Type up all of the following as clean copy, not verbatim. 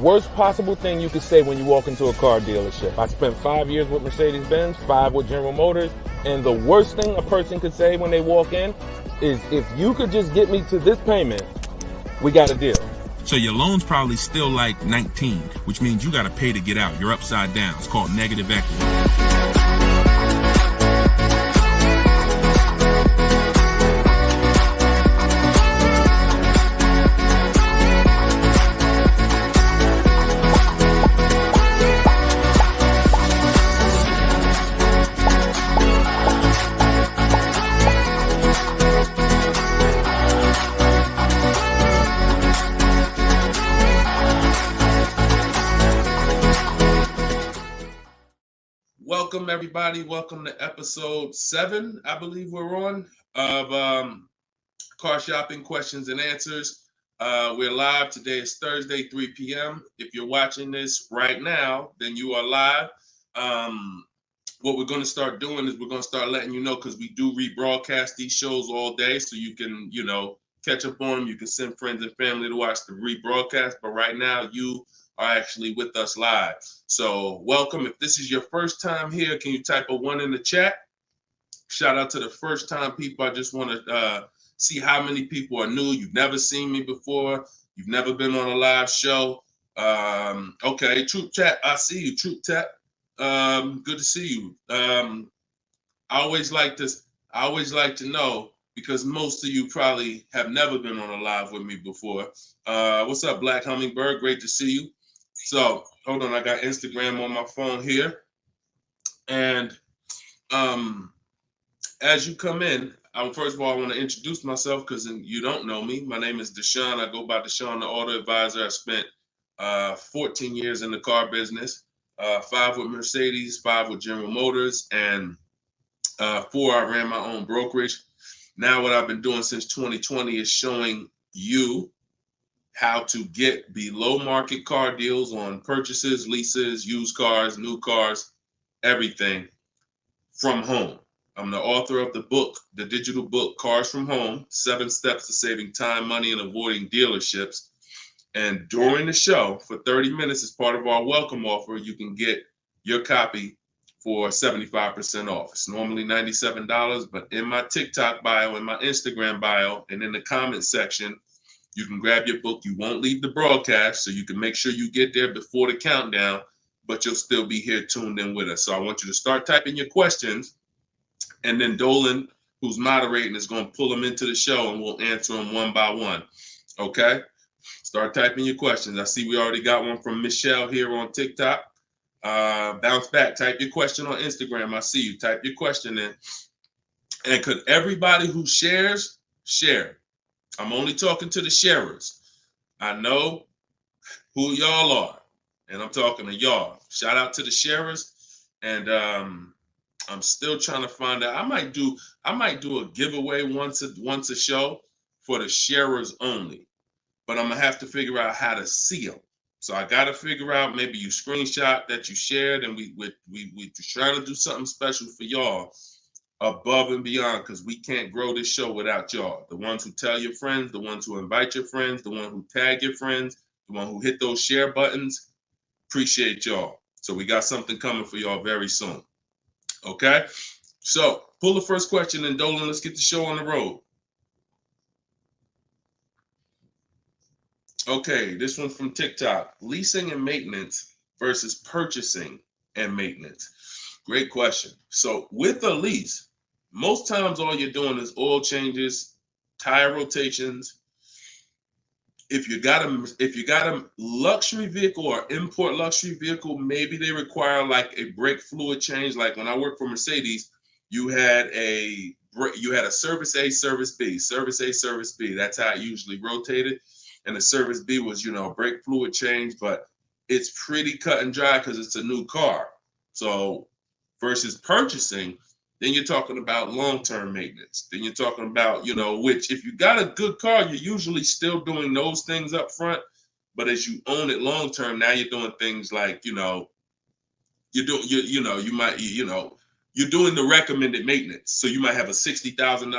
worst possible thing you could say when you walk into a car dealership. I spent 5 years with Mercedes-Benz, 5 with General Motors, and the worst thing a person could say when they walk in is, if you could just get me to this payment, we got a deal. So your loan's probably still like 19, which means you got to pay to get out. You're upside down. It's called negative equity. Welcome, everybody. Welcome to episode 7, I believe we're on, of Car Shopping Questions and Answers. We're live. Today is Thursday, 3 p.m. If you're watching this right now, then you are live. What we're going to start doing is we're going to start letting you know, because we do rebroadcast these shows all day, so you can, catch up on them. You can send friends and family to watch the rebroadcast, but right now you are actually with us live. So welcome. If this is your first time here, can you type a 1 in the chat? Shout out to the first time people. I just want to see how many people are new. You've never seen me before. You've never been on a live show. Okay, Troop Chat, I see you, Troop Chat. Good to see you. I always like to know, because most of you probably have never been on a live with me before. What's up, Black Hummingbird? Great to see you. So hold on, I got Instagram on my phone here. And as you come in, first of all, I want to introduce myself, because you don't know me. My name is Deshone. I go by Deshone the Auto Advisor. I spent 14 years in the car business, 5 with Mercedes, 5 with General Motors, and 4 I ran my own brokerage. Now what I've been doing since 2020 is showing you how to get below market car deals on purchases, leases, used cars, new cars, everything from home. I'm the author of the book, the digital book, Cars from Home, 7 Steps to Saving Time, Money, and Avoiding Dealerships. And during the show, for 30 minutes, as part of our welcome offer, you can get your copy for 75% off. It's normally $97, but in my TikTok bio, in my Instagram bio, and in the comment section, you can grab your book. You won't leave the broadcast, so you can make sure you get there before the countdown, but you'll still be here tuned in with us. So I want you to start typing your questions, and then Dolan, who's moderating, is going to pull them into the show, and we'll answer them one by one. Okay? Start typing your questions. I see we already got one from Michelle here on TikTok. Bounce back. Type your question on Instagram. I see you. Type your question in. And could everybody who shares, share? I'm only talking to the sharers. I know who y'all are, and I'm talking to y'all. Shout out to the sharers. And I'm still trying to find out. I might do a giveaway once a show for the sharers only, but I'm gonna have to figure out how to see them. So I got to figure out, maybe you screenshot that you shared, and we trying to do something special for y'all above and beyond, because we can't grow this show without y'all. The ones who tell your friends, the ones who invite your friends, the one who tag your friends, the one who hit those share buttons. Appreciate y'all. So we got something coming for y'all very soon. Okay? So pull the first question, and Dolan, let's get the show on the road. Okay, this one's from TikTok. Leasing and maintenance versus purchasing and maintenance. Great question. So with a lease, most times all you're doing is oil changes, tire rotations. If you got a luxury vehicle or import luxury vehicle, maybe they require like a brake fluid change. Like when I worked for Mercedes, you had a service A, service B, service A, service B. That's how it usually rotated. And the service B was, brake fluid change, but it's pretty cut and dry because it's a new car. So versus purchasing, then you're talking about long-term maintenance. Then you're talking about, which if you got a good car, you're usually still doing those things up front. But as you own it long-term, now you're doing things like, you're doing the recommended maintenance. So you might have a 60,000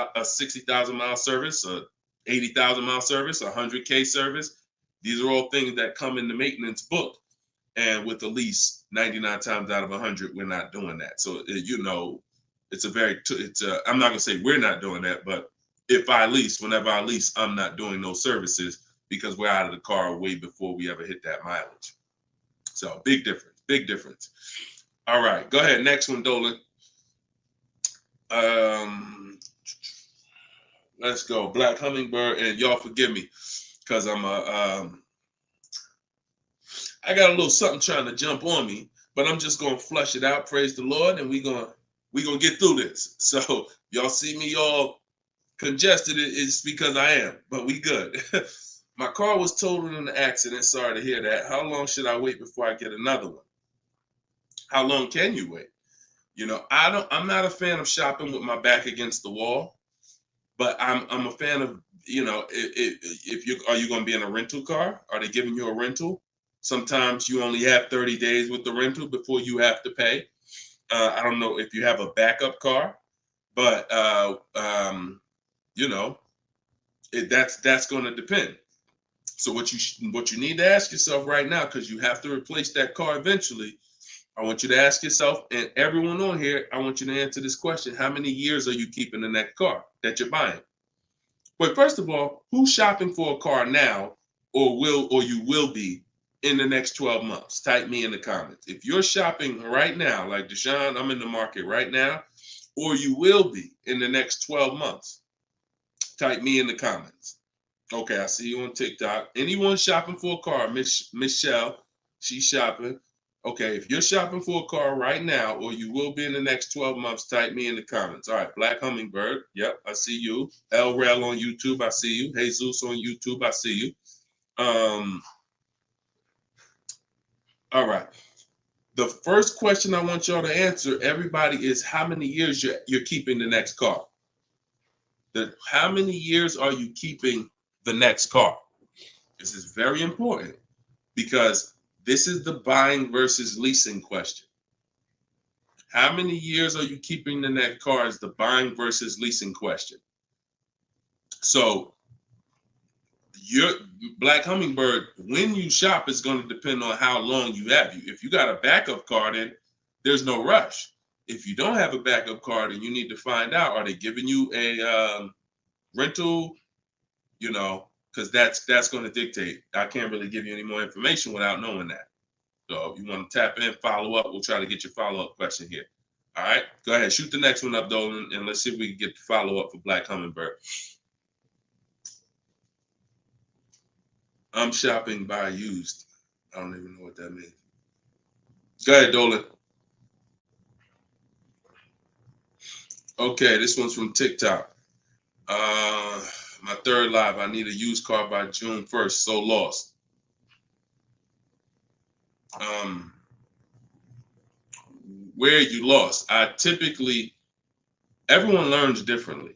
mile service, a 80,000 mile service, a 100K service. These are all things that come in the maintenance book. And with a lease, 99 times out of 100, we're not doing that. So, you know, I'm not going to say we're not doing that, but whenever I lease, I'm not doing those services because we're out of the car way before we ever hit that mileage. So big difference, big difference. All right, go ahead. Next one, Dolan. Let's go. Black Hummingbird, and y'all forgive me because I got a little something trying to jump on me, but I'm just gonna flush it out. Praise the Lord, and we gonna get through this. So y'all see me all congested, it's because I am, but we good. My car was totaled in an accident. Sorry to hear that. How long should I wait before I get another one? How long can you wait? You know, I'm not a fan of shopping with my back against the wall, but I'm a fan of, you know, are you going to be in a rental car? Are they giving you a rental? Sometimes you only have 30 days with the rental before you have to pay. I don't know if you have a backup car, but you know, that's going to depend. So what you need to ask yourself right now, because you have to replace that car eventually, I want you to ask yourself, and everyone on here, I want you to answer this question: how many years are you keeping the next car that you're buying? But first of all, who's shopping for a car now, or you will be in the next 12 months? Type me in the comments. If you're shopping right now, like Deshone, I'm in the market right now, or you will be in the next 12 months, type me in the comments. Okay, I see you on TikTok. Anyone shopping for a car? Michelle, she's shopping. Okay, if you're shopping for a car right now, or you will be in the next 12 months, type me in the comments. All right, Black Hummingbird. Yep, I see you. El Rel on YouTube, I see you. Jesus on YouTube, I see you. All right. The first question I want y'all to answer, everybody, is how many years you're keeping the next car? How many years are you keeping the next car? This is very important because this is the buying versus leasing question. How many years are you keeping the next car is the buying versus leasing question. So your Black Hummingbird, when you shop, is going to depend on how long you have. If you got a backup car, then there's no rush. If you don't have a backup car, then you need to find out, are they giving you a rental? You know, because that's going to dictate. I can't really give you any more information without knowing that. So if you want to tap in, follow up, we'll try to get your follow-up question here. All right, go ahead, shoot the next one up, though, and let's see if we can get the follow-up for Black Hummingbird. I'm shopping by used. I don't even know what that means. Go ahead, Dolan. Okay, this one's from TikTok. My third live. I need a used car by June 1st. So lost. Where you lost? Everyone learns differently.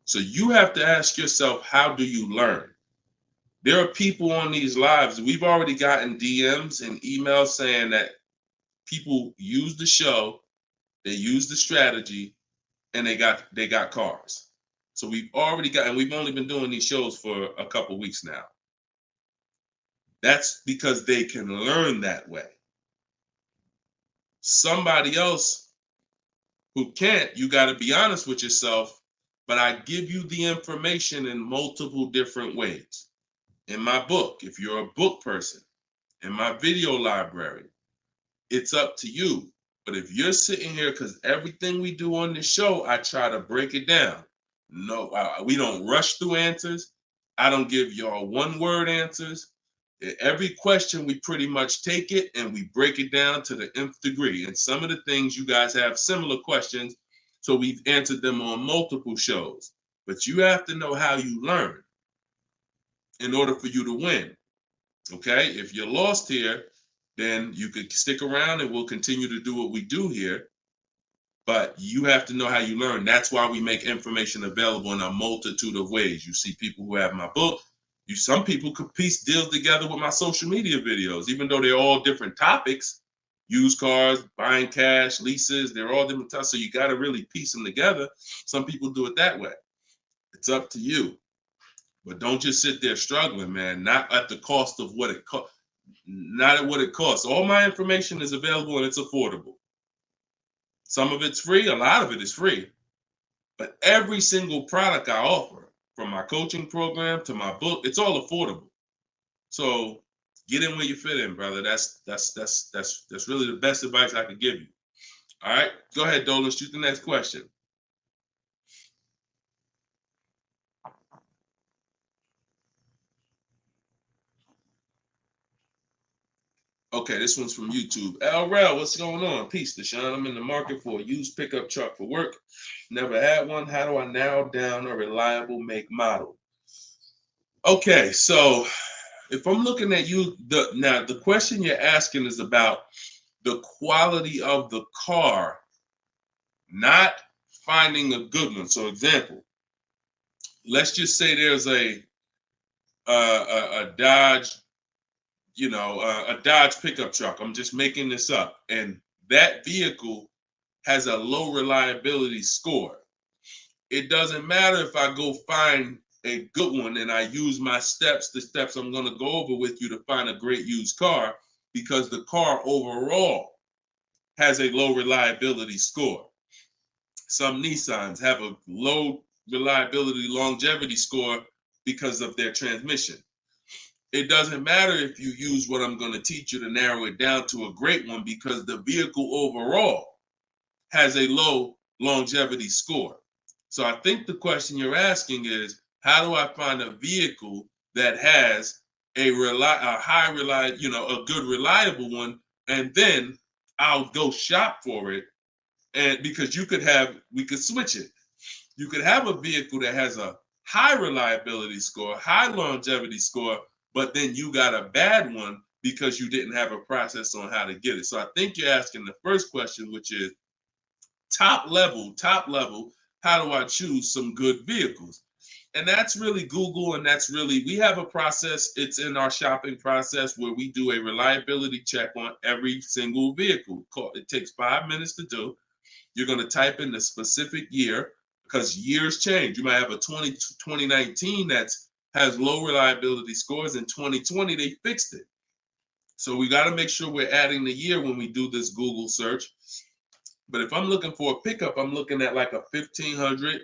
So you have to ask yourself, how do you learn? There are people on these lives. We've already gotten DMs and emails saying that people use the show, they use the strategy, and they got cars. So we've only been doing these shows for a couple weeks now. That's because they can learn that way. Somebody else who can't, you got to be honest with yourself, but I give you the information in multiple different ways. In my book, if you're a book person, in my video library, it's up to you. But if you're sitting here, because everything we do on this show, I try to break it down. No, we don't rush through answers. I don't give y'all one-word answers. Every question, we pretty much take it and we break it down to the nth degree. And some of the things you guys have similar questions, so we've answered them on multiple shows. But you have to know how you learn in order for you to win. Okay? If you're lost here, then you could stick around and we'll continue to do what we do here. But you have to know how you learn. That's why we make information available in a multitude of ways. You see people who have my book. Some people could piece deals together with my social media videos, even though they're all different topics. Used cars, buying cash, leases, they're all different types. So you got to really piece them together. Some people do it that way. It's up to you. But don't just sit there struggling, man. Not at the cost of what it costs. Not at what it costs. All my information is available and it's affordable. Some of it's free, a lot of it is free. But every single product I offer, from my coaching program to my book, it's all affordable. So get in where you fit in, brother. That's really the best advice I could give you. All right, go ahead, Dolan. Shoot the next question. Okay, this one's from YouTube. LRel, what's going on? Peace, Deshone. I'm in the market for a used pickup truck for work. Never had one. How do I narrow down a reliable make model? Okay, so if I'm looking at you, the question you're asking is about the quality of the car, not finding a good one. So, example, let's just say there's a Dodge, a Dodge pickup truck. I'm just making this up, and that vehicle has a low reliability score. It doesn't matter if I go find a good one and I use my steps, the steps I'm going to go over with you to find a great used car, because the car overall has a low reliability score. Some Nissans have a low reliability longevity score because of their transmission. It doesn't matter if you use what I'm going to teach you to narrow it down to a great one, because the vehicle overall has a low longevity score. So I think the question you're asking is, how do I find a vehicle that has a good reliable one, and then I'll go shop for it. And because we could switch it. You could have a vehicle that has a high reliability score, high longevity score, but then you got a bad one because you didn't have a process on how to get it. So I think you're asking the first question, which is top level, how do I choose some good vehicles? And that's really Google, and we have a process. It's in our shopping process where we do a reliability check on every single vehicle. It takes 5 minutes to do. You're going to type in the specific year, because years change. You might have a 2019 that has low reliability scores. In 2020, they fixed it. So we got to make sure we're adding the year when we do this Google search. But if I'm looking for a pickup, I'm looking at like a 1500,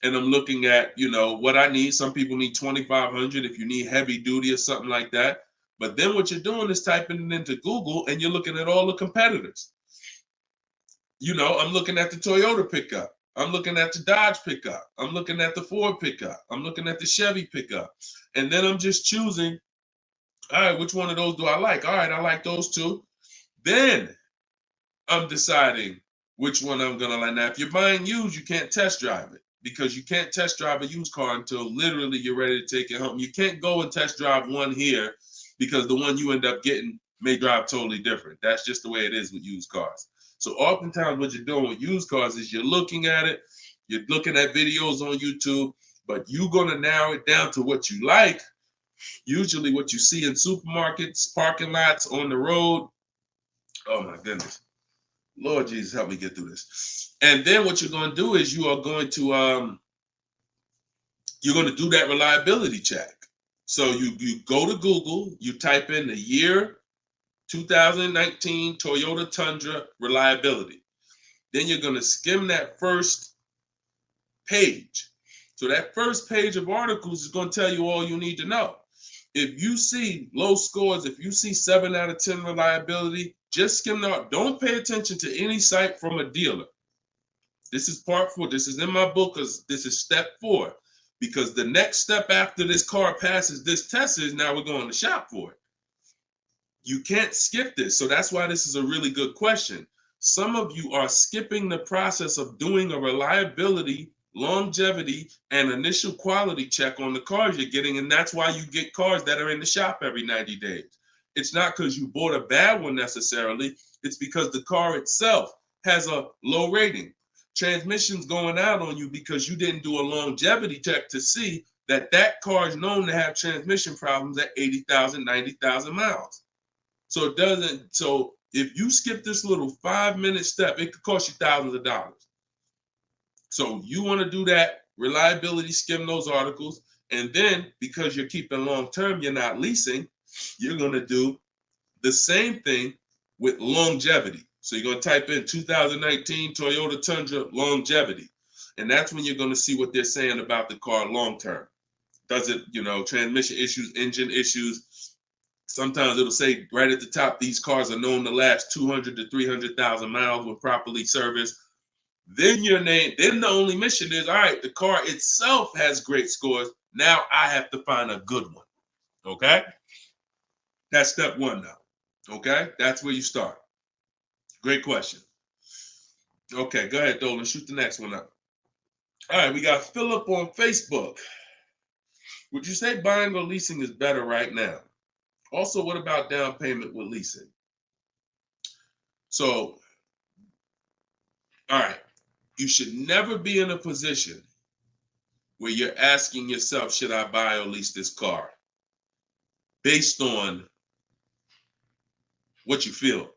and I'm looking at, what I need. Some people need 2500 if you need heavy duty or something like that. But then what you're doing is typing it into Google, and you're looking at all the competitors. I'm looking at the Toyota pickup. I'm looking at the Dodge pickup. I'm looking at the Ford pickup. I'm looking at the Chevy pickup. And then I'm just choosing, all right, which one of those do I like? All right, I like those two. Then I'm deciding which one I'm going to like. Now, if you're buying used, you can't test drive it, because you can't test drive a used car until literally you're ready to take it home. You can't go and test drive one here, because the one you end up getting may drive totally different. That's just the way it is with used cars. So oftentimes what you're doing with used cars is you're looking at it, you're looking at videos on YouTube, but you're going to narrow it down to what you like, usually what you see in supermarkets, parking lots, on the road. Oh my goodness. Lord Jesus, help me get through this. And then what you're going to do is you're going to do that reliability check. So you go to Google, you type in the year 2019 Toyota Tundra reliability. Then you're going to skim that first page. So that first page of articles is going to tell you all you need to know. If you see low scores, if you see 7 out of 10 reliability, just skim out. Don't pay attention to any site from a dealer. This is part 4. This is in my book, because this is step 4. Because the next step after this car passes this test is now we're going to shop for it. You can't skip this. So that's why this is a really good question. Some of you are skipping the process of doing a reliability, longevity, and initial quality check on the cars you're getting. And that's why you get cars that are in the shop every 90 days. It's not because you bought a bad one necessarily. It's because the car itself has a low rating. Transmission's going out on you because you didn't do a longevity check to see that that car is known to have transmission problems at 80,000, 90,000 miles. So if you skip this little 5-minute step, it could cost you thousands of dollars. So you want to do that reliability, skim those articles. And then because you're keeping long term, you're not leasing, you're going to do the same thing with longevity. So you're going to type in 2019 Toyota Tundra longevity. And that's when you're going to see what they're saying about the car long term. Does it, transmission issues, engine issues? Sometimes it'll say right at the top, these cars are known to last 200 to 300,000 miles when properly serviced. Then then the only mission is, all right, the car itself has great scores. Now I have to find a good one. Okay? That's step one now. Okay? That's where you start. Great question. Okay, go ahead, Dolan. Shoot the next one up. All right, we got Philip on Facebook. Would you say buying or leasing is better right now? Also, what about down payment with leasing? So, all right, you should never be in a position where you're asking yourself, should I buy or lease this car? Based on what you feel.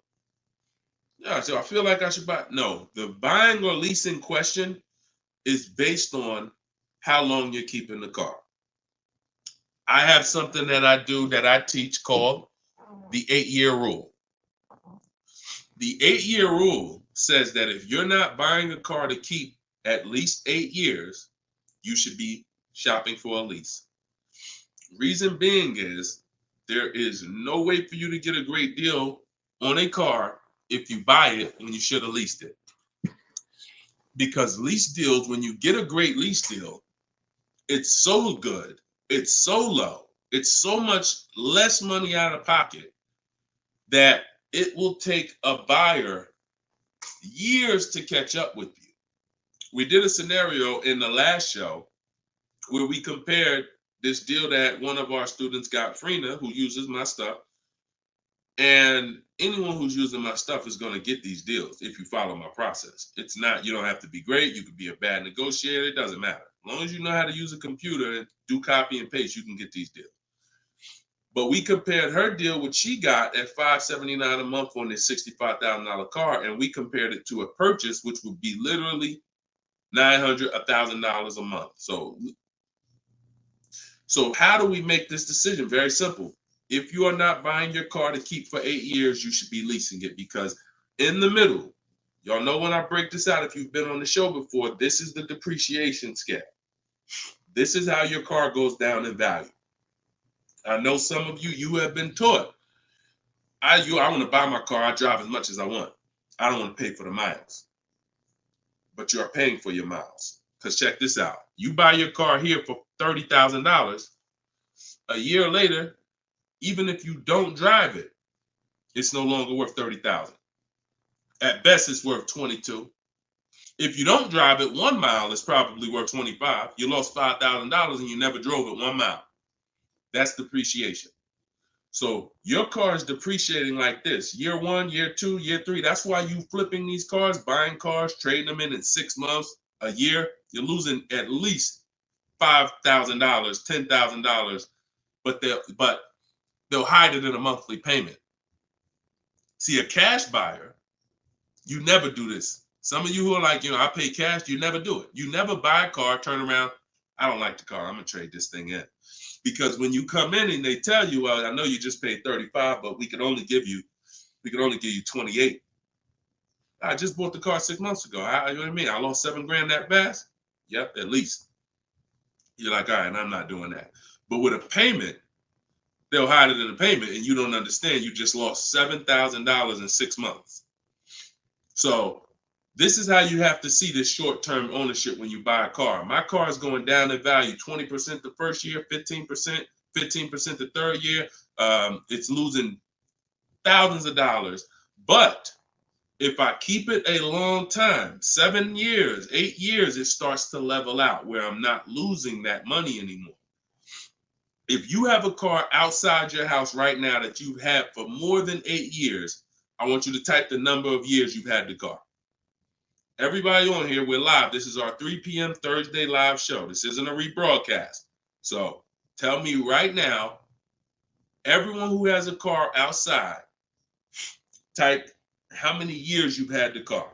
Yeah, so I feel like I should buy. No, the buying or leasing question is based on how long you're keeping the car. I have something that I do that I teach called the 8-year rule. The 8-year rule says that if you're not buying a car to keep at least 8 years, you should be shopping for a lease. Reason being is there is no way for you to get a great deal on a car if you buy it when you should have leased it. Because lease deals, when you get a great lease deal, it's so good, it's so low, it's so much less money out of pocket that it will take a buyer years to catch up with you. We did a scenario in the last show where we compared this deal that one of our students got, Frina, who uses my stuff. And anyone who's using my stuff is going to get these deals if you follow my process. It's not, you don't have to be great. You could be a bad negotiator. It doesn't matter. As long as you know how to use a computer and do copy and paste, you can get these deals. But we compared her deal, which she got at $579 a month on this $65,000 car, and we compared it to a purchase, which would be literally $900, $1,000 a month. So how do we make this decision? Very simple. If you are not buying your car to keep for 8 years, you should be leasing it, because in the middle, y'all know when I break this out, if you've been on the show before, this is the depreciation scale. This is how your car goes down in value. I know some of you have been taught, I want to buy my car, I drive as much as I want. I don't want to pay for the miles. But you're paying for your miles. Because check this out. You buy your car here for $30,000. A year later, even if you don't drive it, it's no longer worth $30,000. At best, it's worth $22,000. If you don't drive it 1 mile, it's probably worth $25,000. You lost $5,000 and you never drove it 1 mile. That's depreciation. So your car is depreciating like this. Year 1, year 2, year 3. That's why you flipping these cars, buying cars, trading them in 6 months, a year. You're losing at least $5,000, $10,000, but they'll hide it in a monthly payment. See, a cash buyer, you never do this. Some of you who are like, I pay cash, you never do it. You never buy a car, turn around, I don't like the car, I'm gonna trade this thing in. Because when you come in and they tell you, well, I know you just paid 35, but we could only give you 28. I just bought the car 6 months ago. You know what I mean? I lost $7,000 that fast? Yep, at least. You're like, all right, I'm not doing that. But with a payment, they'll hide it in the payment, and you don't understand. You just lost $7,000 in 6 months. So this is how you have to see this short-term ownership when you buy a car. My car is going down in value 20% the first year, 15% the third year. It's losing thousands of dollars. But if I keep it a long time, 7 years, 8 years, it starts to level out where I'm not losing that money anymore. If you have a car outside your house right now that you've had for more than 8 years, I want you to type the number of years you've had the car. Everybody on here, we're live. This is our 3 p.m. Thursday live show. This isn't a rebroadcast. So tell me right now, everyone who has a car outside, type how many years you've had the car.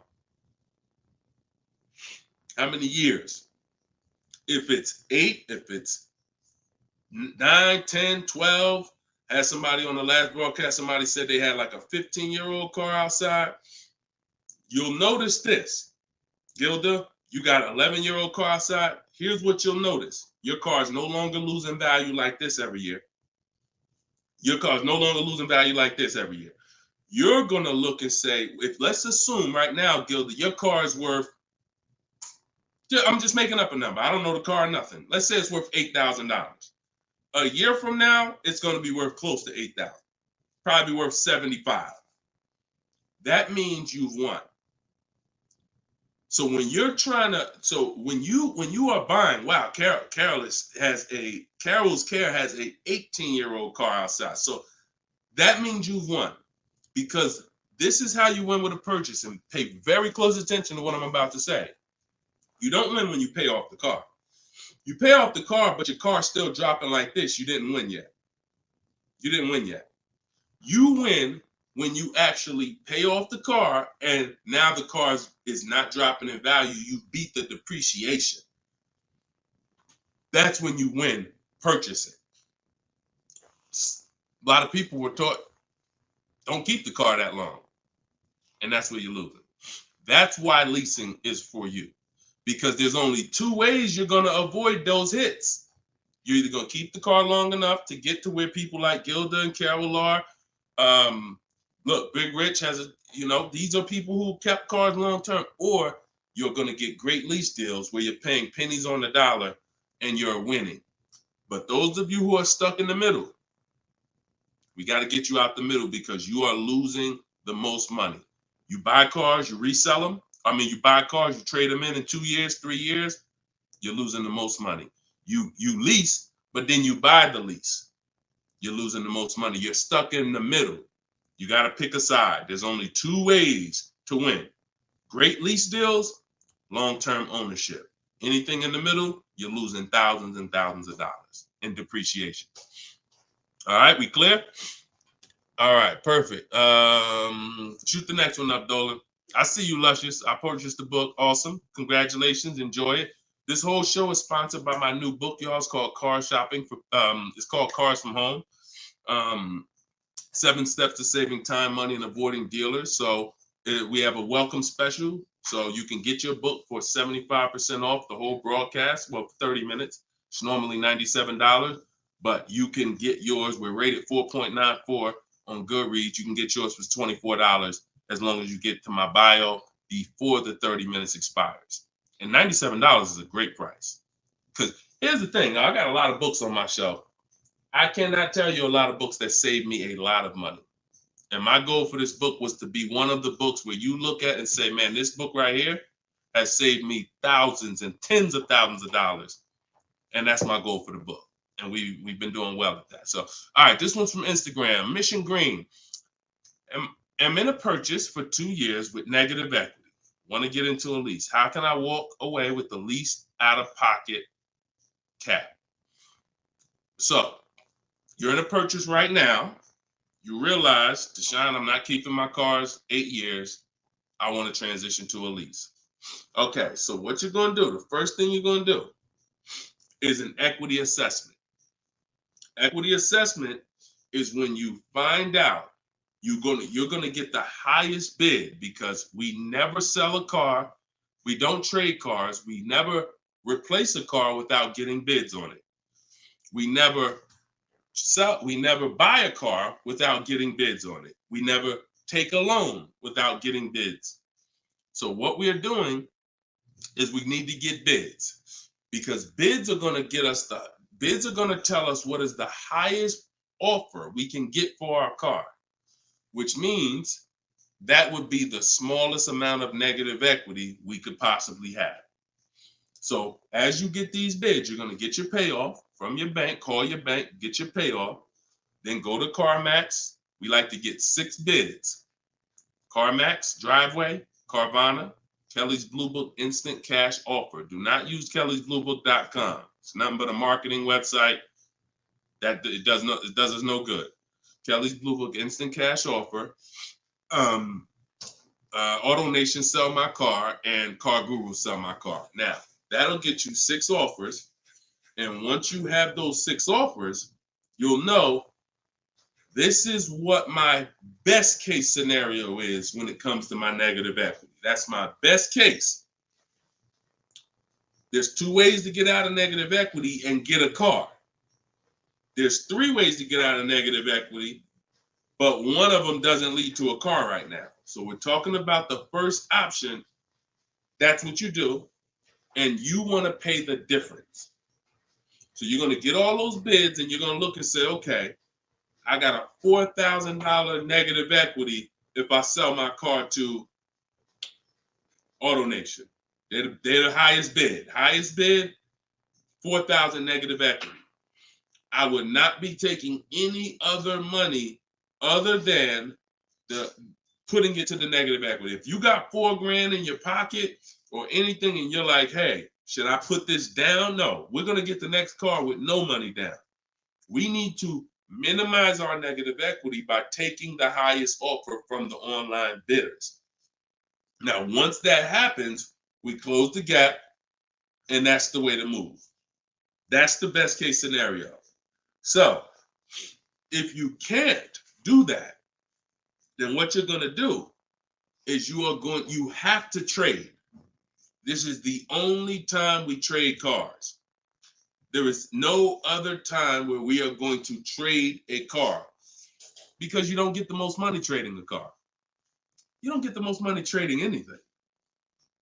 How many years? If it's 8, if it's 9, 10, 12. Had somebody on the last broadcast, somebody said they had like a 15-year-old car outside. You'll notice this, Gilda, you got an 11-year-old car outside. Here's what you'll notice. Your car is no longer losing value like this every year. Your car is no longer losing value like this every year. You're going to look and say, let's assume right now, Gilda, your car is worth, I'm just making up a number. I don't know the car or nothing. Let's say it's worth $8,000. A year from now, it's going to be worth close to $8,000. Probably worth $75,000. That means you've won. So when you're trying to, when you are buying, wow, Carol's Care has a 18-year-old car outside. So that means you've won, because this is how you win with a purchase, and pay very close attention to what I'm about to say. You don't win when you pay off the car. You pay off the car, but your car's still dropping like this. You didn't win yet. You didn't win yet. You win when you actually pay off the car and now the car is not dropping in value. You beat the depreciation. That's when you win purchasing. A lot of people were taught, don't keep the car that long. And that's where you're losing. That's why leasing is for you. Because there's only two ways you're going to avoid those hits. You're either going to keep the car long enough to get to where people like Gilda and Carol are. Look, Big Rich has these are people who kept cars long term, or you're going to get great lease deals where you're paying pennies on the dollar and you're winning. But those of you who are stuck in the middle, we got to get you out the middle, because you are losing the most money. You buy cars, you resell them. You buy cars, you trade them in 2 years, 3 years, you're losing the most money. You lease, but then you buy the lease. You're losing the most money. You're stuck in the middle. You got to pick a side. There's only two ways to win. Great lease deals, long-term ownership. Anything in the middle, you're losing thousands and thousands of dollars in depreciation. All right, we clear? All right, perfect. Shoot the next one up, Dolan. I see you, Luscious. I purchased the book. Awesome. Congratulations. Enjoy it. This whole show is sponsored by my new book, y'all. It's called Car Shopping. It's called Cars from Home. 7 Steps to Saving Time, Money, and Avoiding Dealers. So we have a welcome special. So you can get your book for 75% off the whole broadcast. Well, 30 minutes. It's normally $97, but you can get yours. We're rated 4.94 on Goodreads. You can get yours for $24 as long as you get to my bio before the 30 minutes expires. And $97 is a great price. Because here's the thing. I got a lot of books on my shelf. I cannot tell you a lot of books that saved me a lot of money. And my goal for this book was to be one of the books where you look at and say, man, this book right here has saved me thousands and tens of thousands of dollars. And that's my goal for the book. And we've been doing well at that. So, all right, this one's from Instagram. Mission Green. I'm in a purchase for 2 years with negative equity. Want to get into a lease. How can I walk away with the least out-of-pocket cap? So, you're in a purchase right now. You realize, Deshone, I'm not keeping my cars 8 years. I want to transition to a lease. Okay, so what you're going to do, the first thing you're going to do is an equity assessment. Equity assessment is when you find out you're going to get the highest bid, because we never sell a car. We don't trade cars. We never replace a car without getting bids on it. We never buy a car without getting bids on it. We never take a loan without getting bids. So what we are doing is we need to get bids, because bids are going to tell us what is the highest offer we can get for our car, which means that would be the smallest amount of negative equity we could possibly have. So as you get these bids, you're going to get your payoff from your bank, call your bank, get your payoff, then go to CarMax. We like to get 6 bids. CarMax, Driveway, Carvana, Kelly's Blue Book Instant Cash Offer. Do not use kellysbluebook.com. It's nothing but a marketing website that it does us no good. Kelly's Blue Book Instant Cash Offer. Auto Nation Sell My Car, and Car Guru Sell My Car. Now, that'll get you 6 offers, And once you have those 6 offers, you'll know this is what my best case scenario is when it comes to my negative equity. That's my best case. There's 2 ways to get out of negative equity and get a car. There's 3 ways to get out of negative equity, but one of them doesn't lead to a car right now. So we're talking about the first option. That's what you do, and you want to pay the difference. So you're going to get all those bids, and you're going to look and say, okay, I got a $4,000 negative equity if I sell my car to AutoNation. They're the highest bid. Highest bid, 4,000 negative equity. I would not be taking any other money other than the putting it to the negative equity. If you got $4,000 in your pocket or anything and you're like, hey, should I put this down? No, we're going to get the next car with no money down. We need to minimize our negative equity by taking the highest offer from the online bidders. Now, once that happens, we close the gap, and that's the way to move. That's the best case scenario. So if you can't do that, then what you're going to do is you have to trade. This is the only time we trade cars. There is no other time where we are going to trade a car because you don't get the most money trading a car. You don't get the most money trading anything.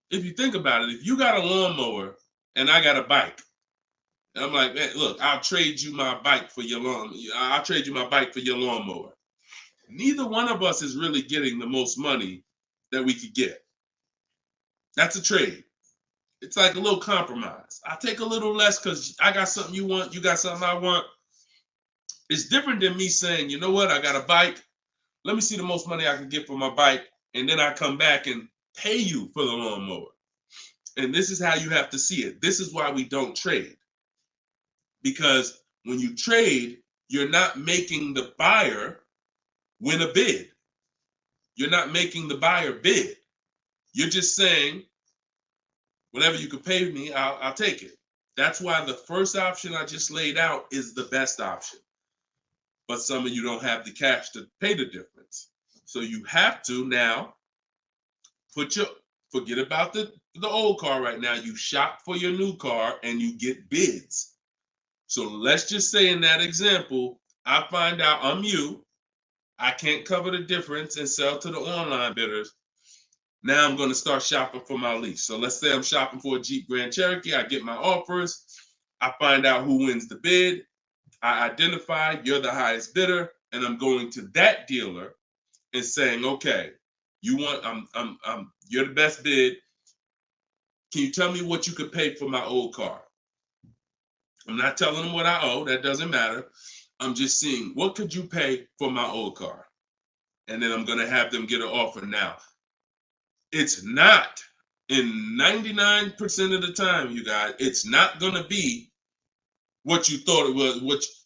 If you think about it, if you got a lawnmower and I got a bike, and I'm like, man, look, I'll trade you my bike for your I'll trade you my bike for your lawnmower. Neither one of us is really getting the most money that we could get. That's a trade. It's like a little compromise. I take a little less because I got something you want, you got something I want. It's different than me saying, you know what, I got a bike. Let me see the most money I can get for my bike, and then I come back and pay you for the lawnmower. And this is how you have to see it. This is why we don't trade. Because when you trade, you're not making the buyer win a bid. You're not making the buyer bid. You're just saying, whatever you could pay me, I'll take it. That's why the first option I just laid out is the best option. But some of you don't have the cash to pay the difference. So you have to now forget about the old car right now. You shop for your new car and you get bids. So let's just say in that example, I find out I'm you. I can't cover the difference and sell to the online bidders. Now I'm going to start shopping for my lease. So let's say I'm shopping for a Jeep Grand Cherokee. I get my offers. I find out who wins the bid. I identify you're the highest bidder, and I'm going to that dealer and saying, okay, you're the best bid. Can you tell me what you could pay for my old car? I'm not telling them what I owe. That doesn't matter. I'm just seeing what could you pay for my old car? And then I'm going to have them get an offer. Now, it's not, in 99% of the time, you guys, it's not going to be what you thought it was.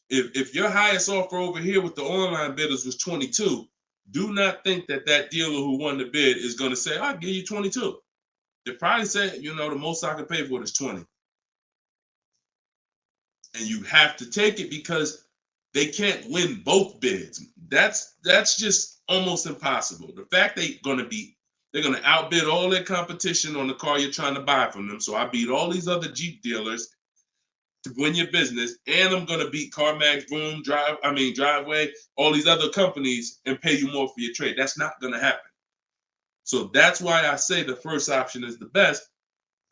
If your highest offer over here with the online bidders was 22, do not think that dealer who won the bid is going to say, I'll give you 22. They probably say, the most I can pay for it is 20. And you have to take it because they can't win both bids. That's just almost impossible. The fact they're going to outbid all their competition on the car you're trying to buy from them. So I beat all these other Jeep dealers to win your business, and I'm going to beat CarMax, Boom, Driveway, all these other companies and pay you more for your trade. That's not going to happen. So that's why I say the first option is the best,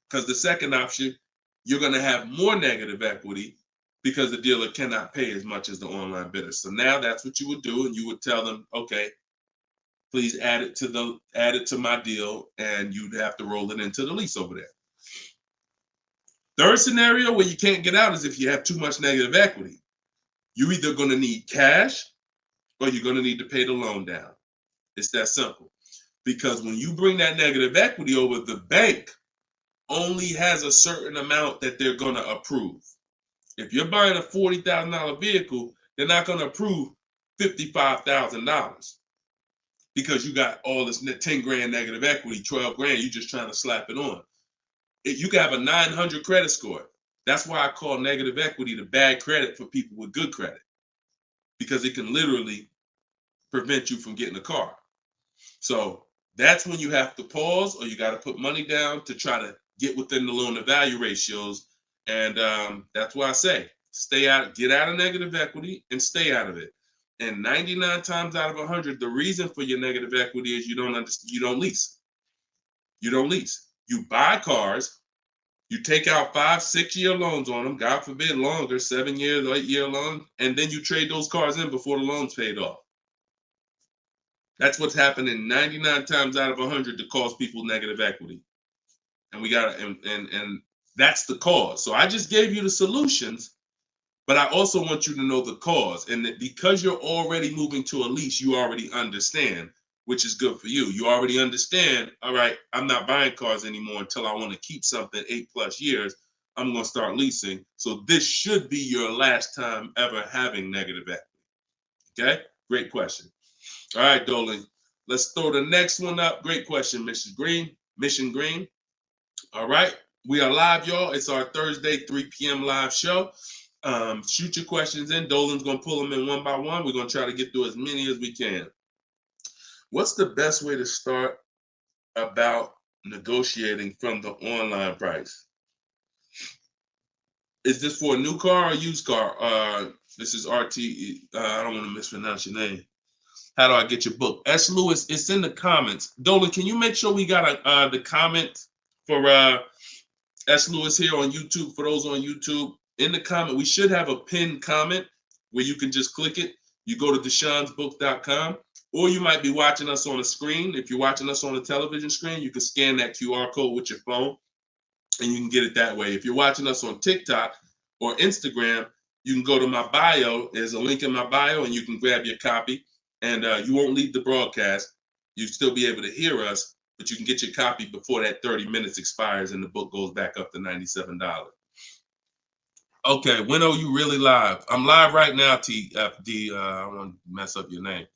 because the second option, you're going to have more negative equity because the dealer cannot pay as much as the online bidder. So now that's what you would do, and you would tell them, okay, please add it to my deal, and you'd have to roll it into the lease over there. Third scenario where you can't get out is if you have too much negative equity. You're either going to need cash or you're going to need to pay the loan down. It's that simple. Because when you bring that negative equity over, the bank only has a certain amount that they're going to approve. If you're buying a $40,000 vehicle, they're not going to approve $55,000 because you got all this 10 grand negative equity, 12 grand, you're just trying to slap it on. You can have a 900 credit score. That's why I call negative equity the bad credit for people with good credit, because it can literally prevent you from getting a car. So that's when you have to pause, or you got to put money down to try to get within the loan to value ratios. And that's why I say get out of negative equity and stay out of it. And 99 times out of 100, the reason for your negative equity is you don't lease. You don't lease. You buy cars, you take out 5-6 year loans on them, God forbid longer, 7 years, 8 year loan, and then you trade those cars in before the loan's paid off. That's what's happening 99 times out of 100 to cause people negative equity. And we got and that's the cause. So I just gave you the solutions, but I also want you to know the cause. And that because you're already moving to a lease, you already understand, which is good for you. You already understand, all right, I'm not buying cars anymore until I want to keep something 8+ years. I'm going to start leasing. So this should be your last time ever having negative equity. Okay? Great question. All right, Dolan. Let's throw the next one up. Great question, Mrs. Green. Mission Green. All right. We are live, y'all. It's our Thursday, 3 p.m. live show. Shoot your questions in. Dolan's going to pull them in one by one. We're going to try to get through as many as we can. What's the best way to start about negotiating from the online price? Is this for a new car or used car? This is RT. I don't want to mispronounce your name. How do I get your book? S. Lewis, it's in the comments. Dolan, can you make sure we got the comment for S. Lewis here on YouTube? For those on YouTube, in the comment, we should have a pinned comment where you can just click it. You go to deshonsbook.com, or you might be watching us on a screen. If you're watching us on a television screen, you can scan that QR code with your phone, and you can get it that way. If you're watching us on TikTok or Instagram, you can go to my bio. There's a link in my bio, and you can grab your copy. And you won't leave the broadcast. You'll still be able to hear us, but you can get your copy before that 30 minutes expires and the book goes back up to $97. Okay, when are you really live? I'm live right now, TFD. I don't want to mess up your name.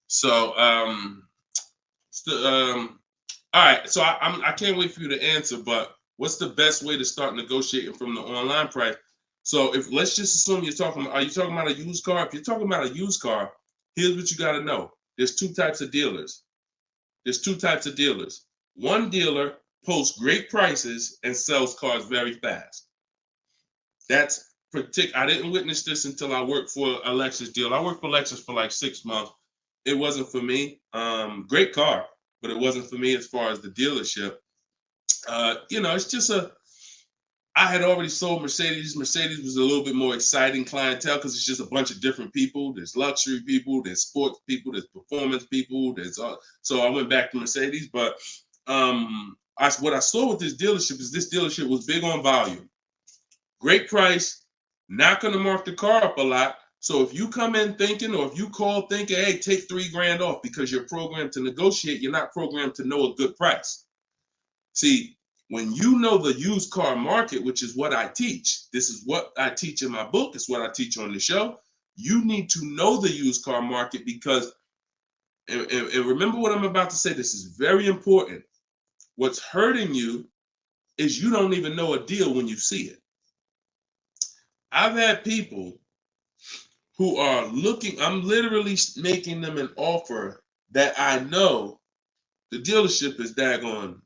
So, all right. So I can't wait for you to answer, but what's the best way to start negotiating from the online price? So let's just assume you're talking about, are you talking about a used car? If you're talking about a used car, here's what you got to know. There's two types of dealers. One dealer posts great prices and sells cars very fast. That's I didn't witness this until I worked for a Lexus deal. I worked for Lexus for like 6 months. It wasn't for me. Great car, but it wasn't for me as far as the dealership. It's just I had already sold Mercedes. Mercedes was a little bit more exciting clientele because it's just a bunch of different people. There's luxury people, there's sports people, there's performance people. So I went back to Mercedes. But what I saw with this dealership is this dealership was big on volume. Great price, not going to mark the car up a lot. So if you come in thinking, or if you call thinking, hey, take $3,000 off because you're programmed to negotiate, you're not programmed to know a good price. See, when you know the used car market, which is what I teach, this is what I teach in my book, it's what I teach on the show. You need to know the used car market because, and remember what I'm about to say, this is very important. What's hurting you is you don't even know a deal when you see it. I've had people who are I'm literally making them an offer that I know the dealership is daggone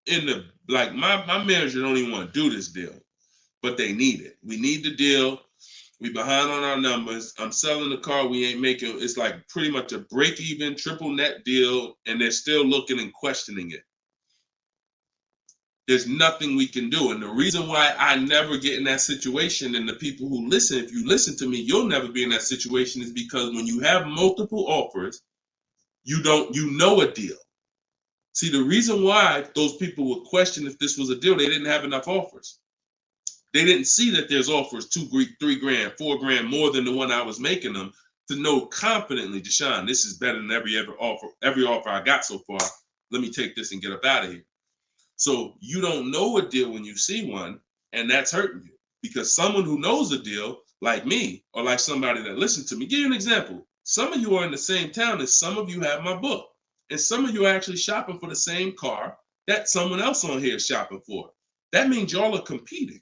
my manager don't even want to do this deal, but they need it. We need the deal. We behind on our numbers. I'm selling the car. We ain't making, it's like pretty much a break even triple net deal. And they're still looking and questioning it. There's nothing we can do. And the reason why I never get in that situation, and the people who listen, if you listen to me, you'll never be in that situation, is because when you have multiple offers, you know a deal. See, the reason why those people would question if this was a deal, they didn't have enough offers. They didn't see that there's offers $2,000, $3,000, $4,000 more than the one I was making them to know confidently, Deshone, this is better than every offer I got so far. Let me take this and get up out of here. So you don't know a deal when you see one, and that's hurting you because someone who knows a deal, like me, or like somebody that listened to me, give you an example. Some of you are in the same town as some of you have my book, and some of you are actually shopping for the same car that someone else on here is shopping for. that means y'all are competing.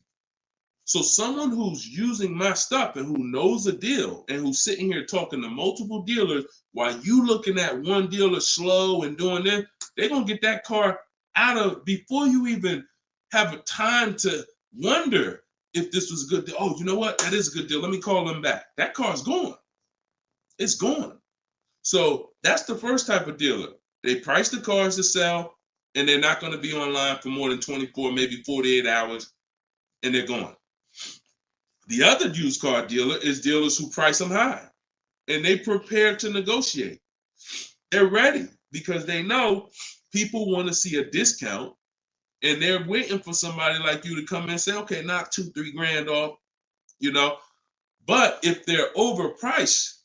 So someone who's using my stuff and who knows a deal and who's sitting here talking to multiple dealers while you looking at one dealer slow and doing this, they're going to get that car out of before you even have a time to wonder if this was a good deal. Oh, you know what? That is a good deal. Let me call them back. That car's gone. It's gone. So that's the first type of dealer. They price the cars to sell, and they're not going to be online for more than 24, maybe 48 hours, and they're gone. The other used car dealer is dealers who price them high, and they prepare to negotiate. They're ready because they know people want to see a discount, and they're waiting for somebody like you to come in and say, okay, knock $2-3 grand off, you know. But if they're overpriced,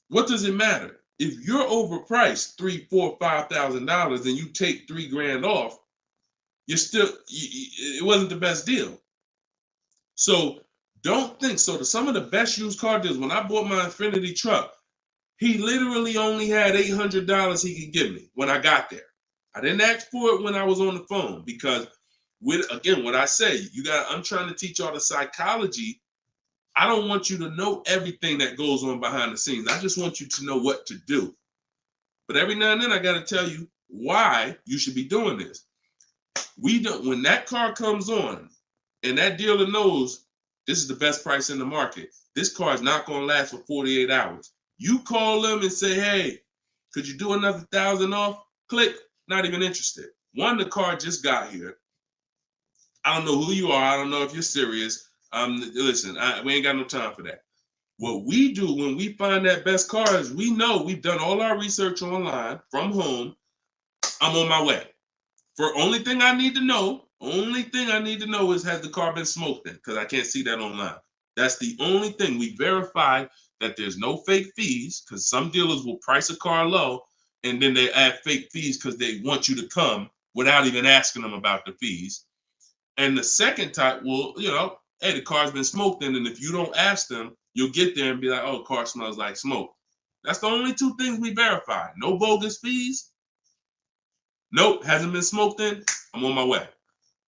what does it matter? If you're overpriced $3,000, $4,000, $5,000, and you take $3 grand off, you're still, it wasn't the best deal. So don't think so. Some of the best used car deals, when I bought my Infiniti truck, he literally only had $800 he could give me when I got there. I didn't ask for it when I was on the phone because, again, what I say, I'm trying to teach y'all the psychology. I don't want you to know everything that goes on behind the scenes. I just want you to know what to do. But every now and then I got to tell you why you should be doing this. When that car comes on, and that dealer knows this is the best price in the market, this car is not going to last for 48 hours. You call them and say, hey, could you do another 1,000 off? Click, not even interested. One, the car just got here. I don't know who you are. I don't know if you're serious. Listen, we ain't got no time for that. What we do when we find that best car is we know we've done all our research online from home. I'm on my way. Only thing I need to know is, has the car been smoked in? Because I can't see that online. That's the only thing. We verified that there's no fake fees, because some dealers will price a car low and then they add fake fees because they want you to come without even asking them about the fees. And the second type will, hey, the car's been smoked in, and if you don't ask them, you'll get there and be like, oh, car smells like smoke. That's the only two things we verified. No bogus fees. Nope, hasn't been smoked in. I'm on my way.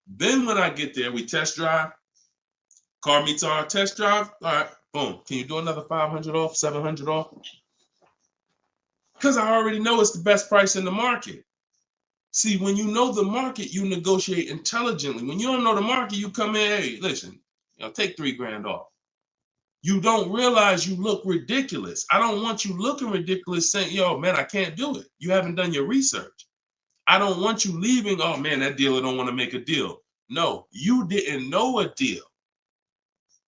Then when I get there, we test drive. Car meets our test drive. All right, boom. Can you do another 500 off, 700 off? Because I already know it's the best price in the market. See, when you know the market, you negotiate intelligently. When you don't know the market, you come in, hey, listen, take $3 grand off. You don't realize you look ridiculous. I don't want you looking ridiculous saying, yo, man, I can't do it. You haven't done your research. I don't want you leaving, oh, man, that dealer don't want to make a deal. No, you didn't know a deal.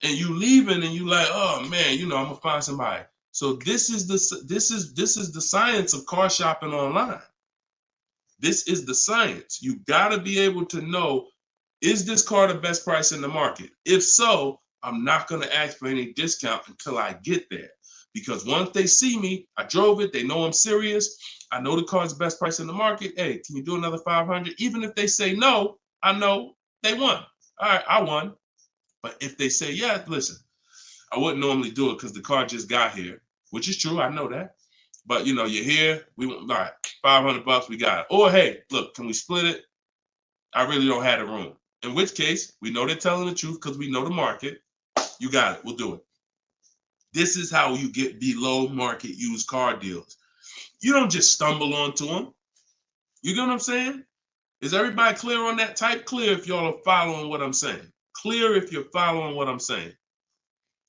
And you leaving and you like, oh, man, I'm going to find somebody. So this is the science of car shopping online. This is the science. You got to be able to know, is this car the best price in the market? If so, I'm not going to ask for any discount until I get there. Because once they see me, I drove it, they know I'm serious. I know the car's the best price in the market. Hey, can you do another 500? Even if they say no, I know they won. All right, I won. But if they say, yeah, listen, I wouldn't normally do it because the car just got here, which is true. I know that. But, you're here. All right, $500, we got it. Or, hey, look, can we split it? I really don't have the room. In which case, we know they're telling the truth because we know the market. You got it. We'll do it. This is how you get below market used car deals. You don't just stumble onto them. You get what I'm saying? Is everybody clear on that? Type clear if y'all are following what I'm saying. Clear if you're following what I'm saying.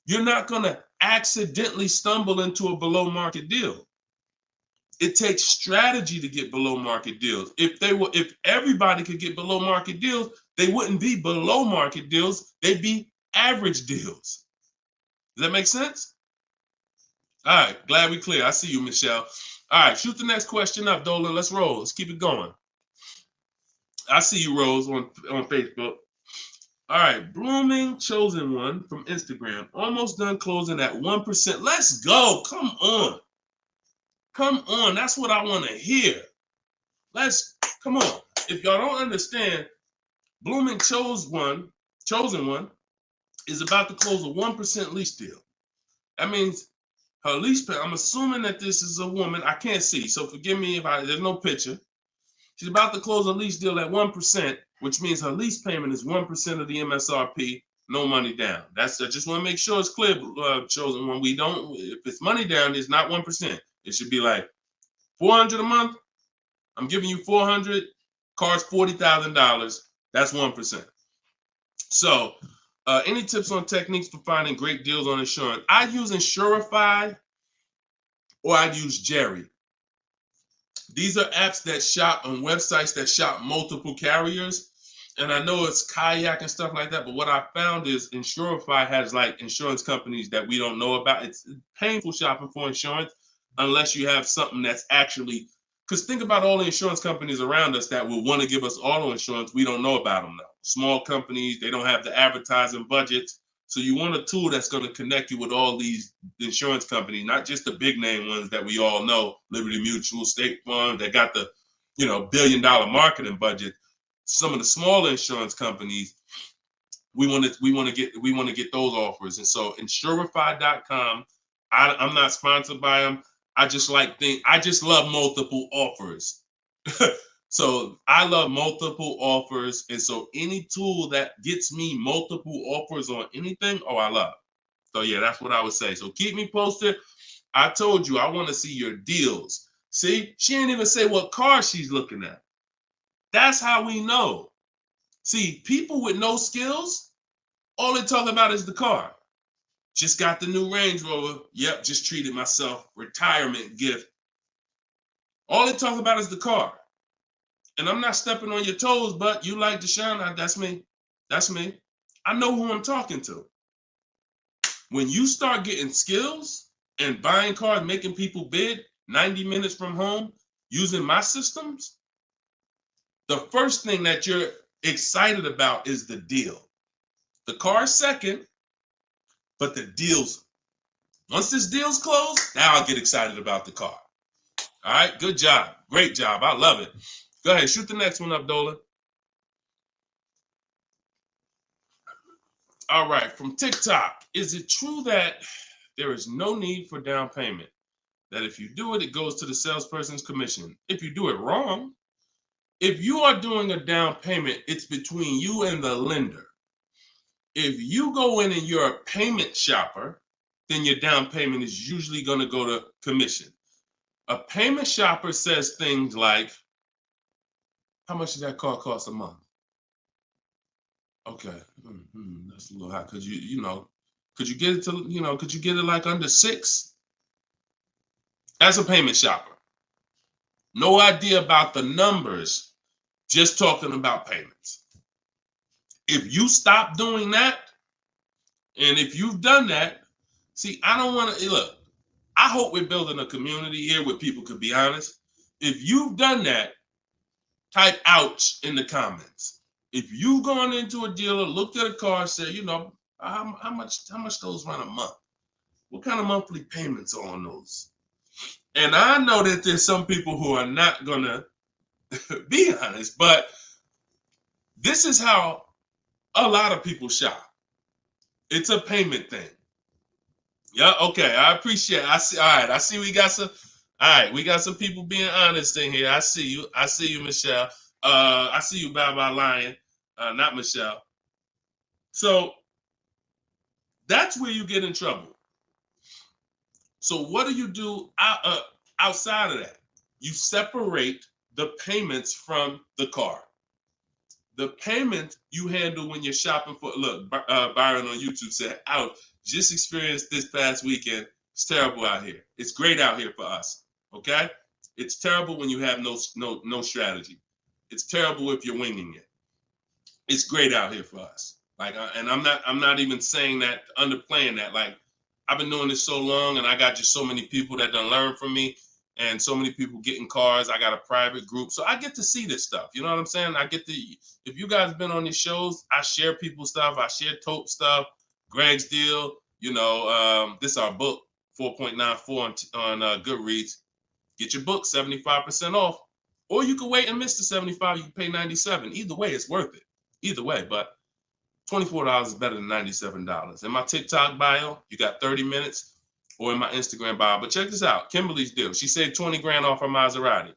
You're not going to accidentally stumble into a below market deal. It takes strategy to get below market deals. If everybody could get below market deals, they wouldn't be below market deals. They'd be average deals. Does that make sense? All right, glad we clear. I see you, Michelle. All right, shoot the next question up, Dolan. Let's roll. Let's keep it going. I see you, Rose, on Facebook. All right, Blooming Chosen One from Instagram. Almost done closing at 1%. Let's go. Come on. Come on. That's what I want to hear. Come on. If y'all don't understand, Blooming Chosen One is about to close a 1% lease deal. That means her lease pay, I'm assuming that this is a woman. I can't see, so forgive me if there's no picture. She's about to close a lease deal at 1%, which means her lease payment is 1% of the MSRP, no money down. I just want to make sure it's clear, chosen one. If it's money down, it's not 1%. It should be like $400 a month. I'm giving you $400. Car's $40,000. That's 1%. So, any tips on techniques for finding great deals on insurance? I use Insurify or I use Jerry. These are apps that shop on websites that shop multiple carriers. And I know it's Kayak and stuff like that, but what I found is Insurify has like insurance companies that we don't know about. It's painful shopping for insurance unless you have something that's actually, because think about all the insurance companies around us that will want to give us auto insurance. We don't know about them though. Small companies, they don't have the advertising budgets. So you want a tool that's going to connect you with all these insurance companies, not just the big name ones that we all know, Liberty Mutual, State Farm, that got the, $1 billion marketing budget. Some of the smaller insurance companies, we want to get those offers. And so Insurify.com, I'm not sponsored by them. I just love multiple offers. So I love multiple offers. And so any tool that gets me multiple offers on anything, I love. So yeah, that's what I would say. So keep me posted. I told you I want to see your deals. See, she ain't even say what car she's looking at. That's how we know. See, people with no skills, all they talk about is the car. Just got the new Range Rover. Yep, just treated myself. Retirement gift. All they talk about is the car. And I'm not stepping on your toes, but you like Deshone, that's me. That's me. I know who I'm talking to. When you start getting skills and buying cars, making people bid 90 minutes from home, using my systems, the first thing that you're excited about is the deal. The car is second, but the deals, once this deal's closed, now I'll get excited about the car. All right, good job. Great job. I love it. Go ahead, shoot the next one up, Dolan. All right, from TikTok. Is it true that there is no need for down payment? That if you do it, it goes to the salesperson's commission. If you do it wrong, if you are doing a down payment, it's between you and the lender. If you go in and you're a payment shopper, then your down payment is usually going to go to commission. A payment shopper says things like, how much does that car cost a month? Okay, that's a little high. Could you get it to, could you get it like under 6? That's a payment shopper. No idea about the numbers, just talking about payments. If you stop doing that, and if you've done that, see, I don't want to, look, I hope we're building a community here where people could be honest. If you've done that, type ouch in the comments. If you've gone into a dealer, looked at a car, and said, how much those run a month? What kind of monthly payments are on those? And I know that there's some people who are not gonna be honest, but this is how a lot of people shop. It's a payment thing. Yeah, okay. I appreciate it. I see. All right. I see we got some. All right, we got some people being honest in here. I see you. I see you, Michelle. I see you, Bye Lion. Not Michelle. So that's where you get in trouble. So what do you do outside of that? You separate the payments from the car. The payment you handle when you're shopping for, look, Byron on YouTube said, ouch, just experienced this past weekend. It's terrible out here. It's great out here for us, okay? It's terrible when you have no strategy. It's terrible if you're winging it. It's great out here for us. And I'm not even saying that, underplaying that. Like, I've been doing this so long, and I got just so many people that done learn from me, and so many people getting cars. I got a private group, so I get to see this stuff. You know what I'm saying? If you guys been on these shows, I share people's stuff. I share Tope stuff, Greg's deal. This is our book, 4.94 on Goodreads. Get your book 75% off, or you can wait and miss the 75. You can pay $97. Either way, it's worth it. Either way, but $24 is better than $97. In my TikTok bio, you got 30 minutes, or in my Instagram bio. But check this out. Kimberly's deal. She saved 20 grand off her Maserati.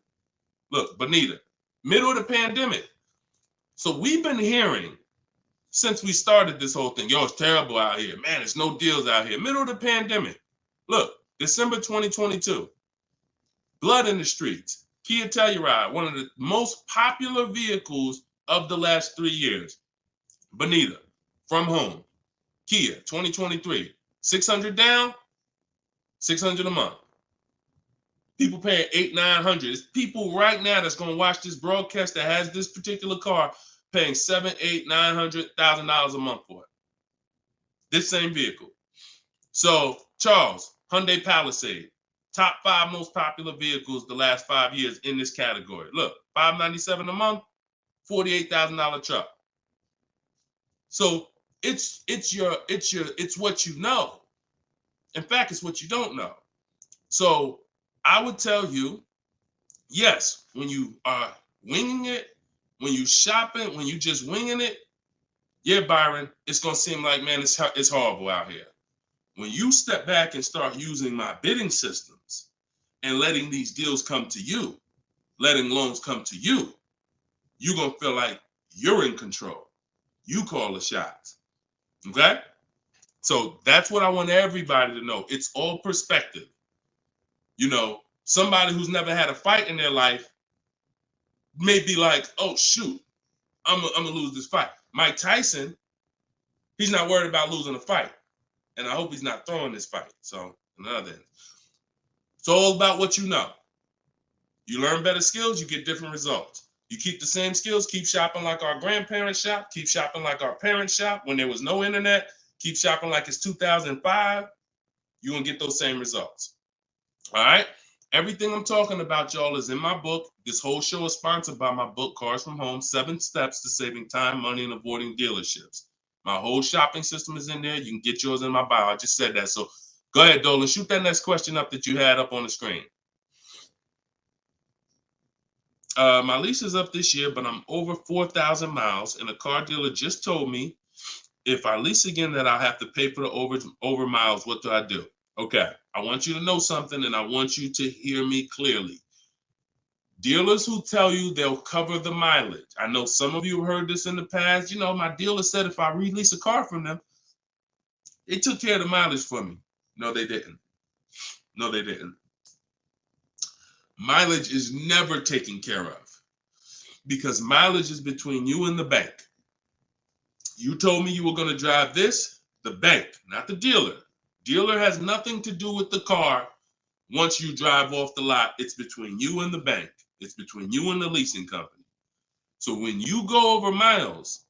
Look, Bonita, Middle of the pandemic. So we've been hearing since we started this whole thing, yo, it's terrible out here. Man, there's no deals out here. Middle of the pandemic. Look, December 2022. Blood in the streets. Kia Telluride, one of the most popular vehicles of the last 3 years. Bonita, from home. Kia, 2023. 600 down, 600 a month. People paying $800-900. It's people right now that's going to watch this broadcast that has this particular car paying $700,000-$900,000 a month for it. This same vehicle. So, Charles, Hyundai Palisade, top 5 most popular vehicles the last 5 years in this category. Look, $597 a month, $48,000 truck. So it's what you know. In fact, it's what you don't know. So I would tell you, yes, when you are winging it, when you shopping, when you just winging it, yeah, Byron, it's gonna seem like, man, it's horrible out here. When you step back and start using my bidding systems and letting these deals come to you, letting loans come to you, you're gonna feel like you're in control. You call the shots. Okay? So that's what I want everybody to know. It's all perspective. You know, somebody who's never had a fight in their life may be like, oh, shoot, I'm gonna lose this fight. Mike Tyson, he's not worried about losing a fight. And I hope he's not throwing this fight. So, another end. It's all about what you know. You learn better skills, you get different results. You keep the same skills, keep shopping like our grandparents shop, keep shopping like our parents shop when there was no internet, keep shopping like it's 2005, you're going to get those same results. All right? Everything I'm talking about, y'all, is in my book. This whole show is sponsored by my book, Cars from Home, 7 Steps to Saving Time, Money, and Avoiding Dealerships. My whole shopping system is in there. You can get yours in my bio. I just said that. So go ahead, Dolan. Shoot that next question up that you had up on the screen. My lease is up this year, but I'm over 4,000 miles, and a car dealer just told me if I lease again that I'll have to pay for the over miles. What do I do? Okay, I want you to know something, and I want you to hear me clearly. Dealers who tell you they'll cover the mileage. I know some of you have heard this in the past. You know, my dealer said if I release a car from them, they took care of the mileage for me. No, they didn't. No, they didn't. Mileage is never taken care of because mileage is between you and the bank. You told me you were going to drive this, the bank, not the dealer. Dealer has nothing to do with the car. Once you drive off the lot, it's between you and the bank. It's between you and the leasing company. So when you go over miles,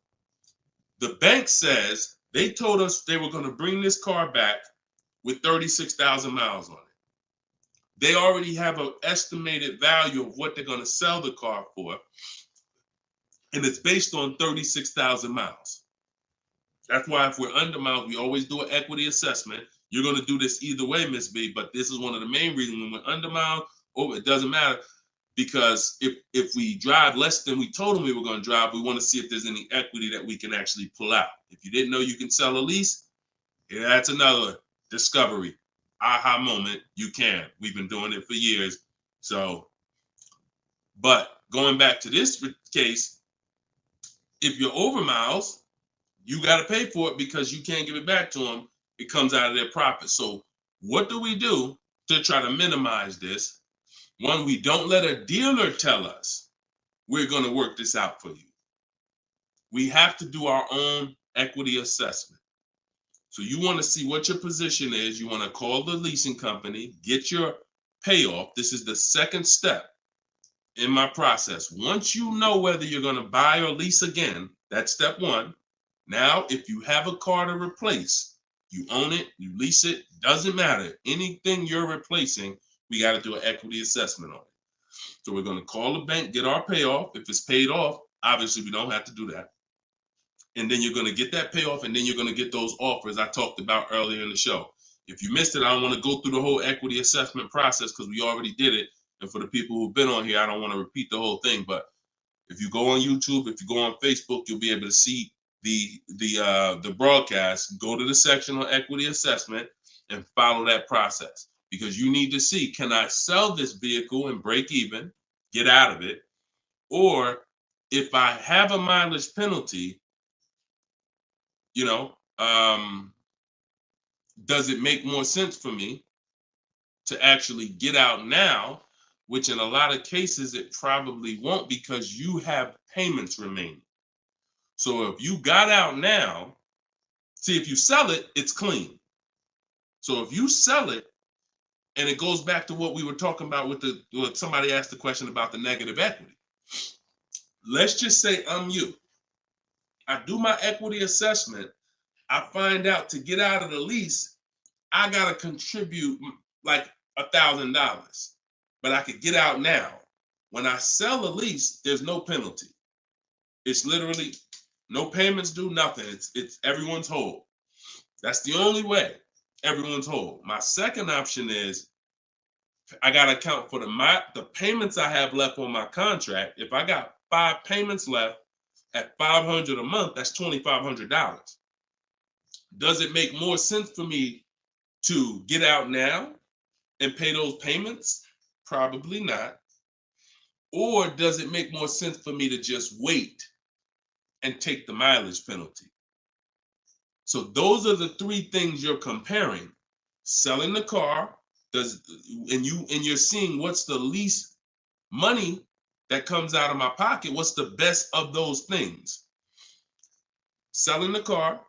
the bank says they told us they were going to bring this car back with 36,000 miles on it. They already have an estimated value of what they're going to sell the car for, and it's based on 36,000 miles. That's why if we're under miles, we always do an equity assessment. You're going to do this either way, Miss B, but this is one of the main reasons when we're under miles, it doesn't matter, because if we drive less than we told them we were going to drive, we want to see if there's any equity that we can actually pull out. If you didn't know you can sell a lease, yeah, that's another discovery. Aha moment, you can. We've been doing it for years. So, but going back to this case, if you're over miles, you got to pay for it because you can't give it back to them. It comes out of their profit. So what do we do to try to minimize this? One, we don't let a dealer tell us we're going to work this out for you. We have to do our own equity assessment. So you want to see what your position is. You want to call the leasing company, get your payoff. This is the second step in my process. Once you know whether you're going to buy or lease again, that's step one. Now, if you have a car to replace, you own it, you lease it, doesn't matter. Anything you're replacing, we got to do an equity assessment on it. So we're going to call the bank, get our payoff. If it's paid off, obviously we don't have to do that. And then you're going to get that payoff, and then you're going to get those offers I talked about earlier in the show. If you missed it, I don't want to go through the whole equity assessment process because we already did it. And for the people who've been on here, I don't want to repeat the whole thing. But if you go on YouTube, if you go on Facebook, you'll be able to see the broadcast. Go to the section on equity assessment and follow that process, because you need to see, can I sell this vehicle and break even, get out of it? Or if I have a mileage penalty, you know, does it make more sense for me to actually get out now, which in a lot of cases it probably won't because you have payments remaining. So if you got out now, see, if you sell it, it's clean. So if you sell it, and it goes back to what we were talking about with what somebody asked the question about the negative equity. Let's just say I'm you. I do my equity assessment. I find out to get out of the lease, I got to contribute like $1,000, but I could get out now. When I sell a lease, there's no penalty. It's literally no payments due, nothing. It's everyone's whole. That's the only way everyone's whole. My second option is I got to account for the payments I have left on my contract. If I got 5 payments left at $500 a month, that's $2,500. Does it make more sense for me to get out now and pay those payments? Probably not. Or does it make more sense for me to just wait and take the mileage penalty? So those are the 3 things you're comparing. Selling the car, and you're seeing what's the least money that comes out of my pocket. What's the best of those things? Selling the car,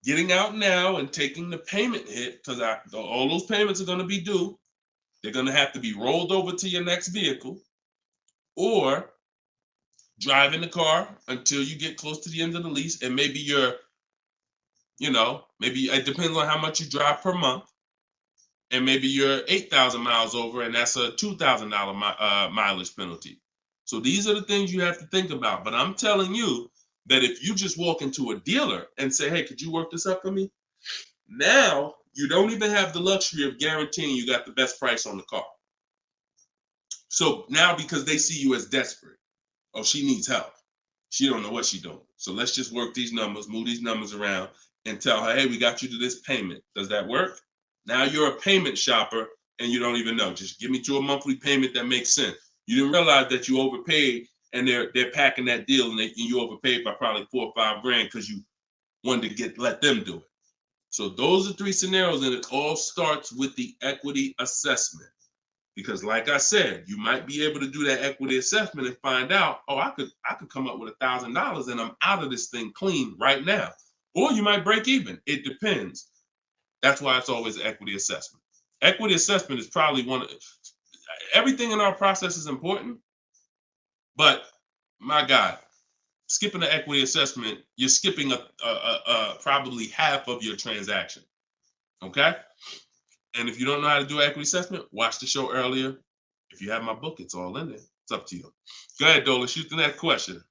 getting out now and taking the payment hit, because all those payments are going to be due. They're going to have to be rolled over to your next vehicle, or driving the car until you get close to the end of the lease, and maybe maybe it depends on how much you drive per month, and maybe you're 8,000 miles over, and that's a $2,000 mileage penalty. So these are the things you have to think about. But I'm telling you that if you just walk into a dealer and say, hey, could you work this up for me? Now you don't even have the luxury of guaranteeing you got the best price on the car. So now, because they see you as desperate, oh, she needs help, she don't know what she's doing, so let's just work these numbers, move these numbers around, and tell her, hey, we got you to this payment. Does that work? Now you're a payment shopper and you don't even know. Just give me to a monthly payment that makes sense. You didn't realize that you overpaid, and they're packing that deal, and you overpaid by probably $4 or $5 grand because you wanted to let them do it. So those are 3 scenarios, and it all starts with the equity assessment. Because like I said, you might be able to do that equity assessment and find out, oh, I could come up with $1,000 and I'm out of this thing clean right now. Or you might break even. It depends. That's why it's always an equity assessment. Equity assessment is probably everything in our process is important, but my God, skipping the equity assessment, you're skipping probably half of your transaction. Okay? And if you don't know how to do equity assessment, watch the show earlier. If you have my book, it's all in there. It's up to you. Go ahead, Dola, shoot the next question.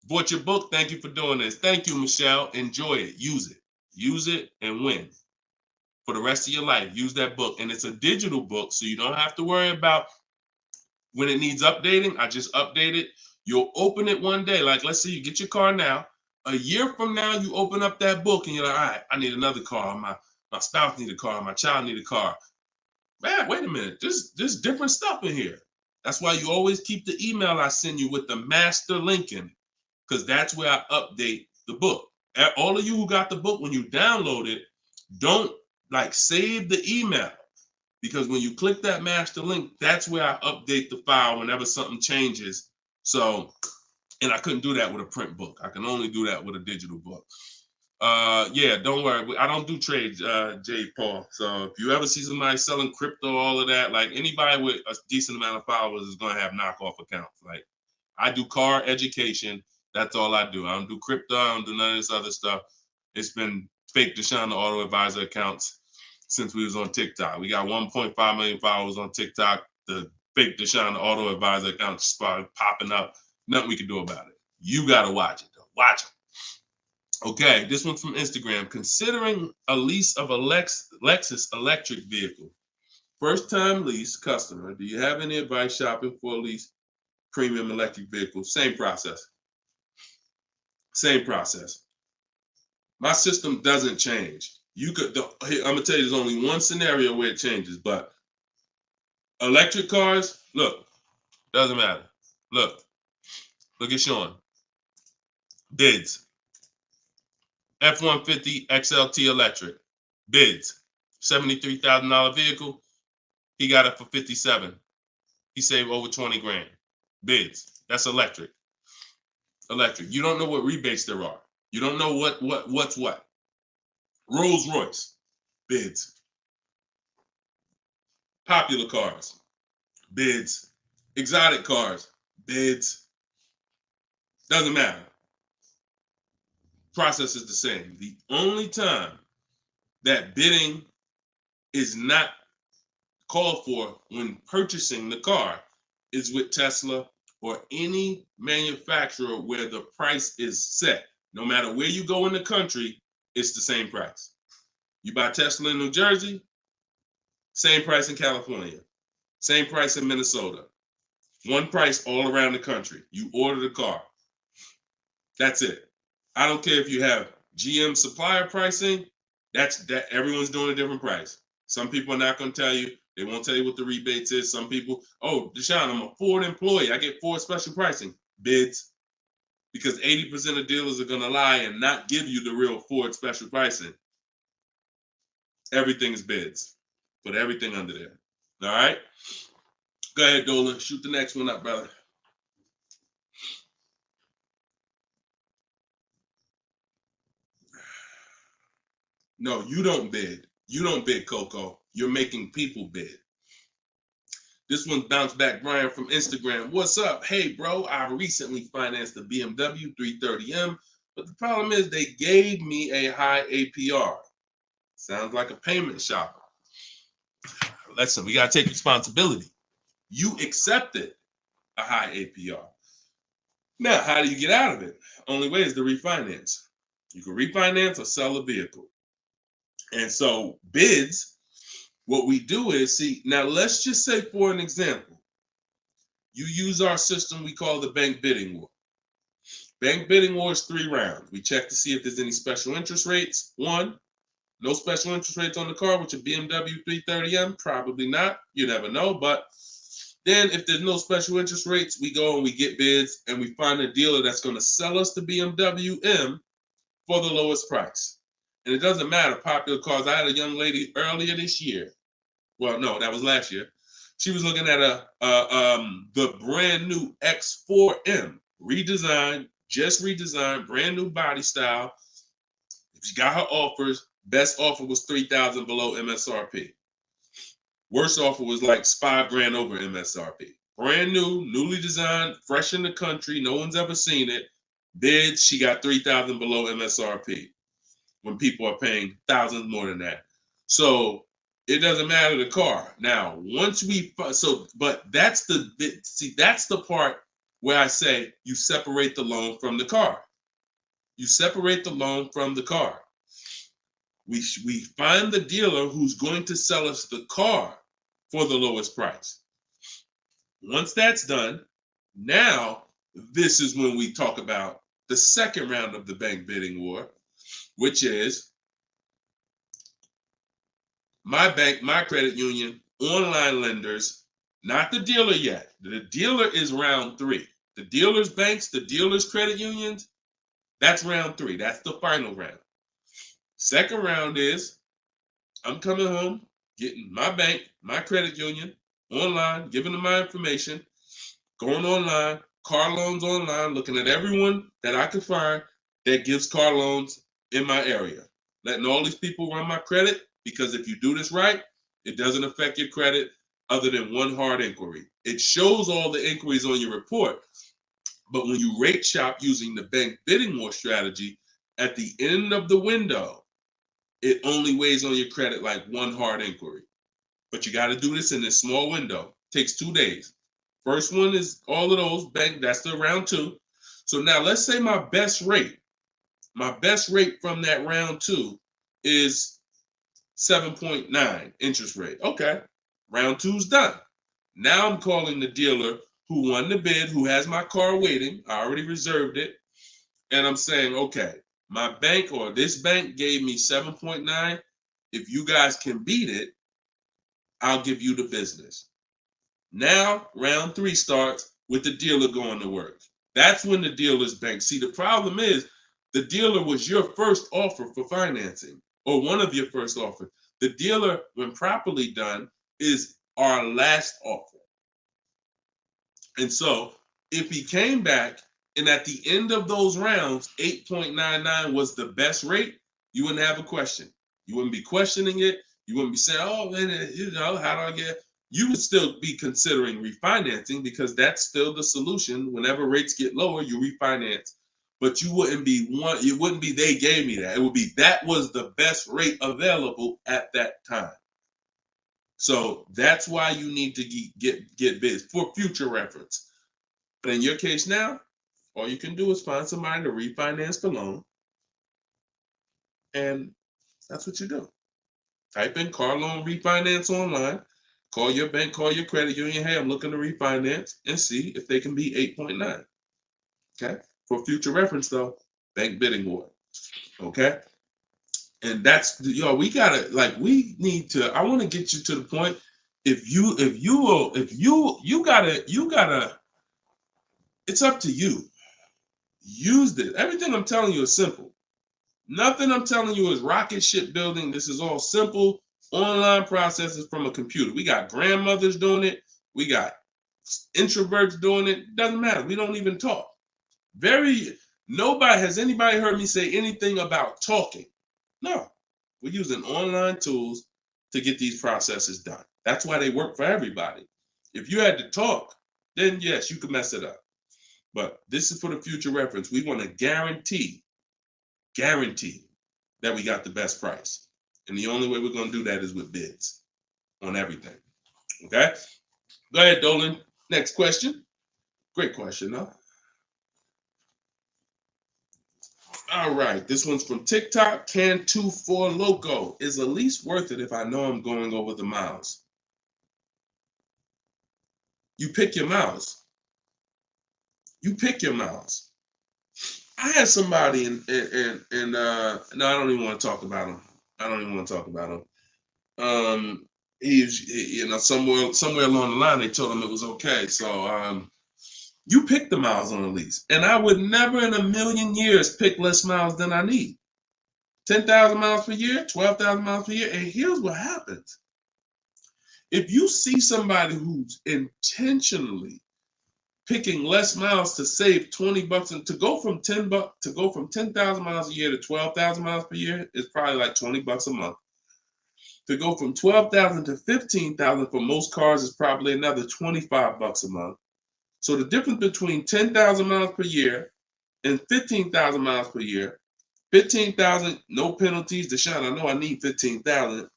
Bought your book. Thank you for doing this. Thank you, Michelle. Enjoy it. Use it. Use it and win for the rest of your life. Use that book. And it's a digital book, so you don't have to worry about when it needs updating. I just update it. You'll open it one day. Like, let's say you get your car now. A year from now, you open up that book and you're like, all right, I need another car. My spouse need a car. My child need a car. Man, wait a minute. There's different stuff in here. That's why you always keep the email I send you with the master link in, because that's where I update the book. All of you who got the book, when you download it, don't save the email, because when you click that master link, that's where I update the file whenever something changes. So, and I couldn't do that with a print book. I can only do that with a digital book. Yeah, don't worry. I don't do trades, J. Paul. So if you ever see somebody selling crypto, all of that, like anybody with a decent amount of followers is going to have knockoff accounts. Like, I do car education. That's all I do. I don't do crypto. I don't do none of this other stuff. It's been fake Deshone the Auto Advisor accounts since we was on TikTok. We got 1.5 million followers on TikTok. The fake Deshone the Auto Advisor accounts started popping up. Nothing we can do about it. You got to watch it, though. Watch it. Okay, this one's from Instagram. Considering a lease of a Lexus electric vehicle. First-time lease customer. Do you have any advice shopping for a lease premium electric vehicle? Same process. Same process. My system doesn't change. I'm gonna tell you, there's only one scenario where it changes, but electric cars, look, doesn't matter. Look at Sean. Bids. F-150 XLT electric. Bids. $73,000 vehicle. He got it for 57. He saved over 20 grand. Bids. That's electric. Electric. You don't know what rebates there are. You don't know what's what. Rolls Royce. Bids. Popular cars. Bids. Exotic cars. Bids. Doesn't matter. Process is the same. The only time that bidding is not called for when purchasing the car is with Tesla or any manufacturer where the price is set. No matter where you go in the country, it's the same price. You buy Tesla in New Jersey, same price in California, same price in Minnesota. One price all around the country. You order the car. That's it. I don't care if you have GM supplier pricing. That everyone's doing a different price. Some people are not going to tell you. They won't tell you what the rebates is. Some people, oh, Deshone, I'm a Ford employee. I get Ford special pricing. Bids. Because 80% of dealers are going to lie and not give you the real Ford special pricing. Everything's bids. Put everything under there. All right? Go ahead, Dolan. Shoot the next one up, brother. No, you don't bid. You don't bid, Coco. You're making people bid. This one bounced back Brian from Instagram. What's up? Hey, bro, I recently financed the BMW 330M, but the problem is they gave me a high APR. Sounds like a payment shopper. Listen, we got to take responsibility. You accepted a high APR. Now, how do you get out of it? Only way is to refinance. You can refinance or sell a vehicle. And so bids, what we do is, see, now let's just say for an example, you use our system we call the bank bidding war. Bank bidding war is 3 rounds. We check to see if there's any special interest rates. 1, no special interest rates on the car with your BMW 330M, probably not. You never know. But then if there's no special interest rates, we go and we get bids and we find a dealer that's going to sell us the BMW M for the lowest price. And it doesn't matter, popular cars. I had a young lady earlier this year. Well, no, that was last year. She was looking at the brand new X4M, redesigned, just redesigned, brand new body style. She got her offers. Best offer was $3,000 below MSRP. Worst offer was like $5,000 over MSRP. Brand new, newly designed, fresh in the country. No one's ever seen it. Bid, she got $3,000 below MSRP. When people are paying thousands more than that. So it doesn't matter the car. Now, once we, but that's that's the part where I say you separate the loan from the car. You separate the loan from the car. We find the dealer who's going to sell us the car for the lowest price. Once that's done, now this is when we talk about the second round of the bank bidding war, which is my bank, my credit union, online lenders, not the dealer yet. The dealer is round 3. The dealers' banks, the dealers' credit unions, that's round 3. That's the final round. Second round is I'm coming home, getting my bank, my credit union, online, giving them my information, going online, car loans online, looking at everyone that I can find that gives car loans in my area, letting all these people run my credit, because if you do this right, it doesn't affect your credit other than one hard inquiry. It shows all the inquiries on your report, but when you rate shop using the bank bidding war strategy, at the end of the window, it only weighs on your credit like one hard inquiry. But you got to do this in this small window. Takes 2 days. First one is all of those bank, that's the round 2. So now let's say my best rate from that round 2 is 7.9 interest rate. Okay, round 2's done. Now I'm calling the dealer who won the bid, who has my car waiting. I already reserved it. And I'm saying, okay, my bank or this bank gave me 7.9. If you guys can beat it, I'll give you the business. Now round 3 starts. with the dealer going to work. That's when the dealer's bank. See, the problem is the dealer was your first offer for financing, or one of your first offers. The dealer, when properly done, is our last offer. And so if he came back and at the end of those rounds, 8.99 was the best rate, you wouldn't have a question. You wouldn't be questioning it. You wouldn't be saying, oh, man, how do I get? You would still be considering refinancing because that's still the solution. Whenever rates get lower, you refinance. But you wouldn't be it wouldn't be they gave me that. It would be that was the best rate available at that time. So that's why you need to get bids for future reference. But in your case now, all you can do is find somebody to refinance the loan. And that's what you do. Type in car loan refinance online. Call your bank, call your credit union. Hey, I'm looking to refinance and see if they can be 8.9. Okay. For future reference, though, bank bidding war. Okay. And that's, we gotta, we need to, I want to get you to the point. You gotta, it's up to you. Use this. Everything I'm telling you is simple. Nothing I'm telling you is rocket ship building. This is all simple online processes from a computer. We got grandmothers doing it. We got introverts doing it. Doesn't matter. We don't even talk. Has anybody heard me say anything about talking? No. We're using online tools to get these processes done. That's why they work for everybody. If you had to talk, then yes, you could mess it up. But this is for the future reference. We want to guarantee that we got the best price. And the only way we're going to do that is with bids on everything. Okay? Go ahead, Dolan. Next question. Great question, though. All right. This one's from TikTok. Can24 Loco. Is a lease worth it if I know I'm going over the miles? You pick your miles. You pick your miles. I had somebody no, I don't even want to talk about him. Somewhere along the line they told him it was okay. So you pick the miles on a lease, and I would never in a million years pick less miles than I need. 10,000 miles per year, 12,000 miles per year, and here's what happens: if you see somebody who's intentionally picking less miles to save 20 bucks and to go from 10,000 miles a year to 12,000 miles per year is probably like 20 bucks a month. To go from 12,000 to 15,000 for most cars is probably another 25 bucks a month. So the difference between 10,000 miles per year and 15,000 miles per year, 15,000, no penalties. Deshone, I know I need 15,000,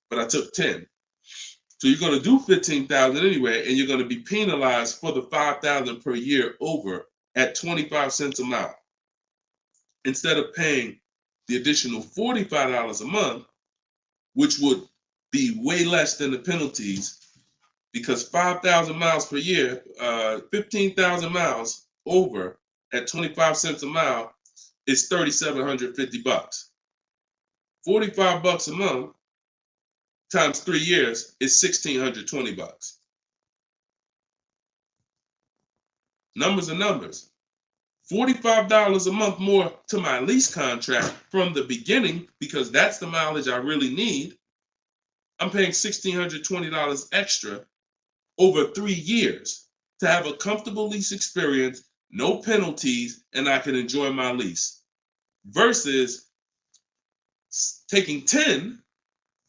but I took 10. So you're going to do 15,000 anyway, and you're going to be penalized for the 5,000 per year over at 25 cents a mile. Instead of paying the additional $45 a month, which would be way less than the penalties, because 5,000 miles per year, 15,000 miles over at 25 cents a mile is $3,750. 45 bucks a month times 3 years is $1,620. Numbers are numbers. $45 a month more to my lease contract from the beginning, because that's the mileage I really need. I'm paying $1,620 extra over 3 years to have a comfortable lease experience, no penalties, and I can enjoy my lease. Versus taking 10,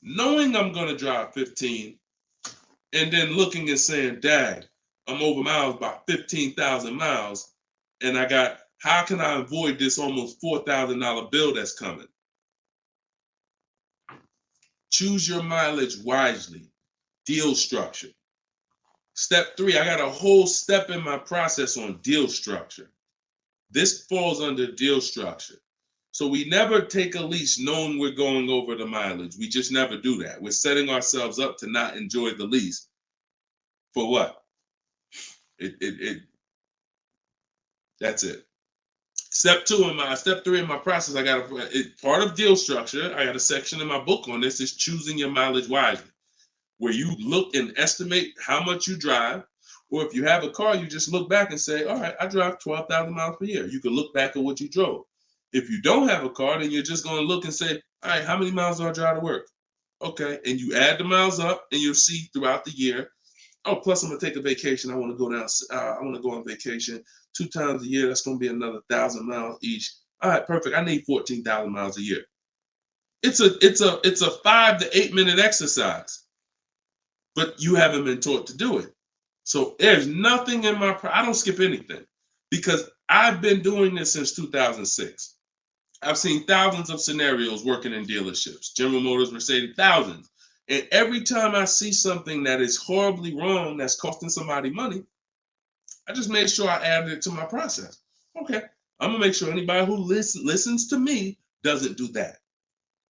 knowing I'm going to drive 15, and then looking and saying, Dad, I'm over miles by 15,000 miles, and how can I avoid this almost $4,000 bill that's coming? Choose your mileage wisely. Deal structure. Step 3, I got a whole step in my process on deal structure. This falls under deal structure. So we never take a lease knowing we're going over the mileage. We just never do that. We're setting ourselves up to not enjoy the lease. For what? That's it. Step 3 in my process, part of deal structure. I got a section in my book on this, is choosing your mileage wisely, where you look and estimate how much you drive, Or if you have a car, you just look back and say, all right, I drive 12,000 miles per year. You can look back at what you drove. If you don't have a car, then you're just going to look and say, all right, how many miles do I drive to work? Okay, and you add the miles up, and you'll see throughout the year. Oh, plus I'm gonna take a vacation. I want to go down. I want to go on vacation 2 times a year. That's gonna be another 1,000 miles each. All right, perfect. I need 14,000 miles a year. It's a 5 to 8 minute exercise, but you haven't been taught to do it. So there's nothing in I don't skip anything because I've been doing this since 2006. I've seen thousands of scenarios working in dealerships, General Motors, Mercedes, thousands. And every time I see something that is horribly wrong, that's costing somebody money, I just make sure I add it to my process. Okay, I'm gonna make sure anybody who listens to me doesn't do that,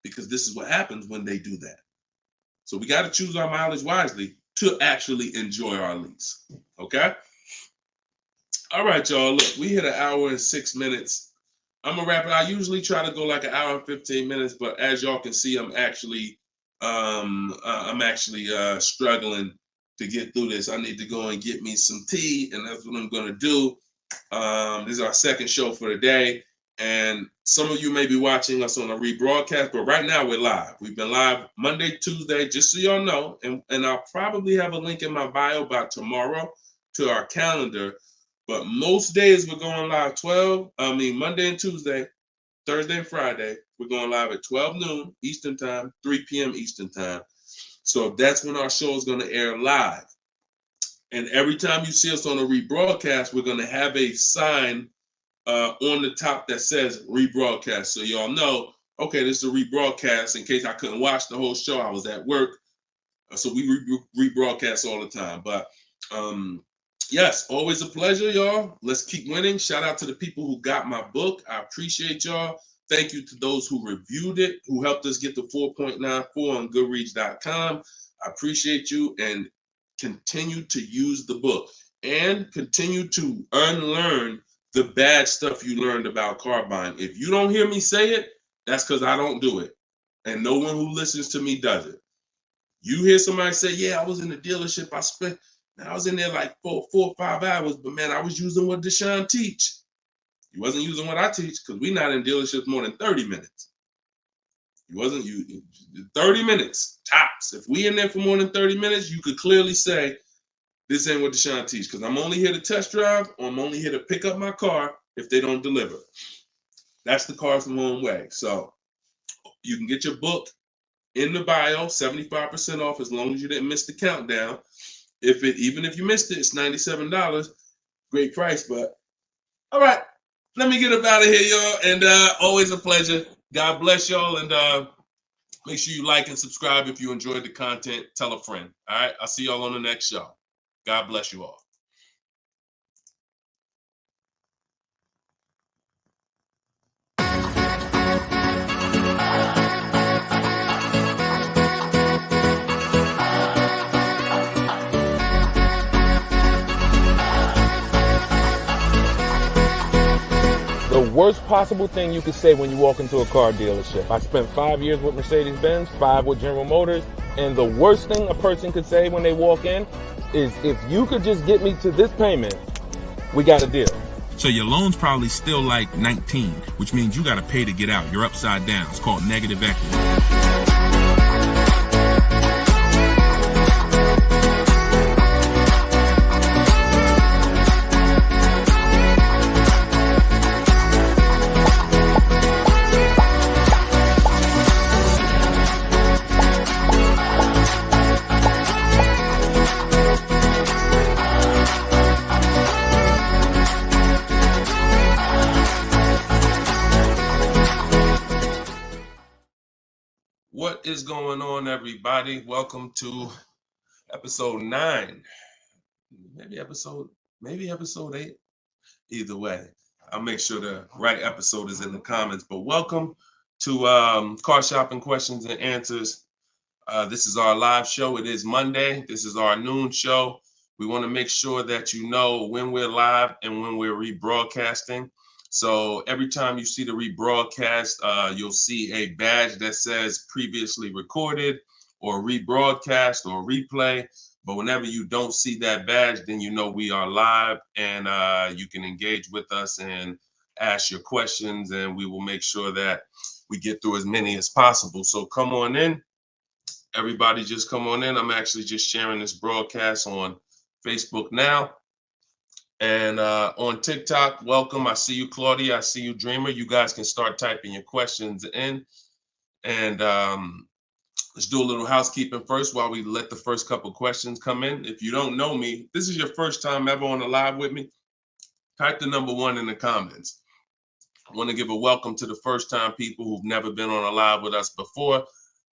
because this is what happens when they do that. So we got to choose our mileage wisely to actually enjoy our lease. Okay. All right, y'all. Look, we hit 1 hour and 6 minutes. I'm gonna wrap it. I usually try to go like 1 hour and 15 minutes, but as y'all can see, I'm actually struggling to get through this. I need to go and get me some tea, and that's what I'm gonna do. This is our second show for the day, and some of you may be watching us on a rebroadcast, but right now we're live. We've been live Monday, Tuesday, just so y'all know, and I'll probably have a link in my bio by tomorrow to our calendar. But most days we're going live Monday and Tuesday, Thursday and Friday. We're going live at 12 noon Eastern time, 3 p.m. Eastern time. So that's when our show is going to air live. And every time you see us on a rebroadcast, we're going to have a sign on the top that says rebroadcast. So y'all know, okay, this is a rebroadcast. In case I couldn't watch the whole show, I was at work. So we rebroadcast all the time. But yes, always a pleasure, y'all. Let's keep winning. Shout out to the people who got my book. I appreciate y'all. Thank you to those who reviewed it, who helped us get to 4.94 on Goodreads.com. I appreciate you, and continue to use the book and continue to unlearn the bad stuff you learned about car buying. If you don't hear me say it, that's because I don't do it. And no one who listens to me does it. You hear somebody say, yeah, I was in the dealership. I was in there like 4 or 5 hours, but man, I was using what Deshone teach. He wasn't using what I teach, because we're not in dealerships more than 30 minutes. He wasn't 30 minutes tops. If we in there for more than 30 minutes, you could clearly say, this ain't what Deshone teach, because I'm only here to test drive, or I'm only here to pick up my car if they don't deliver. That's the Cars from Home way. So you can get your book in the bio, 75% off, as long as you didn't miss the countdown. Even if you missed it, it's $97. Great price, but all right. Let me get up out of here, y'all. And always a pleasure. God bless y'all. And make sure you like and subscribe if you enjoyed the content. Tell a friend. All right. I'll see y'all on the next show. God bless you all. The worst possible thing you could say when you walk into a car dealership. I spent 5 years with Mercedes-Benz, 5 with General Motors, and the worst thing a person could say when they walk in is, if you could just get me to this payment, we got a deal. So your loan's probably still like 19, which means you got to pay to get out. You're upside down. It's called negative equity. What is going on, everybody? Welcome to episode 9. Maybe episode 8. Either way, I'll make sure the right episode is in the comments. But welcome to Car Shopping Questions and Answers. This is our live show. It is Monday. This is our noon show. We want to make sure that you know when we're live and when we're rebroadcasting. So every time you see the rebroadcast, you'll see a badge that says previously recorded or rebroadcast or replay. But whenever you don't see that badge, then you know we are live, and you can engage with us and ask your questions, and we will make sure that we get through as many as possible. So come on in. Everybody just come on in. I'm actually just sharing this broadcast on Facebook now. And on TikTok, welcome. I see you, Claudia. I see you, Dreamer. You guys can start typing your questions in. And let's do a little housekeeping first while we let the first couple questions come in. If you don't know me, this is your first time ever on a live with me, type the number 1 in the comments. I want to give a welcome to the first time people who've never been on a live with us before.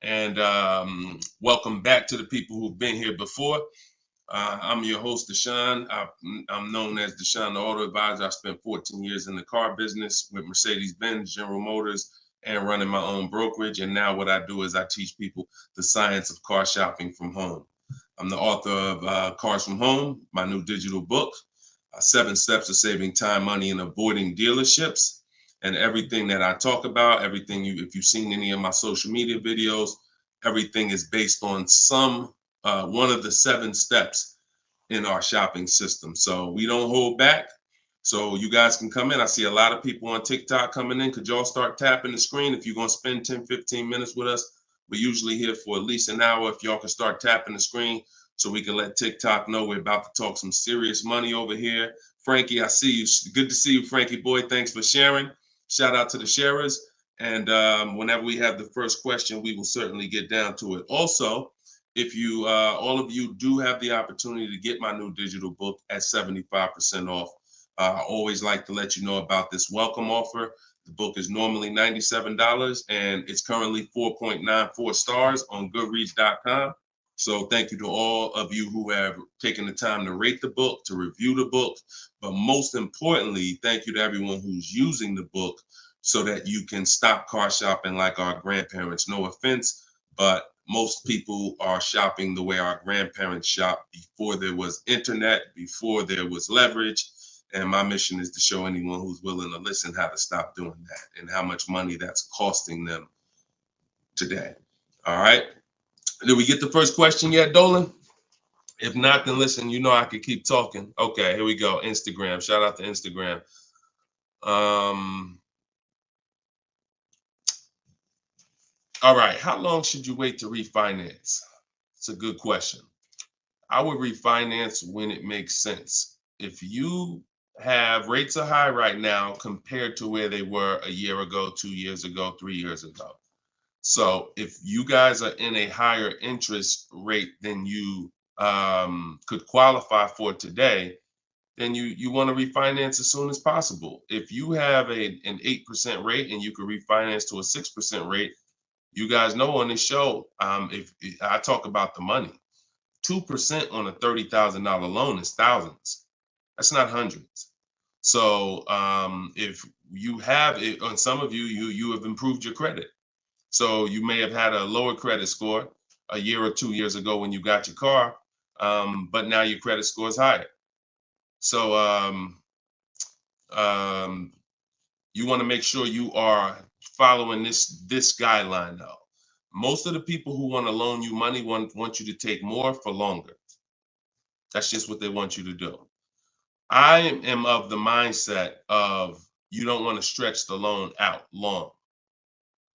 And welcome back to the people who've been here before. I'm your host, Deshone. I'm known as Deshone the Auto Advisor. I spent 14 years in the car business with Mercedes-Benz, General Motors, and running my own brokerage. And now what I do is I teach people the science of car shopping from home. I'm the author of Cars from Home, my new digital book, 7 Steps of Saving Time, Money, and Avoiding Dealerships. And everything that I talk about, everything if you've seen any of my social media videos, everything is based on one of the 7 steps in our shopping system. So we don't hold back. So you guys can come in. I see a lot of people on TikTok coming in. Could y'all start tapping the screen if you're going to spend 10, 15 minutes with us? We're usually here for at least an hour. If y'all can start tapping the screen so we can let TikTok know we're about to talk some serious money over here. Frankie, I see you. Good to see you, Frankie boy. Thanks for sharing. Shout out to the sharers. And whenever we have the first question, we will certainly get down to it. Also, if you, all of you do have the opportunity to get my new digital book at 75% off. I always like to let you know about this welcome offer. The book is normally $97 and it's currently 4.94 stars on Goodreads.com. So thank you to all of you who have taken the time to rate the book, to review the book. But most importantly, thank you to everyone who's using the book so that you can stop car shopping like our grandparents. No offense, but most people are shopping the way our grandparents shopped before there was internet, before there was leverage. And my mission is to show anyone who's willing to listen how to stop doing that and how much money that's costing them today. All right. Did we get the first question yet, Dolan? If not, then listen, you know I could keep talking. Okay, here we go. Instagram. Shout out to Instagram. All right. How long should you wait to refinance? It's a good question. I would refinance when it makes sense. If you have rates are high right now compared to where they were a year ago, 2 years ago, 3 years ago. So if you guys are in a higher interest rate than you could qualify for today, then you want to refinance as soon as possible. If you have an 8% rate and you can refinance to a 6% rate, you guys know on this show, if I talk about the money, 2% on a $30,000 loan is thousands. That's not hundreds. So if you have it, on some of you have improved your credit. So you may have had a lower credit score a year or 2 years ago when you got your car, but now your credit score is higher. So you want to make sure you are following this guideline though. Most of the people who want to loan you money want you to take more for longer. That's just what they want you to do. I am of the mindset of you don't want to stretch the loan out long.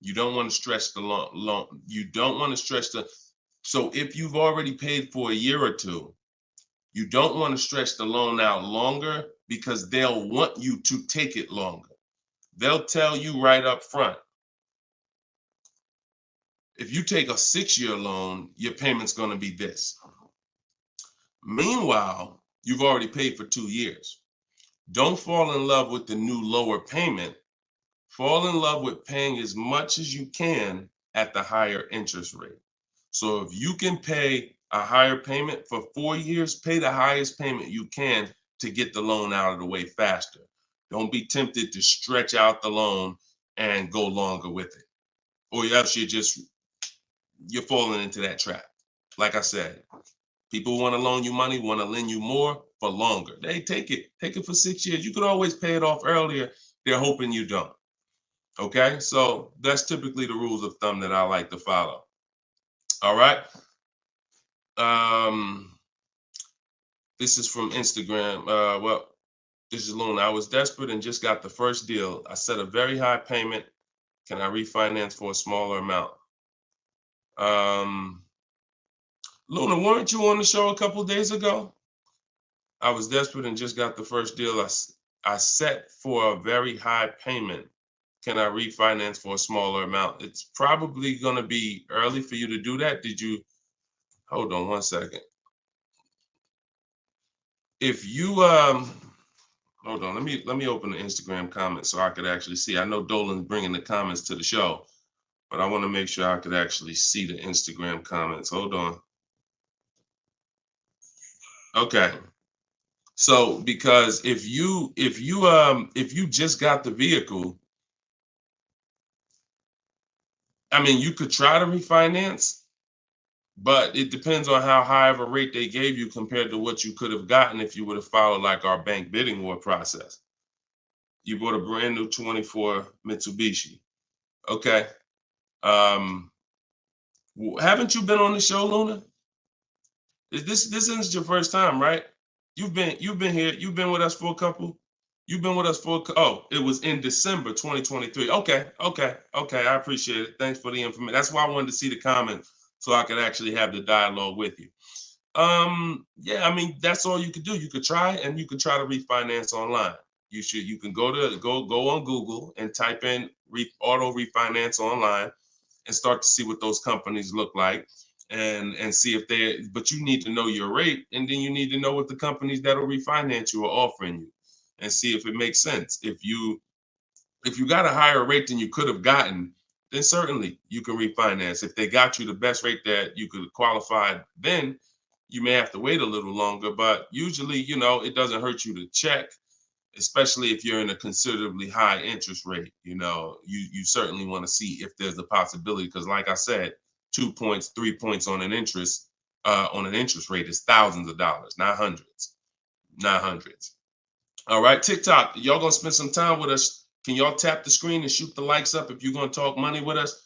You don't want to stretch the loan. You don't want to stretch so if you've already paid for a year or two, you don't want to stretch the loan out longer because they'll want you to take it longer. They'll tell you right up front, if you take a 6-year loan, your payment's going to be this. Meanwhile, you've already paid for 2 years. Don't fall in love with the new lower payment. Fall in love with paying as much as you can at the higher interest rate. So if you can pay a higher payment for 4 years, pay the highest payment you can to get the loan out of the way faster. Don't be tempted to stretch out the loan and go longer with it. Or else you're falling into that trap. Like I said, people want to loan you money, want to lend you more for longer. They take it for 6 years. You could always pay it off earlier. They're hoping you don't. Okay, so that's typically the rules of thumb that I like to follow. All right. This is from Instagram. Well, this is Luna. I was desperate and just got the first deal. I set a very high payment. Can I refinance for a smaller amount? Luna, weren't you on the show a couple days ago? I was desperate and just got the first deal. I set for a very high payment. Can I refinance for a smaller amount? It's probably going to be early for you to do that. Did you? Hold on one second. If you hold on, let me open the Instagram comments so I could actually see. I know Dolan's bringing the comments to the show, but I want to make sure I could actually see the Instagram comments. Hold on. Okay. So because if you just got the vehicle, I mean, you could try to refinance, but it depends on how high of a rate they gave you compared to what you could have gotten if you would have followed like our bank bidding war process. You bought a brand new 24 Mitsubishi. Okay. Haven't you been on the show, Luna? This isn't your first time, right? You've been here. You've been with us for a couple. You've been with us for oh, it was in December 2023. Okay. I appreciate it. Thanks for the information. That's why I wanted to see the comments so I could actually have the dialogue with you. Yeah, I mean, that's all you could do. You could try and you could try to refinance online. You can go on Google and type in auto refinance online and start to see what those companies look like and see if but you need to know your rate, and then you need to know what the companies that'll refinance you are offering you and see if it makes sense. If you got a higher rate than you could have gotten, then certainly you can refinance. If they got you the best rate that you could qualify, then you may have to wait a little longer, but usually, it doesn't hurt you to check, especially if you're in a considerably high interest rate. You certainly want to see if there's a possibility, because like I said, 2 points, 3 points on an interest rate is thousands of dollars, not hundreds. All right, TikTok, y'all gonna spend some time with us. Can y'all tap the screen and shoot the likes up if you're gonna talk money with us?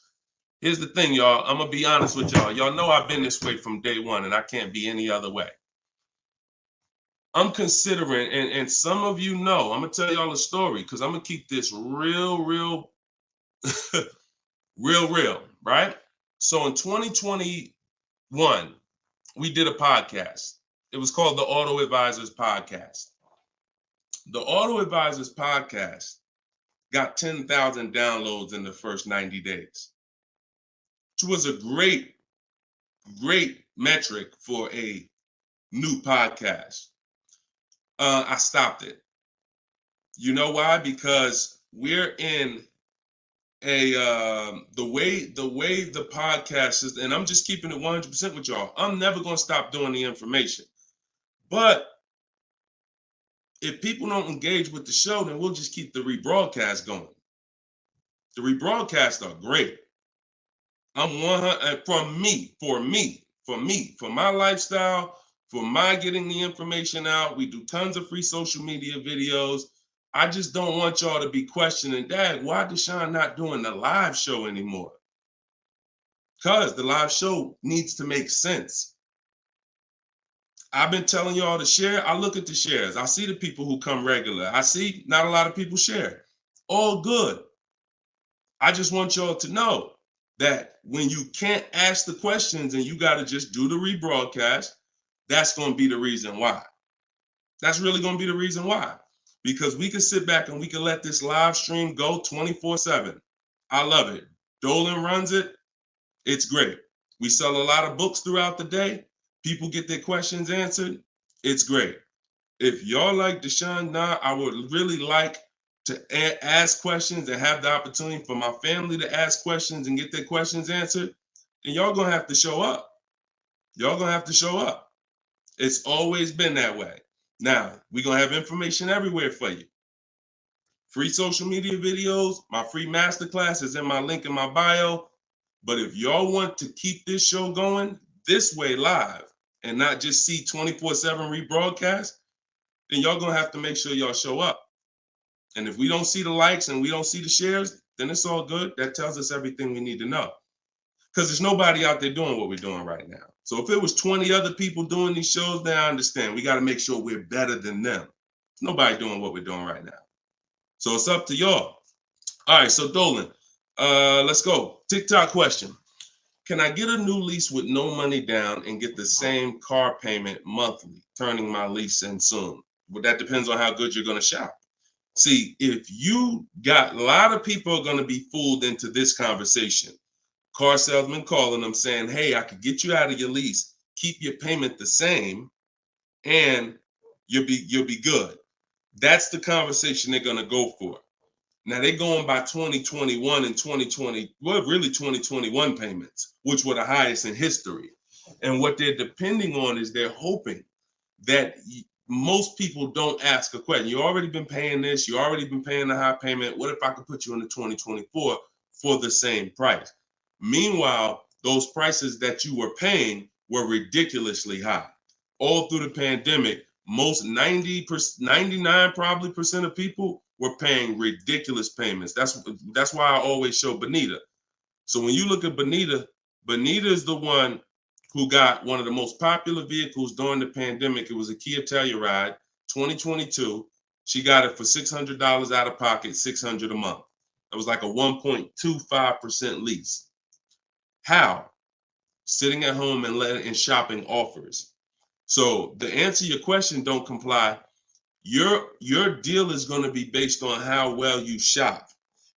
Here's the thing, y'all. I'm gonna be honest with y'all. Y'all know I've been this way from day one, and I can't be any other way. I'm considering, and some of you know, I'm gonna tell y'all a story because I'm gonna keep this real, real, real, right? So in 2021, we did a podcast. It was called the Auto Advisors Podcast. The Auto Advisors Podcast got 10,000 downloads in the first 90 days, which was a great metric for a new podcast. I stopped it. You know why? Because we're in the way the podcast is, and I'm just keeping it 100% with y'all. I'm never going to stop doing the information, but if people don't engage with the show, then we'll just keep the rebroadcast going. The rebroadcasts are great. I'm 100 for my lifestyle, for my getting the information out. We do tons of free social media videos. I just don't want y'all to be questioning, Dad, why Deshone not doing the live show anymore? Because the live show needs to make sense. I've been telling y'all to share. I look at the shares. I see the people who come regular. I see not a lot of people share. All good. I just want y'all to know that when you can't ask the questions and you got to just do the rebroadcast, that's going to be the reason why. That's really going to be the reason why. Because we can sit back and we can let this live stream go 24/7. I love it. Dolan runs it. It's great. We sell a lot of books throughout the day. People get their questions answered. It's great. If y'all like Deshone, I would really like to ask questions and have the opportunity for my family to ask questions and get their questions answered, then y'all gonna have to show up. Y'all gonna have to show up. It's always been that way. Now, we're gonna have information everywhere for you. Free social media videos, my free masterclass is in my link in my bio. But if y'all want to keep this show going this way live and not just see 24/7 rebroadcast, then y'all gonna have to make sure y'all show up. And if we don't see the likes and we don't see the shares, then it's all good. That tells us everything we need to know. because there's nobody out there doing what we're doing right now. So if it was 20 other people doing these shows, then I understand. We got to make sure we're better than them. There's nobody doing what we're doing right now. So it's up to y'all. All right, so Dolan, let's go. TikTok question. Can I get a new lease with no money down and get the same car payment monthly, turning my lease in soon? But that depends on how good you're going to shop. See, if you got, a lot of people are going to be fooled into this conversation. Car salesman calling them saying, hey, I could get you out of your lease, keep your payment the same, and you'll be good. That's the conversation they're going to go for. Now they're going by 2021 and 2020, well, really 2021 payments, which were the highest in history. And what they're depending on is they're hoping that most people don't ask a question. You already been paying this, you already been paying the high payment. What if I could put you into 2024 for the same price? Meanwhile, those prices that you were paying were ridiculously high. All through the pandemic, most 99 probably percent of people were paying ridiculous payments. That's why I always show Bonita. So when you look at Bonita, Bonita is the one who got one of the most popular vehicles during the pandemic. It was a Kia Telluride, 2022. She got it for $600 out of pocket, $600 a month. That was like a 1.25% lease. How? Sitting at home and shopping offers. So to answer your question, don't comply. Your deal is going to be based on how well you shop.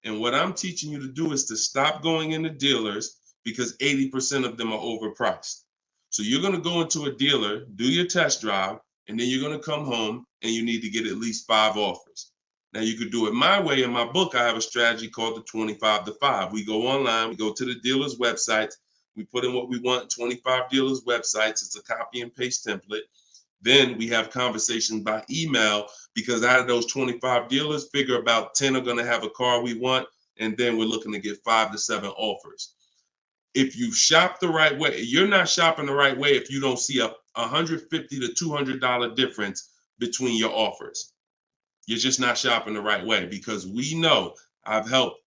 And what I'm teaching you to do is to stop going into dealers because 80% of them are overpriced. So you're going to go into a dealer, do your test drive, and then you're going to come home and you need to get at least 5 offers. Now you could do it my way. In my book, I have a strategy called the 25 to 5. We go online, we go to the dealer's websites, we put in what we want, 25 dealers' websites. It's a copy and paste template. Then we have conversations by email because out of those 25 dealers, figure about 10 are going to have a car we want. And then we're looking to get 5 to 7 offers. If you shop the right way, you're not shopping the right way if you don't see a $150 to $200 difference between your offers. You're just not shopping the right way because we know I've helped.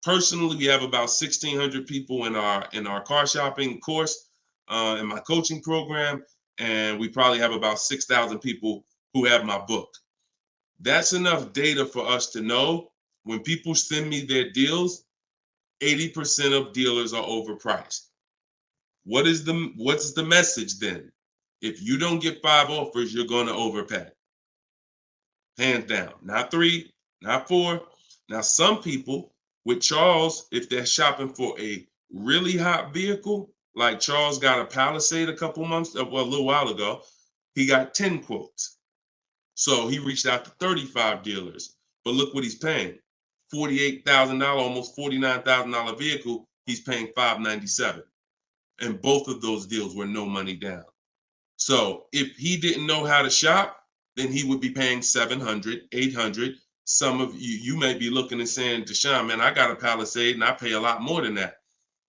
Personally, we have about 1,600 people in our car shopping course, in my coaching program, and we probably have about 6,000 people who have my book. That's enough data for us to know when people send me their deals, 80% of dealers are overpriced. What's the message then? If you don't get 5 offers, you're going to overpay. Hands down. Not 3, not 4. Now, some people with Charles, if they're shopping for a really hot vehicle, like Charles got a Palisade a little while ago, he got 10 quotes. So he reached out to 35 dealers. But look what he's paying. $48,000, almost $49,000 vehicle, he's paying $597. And both of those deals were no money down. So if he didn't know how to shop, then he would be paying $700, $800. Some of you may be looking and saying, Deshone, man, I got a Palisade and I pay a lot more than that.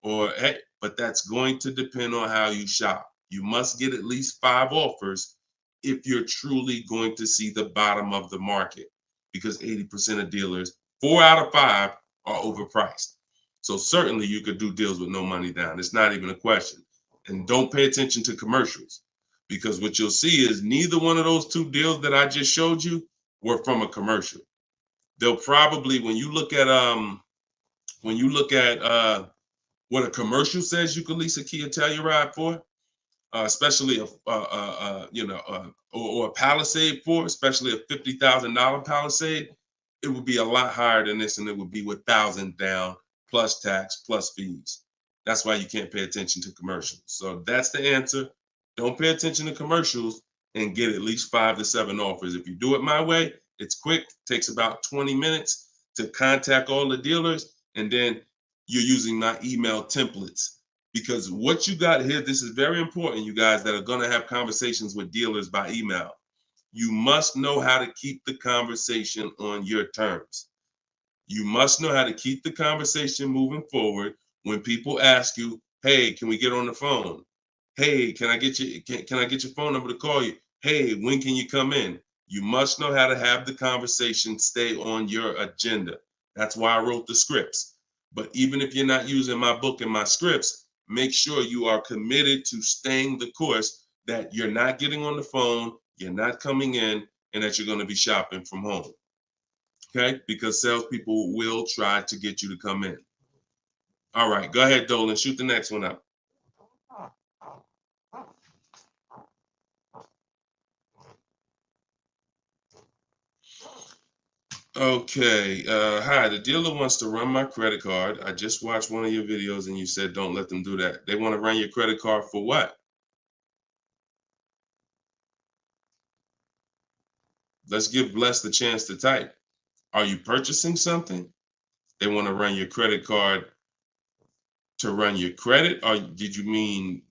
Or, hey, but that's going to depend on how you shop. You must get at least 5 offers if you're truly going to see the bottom of the market, because 80% of dealers, 4 out of 5 are overpriced. So certainly you could do deals with no money down. It's not even a question. And don't pay attention to commercials, because what you'll see is neither one of those 2 deals that I just showed you were from a commercial. They'll probably, when you look at what a commercial says you can lease a Kia Telluride for, especially or a Palisade for, especially a $50,000 Palisade, it would be a lot higher than this, and it would be with 1,000 down plus tax plus fees. That's why you can't pay attention to commercials. So that's the answer. Don't pay attention to commercials and get at least 5 to 7 offers. If you do it my way, it's quick, takes about 20 minutes to contact all the dealers, and then you're using my email templates. Because what you got here, this is very important, you guys that are going to have conversations with dealers by email. You must know how to keep the conversation on your terms. You must know how to keep the conversation moving forward when people ask you, hey, can we get on the phone? Hey, can I get your phone number to call you? Hey, when can you come in? You must know how to have the conversation stay on your agenda. That's why I wrote the scripts. But even if you're not using my book and my scripts, make sure you are committed to staying the course, that you're not getting on the phone, you're not coming in, and that you're going to be shopping from home. Okay? Because salespeople will try to get you to come in. All right, go ahead, Dolan. Shoot the next one up. Okay. Hi, the dealer wants to run my credit card. I just watched one of your videos and you said don't let them do that. They want to run your credit card for what? Let's give Bless the chance to type. Are you purchasing something? They want to run your credit card to run your credit? Or did you mean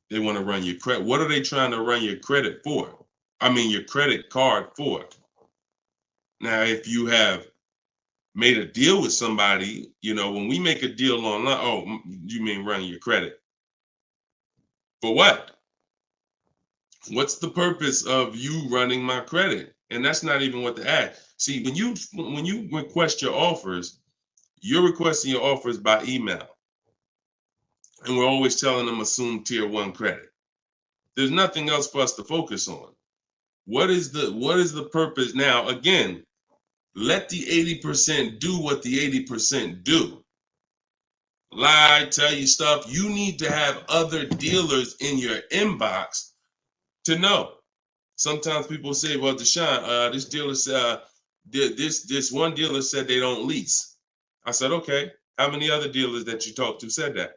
they want to run your credit? What are they trying to run your credit for? I mean, your credit card for. Now, if you have made a deal with somebody, you know, when we make a deal online, oh, you mean running your credit? For what? What's the purpose of you running my credit? And that's not even what the ad. See, when you request your offers, you're requesting your offers by email. And we're always telling them assume tier 1 credit. There's nothing else for us to focus on. What is the purpose? Now, again, let the 80% do what the 80% do. Lie, tell you stuff. You need to have other dealers in your inbox to know. Sometimes people say, well, Deshone, this dealer said, this one dealer said they don't lease. I said, okay, how many other dealers that you talked to said that?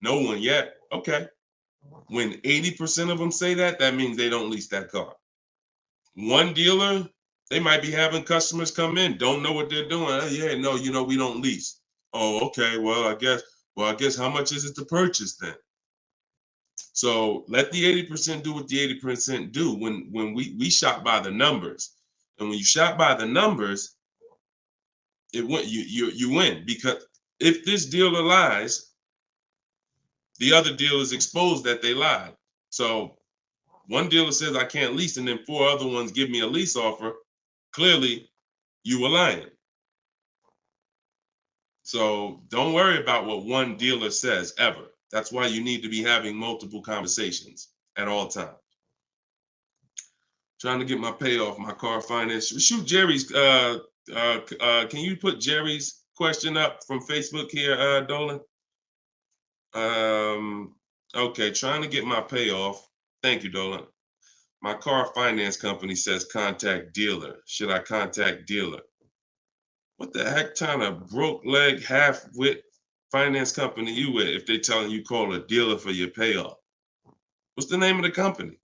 No one yet. Okay. When 80% of them say that, that means they don't lease that car. One dealer, they might be having customers come in, don't know what they're doing. Oh, yeah, no, you know, we don't lease. Oh, okay. Well, I guess how much is it to purchase then? So let the 80% do what the 80% do. When we shop by the numbers, and when you shop by the numbers, you win, because if this dealer lies, the other dealers exposed that they lied. So one dealer says I can't lease, and then 4 other ones give me a lease offer. Clearly, you were lying. So don't worry about what one dealer says ever. That's why you need to be having multiple conversations at all times. Trying to get my payoff, my car finance. Shoot Jerry's. Can you put Jerry's question up from Facebook here, Dolan? Okay, trying to get my payoff. Thank you, Dolan. My car finance company says contact dealer. Should I contact dealer? What the heck kind of broke leg, half-wit finance company you with if they telling you call a dealer for your payoff? What's the name of the company?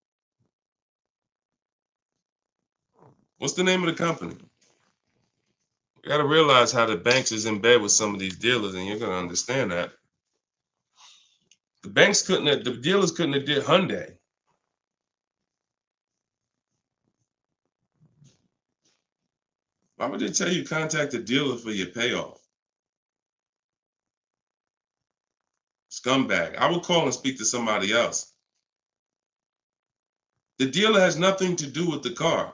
What's the name of the company? You got to realize how the banks is in bed with some of these dealers, and you're going to understand that. The dealers couldn't have did Hyundai. Why would they tell you contact the dealer for your payoff? Scumbag. I would call and speak to somebody else. The dealer has nothing to do with the car.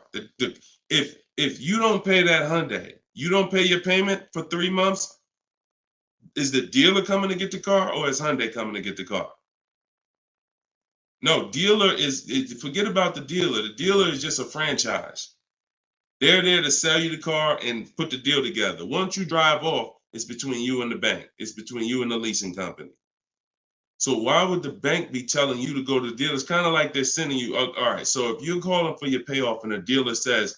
If you don't pay that Hyundai, you don't pay your payment for 3 months, is the dealer coming to get the car, or is Hyundai coming to get the car? No, forget about the dealer. The dealer is just a franchise. They're there to sell you the car and put the deal together. Once you drive off, it's between you and the bank. It's between you and the leasing company. So why would the bank be telling you to go to the dealer? It's kind of like they're sending you, all right, so if you're calling for your payoff and the dealer says,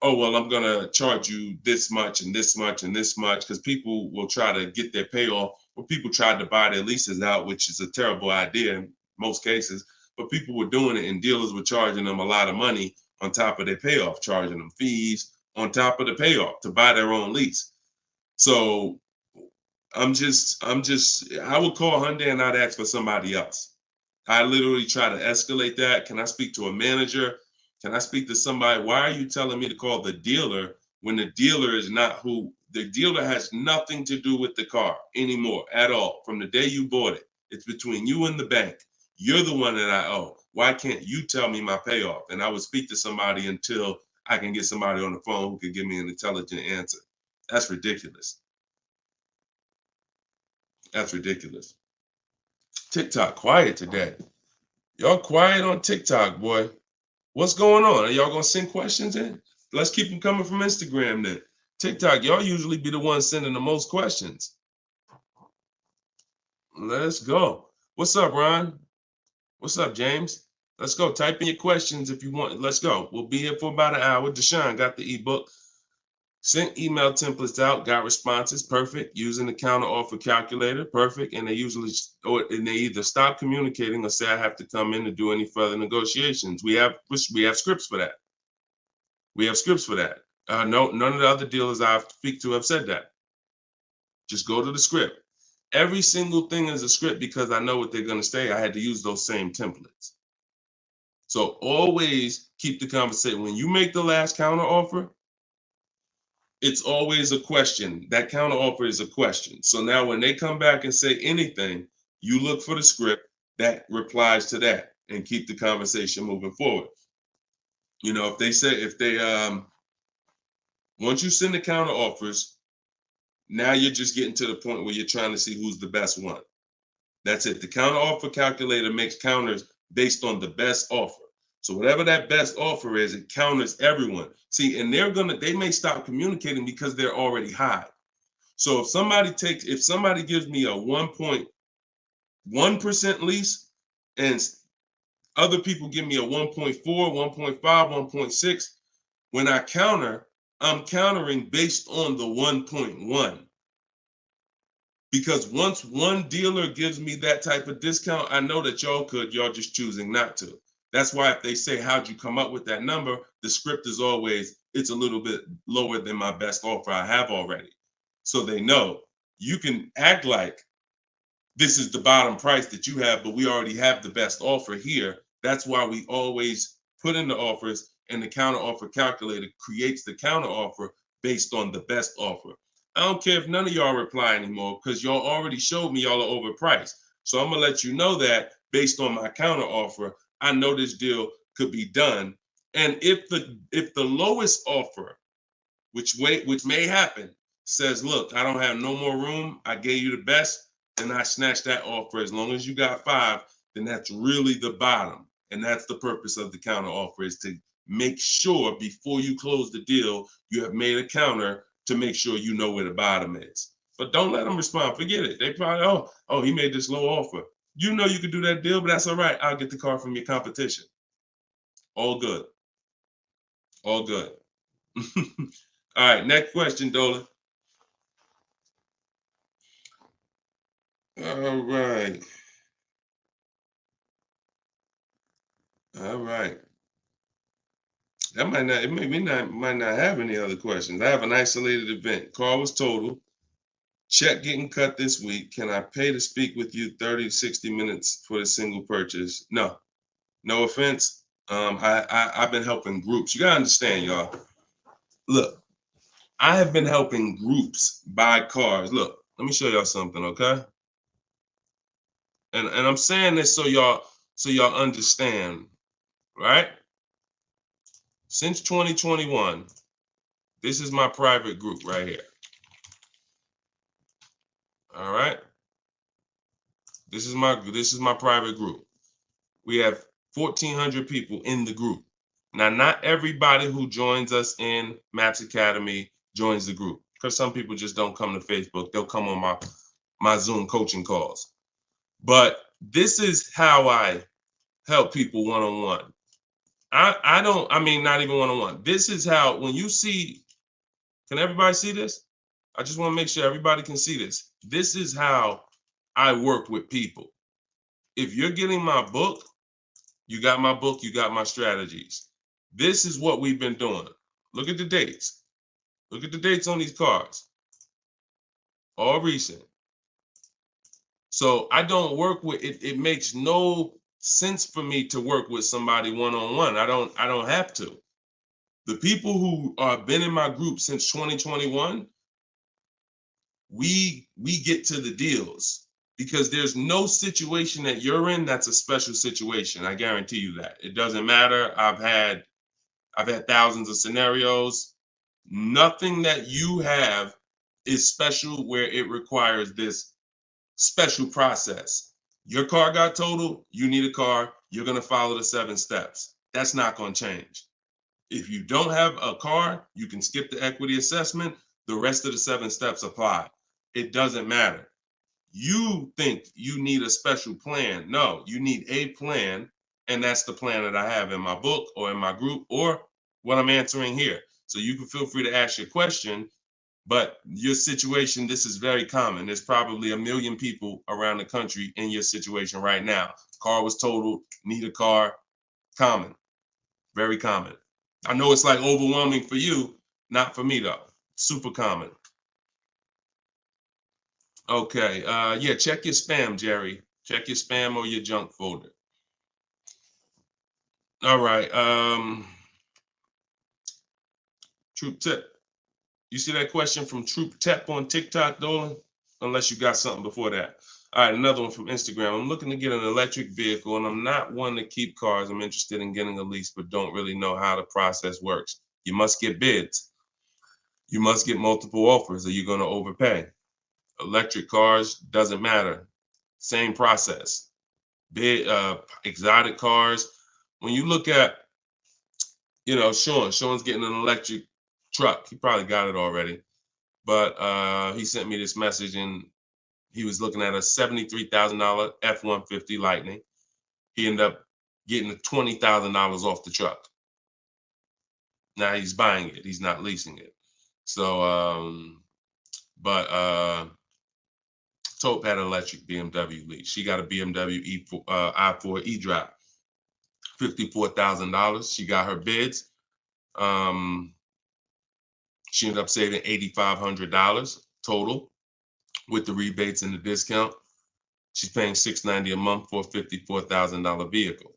oh, well, I'm going to charge you this much and this much and this much, because people will try to get their payoff, or people tried to buy their leases out, which is a terrible idea in most cases, but people were doing it and dealers were charging them a lot of money on top of their payoff, charging them fees on top of the payoff to buy their own lease. So I would call Hyundai and I'd ask for somebody else. I literally try to escalate that. Can I speak to a manager? Can I speak to somebody? Why are you telling me to call the dealer when the dealer is not who? The dealer has nothing to do with the car anymore at all. From the day you bought it, it's between you and the bank. You're the one that I owe. Why can't you tell me my payoff? And I would speak to somebody until I can get somebody on the phone who can give me an intelligent answer. That's ridiculous. That's ridiculous. TikTok quiet today. Y'all quiet on TikTok, boy. What's going on? Are y'all gonna send questions in? Let's keep them coming from Instagram then. TikTok, y'all usually be the ones sending the most questions. Let's go. What's up, Ron? What's up, James? Let's go. Type in your questions if you want. Let's go. We'll be here for about an hour. Deshone got the ebook. Sent email templates out, got responses, perfect. Using the counter offer calculator, perfect. And they either stop communicating or say I have to come in to do any further negotiations. We have scripts for that. We have scripts for that. No, none of the other dealers I speak to have said that. Just go to the script. Every single thing is a script because I know what they're going to say. I had to use those same templates. So always keep the conversation. When you make the last counter offer, it's always a question. That counter offer is a question. So now when they come back and say anything, you look for the script that replies to that and keep the conversation moving forward. You know, once you send the counter offers, now you're just getting to the point where you're trying to see who's the best one. That's it. The counter offer calculator makes counters based on the best offer. So whatever that best offer is, it counters everyone. See, and they may stop communicating because they're already high. So if somebody gives me a 1.1% lease and other people give me a 1.4, 1.5, 1.6, when I counter, I'm countering based on the 1.1. Because once one dealer gives me that type of discount, I know that y'all just choosing not to. That's why if they say, how'd you come up with that number? The script is always, it's a little bit lower than my best offer I have already. So they know you can act like this is the bottom price that you have, but we already have the best offer here. That's why we always put in the offers, and the counter offer calculator creates the counter offer based on the best offer. I don't care if none of y'all reply anymore because y'all already showed me y'all are overpriced. So I'm gonna let you know that based on my counter offer, I know this deal could be done. And if the lowest offer, which may happen, says, look, I don't have no more room, I gave you the best, then I snatch that offer. As long as you got 5, then that's really the bottom. And that's the purpose of the counter offer, is to make sure before you close the deal, you have made a counter to make sure you know where the bottom is. But don't let them respond. Forget it. They probably, oh, he made this low offer. You know you could do that deal, but that's all right. I'll get the car from your competition. All good. All good. All right, next question, Dolan. All right. All right. That might not have any other questions. I have an isolated event. Car was total. Check getting cut this week. Can I pay to speak with you 30 to 60 minutes for the single purchase? No. No offense. I've been helping groups. You gotta understand, y'all. Look, I have been helping groups buy cars. Look, let me show y'all something, okay? And I'm saying this so y'all understand, right? Since 2021, this is my private group right here. All right. This is my private group. We have 1,400 people in the group. Now, not everybody who joins us in Maps Academy joins the group, because some people just don't come to Facebook. They'll come on my Zoom coaching calls. But this is how I help people one-on-one. Not even one-on-one. This is how, when you see, can everybody see this? I just want to make sure everybody can see this. This is how I work with people. If you're getting my book, you got my book, you got my strategies. This is what we've been doing. Look at the dates. Look at the dates on these cards. All recent. So I don't work with it. It makes no sense for me to work with somebody one-on-one. I don't have to. The people who have been in my group since 2021, we get to the deals, because there's no situation that you're in that's a special situation. I guarantee you that. It doesn't matter. I've had thousands of scenarios. Nothing that you have is special where it requires this special process. Your car got totaled, you need a car, you're going to follow the 7 steps. That's not going to change. If you don't have a car, you can skip the equity assessment. The rest of the 7 steps apply. It doesn't matter. You think you need a special plan. No, you need a plan. And that's the plan that I have in my book or in my group or what I'm answering here. So you can feel free to ask your question. But your situation, this is very common. There's probably 1 million people around the country in your situation right now. Car was totaled, need a car. Common, very common. I know it's like overwhelming for you, not for me though. Super common. Okay, yeah, check your spam, Jerry. Check your spam or your junk folder. All right, Troop Tip. You see that question from Troop Tep on TikTok, Dolan? Unless you got something before that. All right, another one from Instagram. I'm looking to get an electric vehicle, and I'm not one to keep cars. I'm interested in getting a lease, but don't really know how the process works. You must get bids. You must get multiple offers, or you're going to overpay. Electric cars, doesn't matter. Same process. Bid, exotic cars. When you look at, Sean's getting an electric truck. He probably got it already. But he sent me this message, and he was looking at a $73,000 F-150 Lightning. He ended up getting $20,000 off the truck. Now he's buying it. He's not leasing it. So, Taupe had an electric BMW lease. She got a BMW i4 e-drop, $54,000. She got her bids. She ended up saving $8,500 total with the rebates and the discount. She's paying $690 a month for a $54,000 vehicle.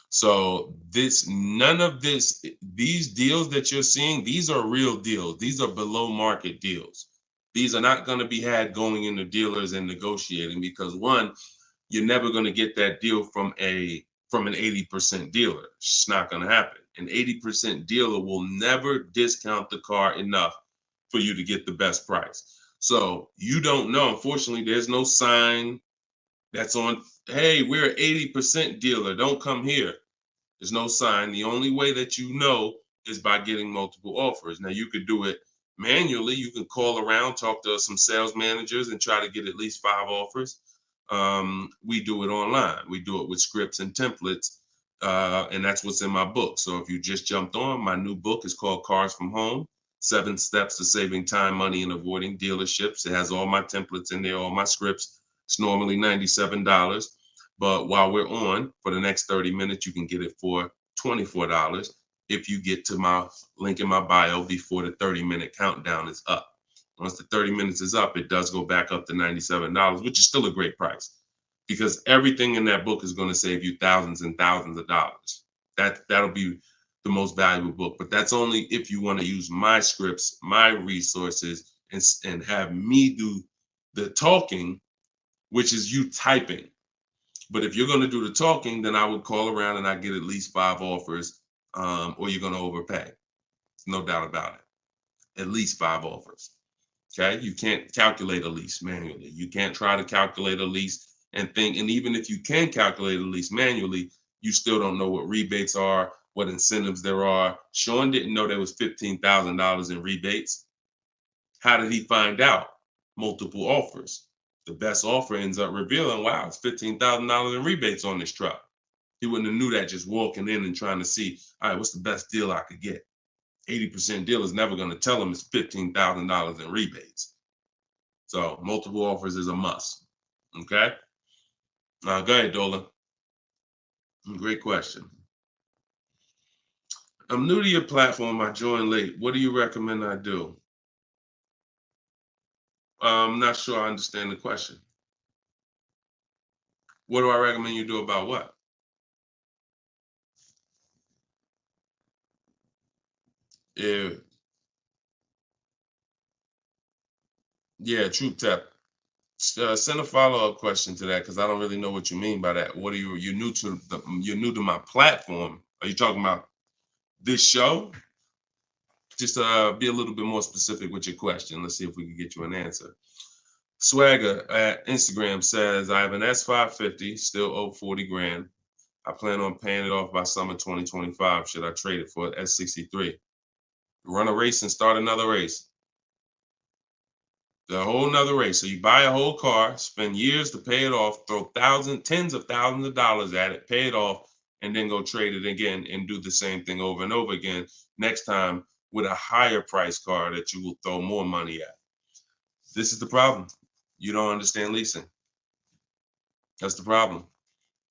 So these deals that you're seeing, these are real deals. These are below market deals. These are not going to be had going into dealers and negotiating because one, you're never going to get that deal from an 80% dealer. It's not going to happen. An 80% dealer will never discount the car enough for you to get the best price. So you don't know. Unfortunately, there's no sign that's on, hey, we're an 80% dealer. Don't come here. There's no sign. The only way that you know is by getting multiple offers. Now, you could do it manually. You can call around, talk to some sales managers, and try to get at least 5 offers. We do it online. We do it with scripts and templates, and that's what's in my book. So if you just jumped on, my new book is called Cars from Home, 7 Steps to Saving Time, Money, and Avoiding Dealerships. It has all my templates in there, all my scripts. It's normally $97. But while we're on, for the next 30 minutes, you can get it for $24 if you get to my link in my bio before the 30-minute countdown is up. Once the 30 minutes is up, it does go back up to $97, which is still a great price because everything in that book is going to save you thousands and thousands of dollars. That'll be the most valuable book, but that's only if you want to use my scripts, my resources, and have me do the talking, which is you typing. But if you're going to do the talking, then I would call around and I get at least 5 offers, or you're going to overpay. No doubt about it. At least 5 offers. Okay, you can't calculate a lease manually. You can't try to calculate a lease and think, and even if you can calculate a lease manually, you still don't know what rebates are, what incentives there are. Sean didn't know there was $15,000 in rebates. How did he find out? Multiple offers. The best offer ends up revealing, wow, it's $15,000 in rebates on this truck. He wouldn't have knew that just walking in and trying to see, all right, what's the best deal I could get? 80% deal is never going to tell him it's $15,000 in rebates. So multiple offers is a must. Okay. Go ahead, Dolan. Great question. I'm new to your platform. I joined late. What do you recommend I do? I'm not sure I understand the question. What do I recommend you do about what? Yeah, Troop Tap. Send a follow-up question to that because I don't really know what you mean by that. What are you're new to my platform? Are you talking about this show? Just be a little bit more specific with your question. Let's see if we can get you an answer. Swagger at Instagram says, I have an S550, still owe 40 grand. I plan on paying it off by summer 2025. Should I trade it for an S63? Run a race and start another race. The whole nother race. So you buy a whole car, spend years to pay it off, throw tens of thousands of dollars at it, pay it off, and then go trade it again and do the same thing over and over again. Next time with a higher price car that you will throw more money at. This is the problem. You don't understand leasing. That's the problem.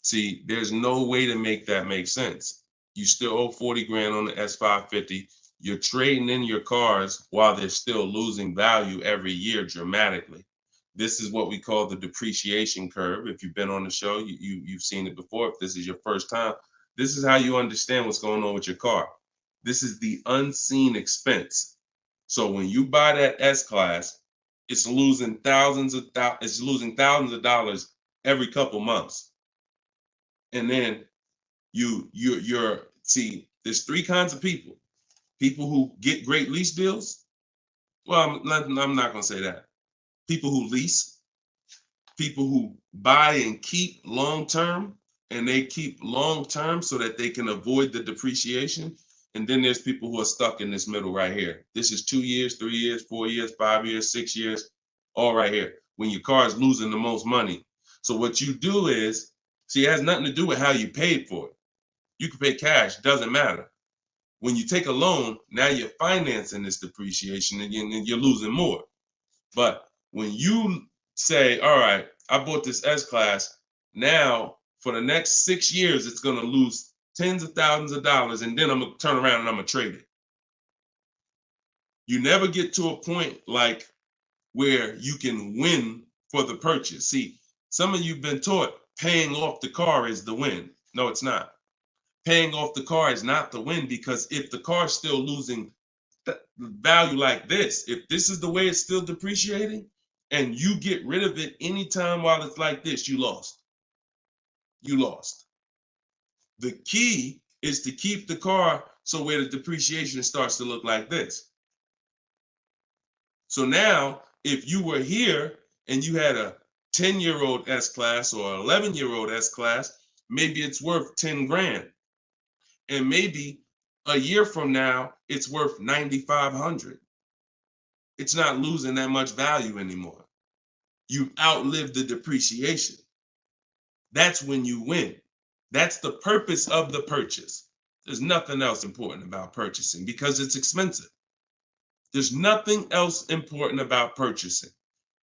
See, there's no way to make that make sense. You still owe 40 grand on the S550. You're trading in your cars while they're still losing value every year dramatically. This is what we call the depreciation curve. If you've been on the show, you've seen it before. If this is your first time, this is how you understand what's going on with your car. This is the unseen expense. So when you buy that S-Class, it's losing thousands of dollars every couple months. And then you're see, there's three kinds of people. People who get great lease deals. Well, I'm not going to say that. People who lease, people who buy and keep long term, and they keep long term so that they can avoid the depreciation. And then there's people who are stuck in this middle right here. This is 2 years, 3 years, 4 years, 5 years, 6 years, all right here, when your car is losing the most money. So what you do is, see, it has nothing to do with how you paid for it. You can pay cash, doesn't matter. When you take a loan, now you're financing this depreciation and you're losing more. But when you say, all right, I bought this S-Class, now for the next 6 years, it's going to lose tens of thousands of dollars, and then I'm going to turn around and I'm going to trade it. You never get to a point like where you can win for the purchase. See, some of you have been taught paying off the car is the win. No, it's not. Paying off the car is not the win, because if the car is still losing value like this, if this is the way it's still depreciating, and you get rid of it anytime while it's like this, you lost. You lost. The key is to keep the car so where the depreciation starts to look like this. So now, if you were here and you had a 10-year-old S-Class or 11-year-old S-Class, maybe it's worth 10 grand. And maybe a year from now, it's worth 9,500. It's not losing that much value anymore. You've outlived the depreciation. That's when you win. That's the purpose of the purchase. There's nothing else important about purchasing because it's expensive. There's nothing else important about purchasing.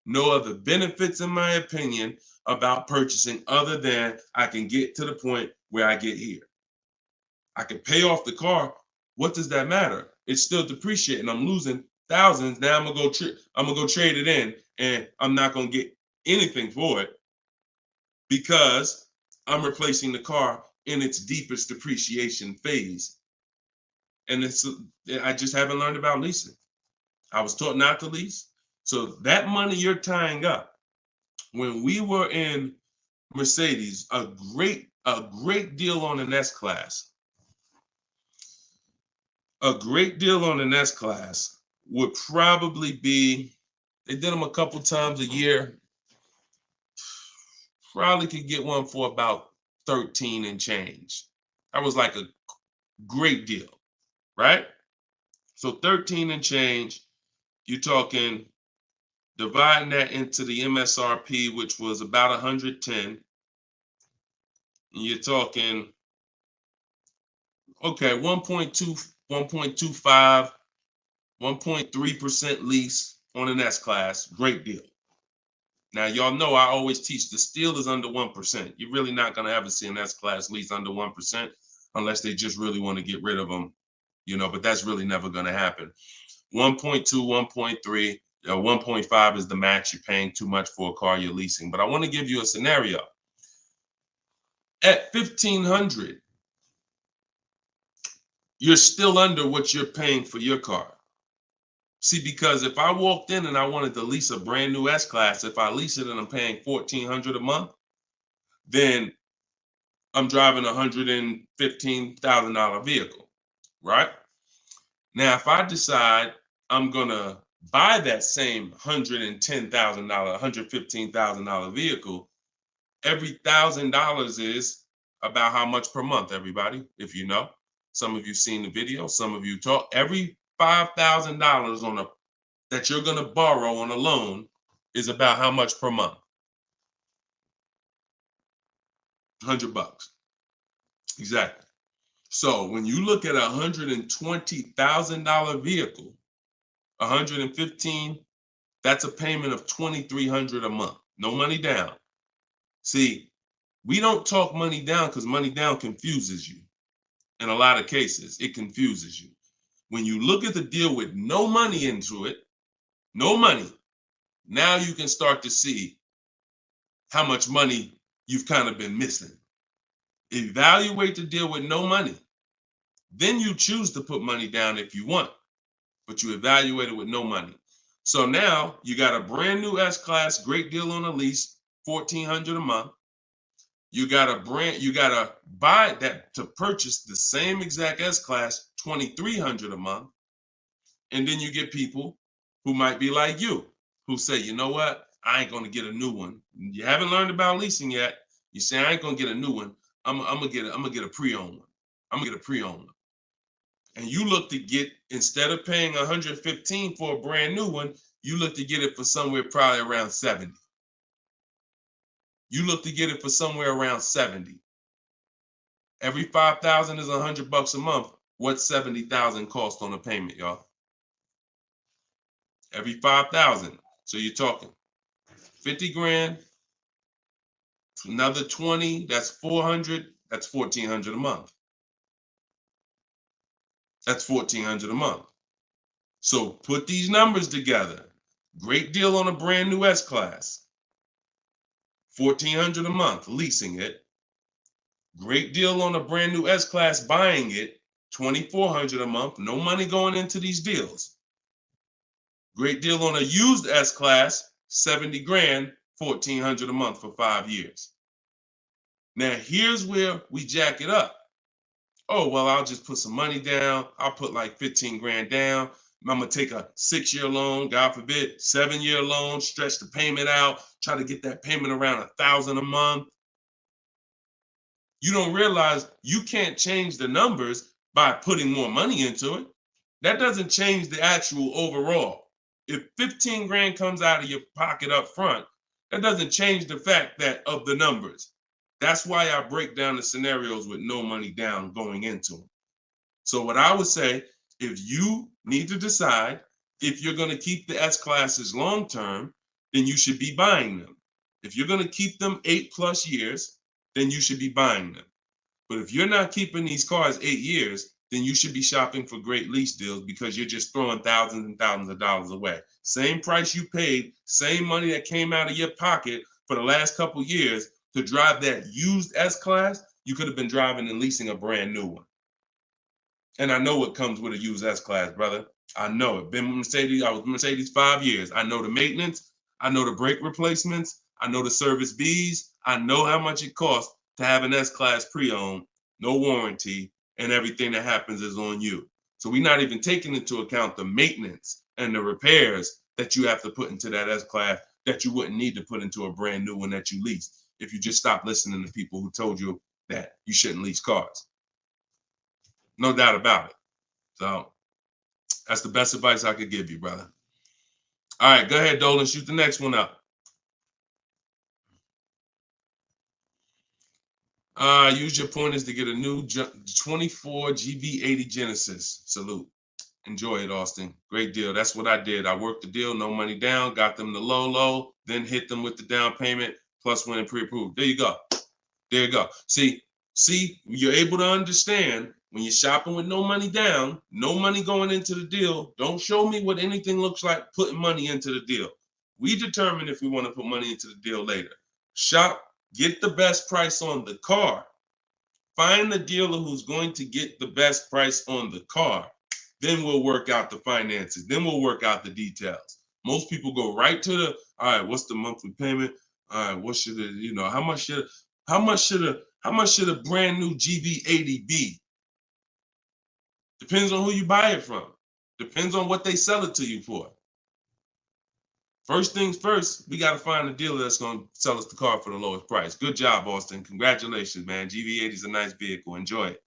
No other benefits, in my opinion, about purchasing other than I can get to the point where I get here. I can pay off the car. What does that matter? It's still depreciating. I'm losing thousands. Now I'm gonna go trade it in, and I'm not gonna get anything for it because I'm replacing the car in its deepest depreciation phase. And I just haven't learned about leasing. I was taught not to lease. So that money you're tying up, when we were in Mercedes, a great deal on an S-Class. A great deal on an S-Class would probably be, they did them a couple times a year, probably could get one for about 13 and change. That was like a great deal, right? So 13 and change, you're talking, dividing that into the MSRP, which was about 110, and you're talking, okay, 1.2, 1.25, 1.3% lease on an S-Class, great deal. Now, y'all know I always teach the steal is under 1%. You're really not going to ever see an S-Class lease under 1% unless they just really want to get rid of them, but that's really never going to happen. 1.2, 1.3, 1.5 is the max. You're paying too much for a car you're leasing. But I want to give you a scenario. At $1,500, you're still under what you're paying for your car. See, because if I walked in and I wanted to lease a brand new S-Class, if I lease it and I'm paying $1,400 a month, then I'm driving a $115,000 vehicle, right? Now, if I decide I'm gonna buy that same $110,000, $115,000 vehicle, every $1,000 is about how much per month, everybody, if you know. Some of you seen the video, some of you talk. Every $5,000 on a that you're gonna borrow on a loan is about how much per month? $100. Exactly. So when you look at a $120,000 vehicle, 115, that's a payment of $2,300 a month. No money down. See, we don't talk money down because money down confuses you. In a lot of cases, it confuses you. When you look at the deal with no money into it, no money, now you can start to see how much money you've kind of been missing. Evaluate the deal with no money. Then you choose to put money down if you want, but you evaluate it with no money. So now you got a brand new S-Class, great deal on a lease, $1,400 a month. You gotta buy that to purchase the same exact S-Class, $2,300 a month. And then you get people who might be like you, who say, you know what? I ain't gonna get a new one. You haven't learned about leasing yet. You say I ain't gonna get a new one. I'm gonna get a pre-owned one. I'm gonna get a pre-owned one. And you look to get, instead of paying 115 for a brand new one, you look to get it for somewhere probably around 70. You look to get it for somewhere around 70. Every 5,000 is $100 a month. What's 70,000 cost on a payment, y'all? Every 5,000. So you're talking 50 grand, another 20, that's 400, that's 1,400 a month. That's 1,400 a month. So put these numbers together. Great deal on a brand new S-Class. 1,400 a month, leasing it. Great deal on a brand new S-Class, buying it. 2,400 a month, no money going into these deals. Great deal on a used S-Class, 70 grand, 1,400 a month for 5 years. Now, here's where we jack it up. Oh, well, I'll just put some money down. I'll put like 15 grand down. I'm going to take a 6-year loan, God forbid, 7-year loan, stretch the payment out, try to get that payment around $1,000 a month. You don't realize you can't change the numbers by putting more money into it. That doesn't change the actual overall. If 15 grand comes out of your pocket up front, that doesn't change the fact that of the numbers. That's why I break down the scenarios with no money down going into them. So what I would say, if you need to decide if you're going to keep the S-Classes long term, then you should be buying them. If you're going to keep them 8+ years, then you should be buying them. But if you're not keeping these cars 8 years, then you should be shopping for great lease deals because you're just throwing thousands and thousands of dollars away. Same price you paid, same money that came out of your pocket for the last couple years to drive that used S-Class, you could have been driving and leasing a brand new one. And I know what comes with a used S-Class, brother. I know it. Been with Mercedes. I was with Mercedes 5 years. I know the maintenance. I know the brake replacements. I know the service Bs. I know how much it costs to have an S-Class pre-owned, no warranty, and everything that happens is on you. So we're not even taking into account the maintenance and the repairs that you have to put into that S-Class that you wouldn't need to put into a brand new one that you lease if you just stop listening to people who told you that you shouldn't lease cars. No doubt about it. So that's the best advice I could give you, brother. All right, go ahead, Dolan. Shoot the next one up. Use your pointers to get a new 24 GV80 Genesis. Salute. Enjoy it, Austin. Great deal. That's what I did. I worked the deal, no money down, got them the low, then hit them with the down payment, plus went and pre-approved. There you go. There you go. See, you're able to understand when you're shopping with no money down, no money going into the deal. Don't show me what anything looks like putting money into the deal. We determine if we want to put money into the deal later. Shop, get the best price on the car. Find the dealer who's going to get the best price on the car. Then we'll work out the finances. Then we'll work out the details. Most people go right to all right, what's the monthly payment? All right, what should it, how much should a brand new GV80 be? Depends on who you buy it from. Depends on what they sell it to you for. First things first, we got to find a dealer that's going to sell us the car for the lowest price. Good job, Austin. Congratulations, man. GV80 is a nice vehicle. Enjoy it.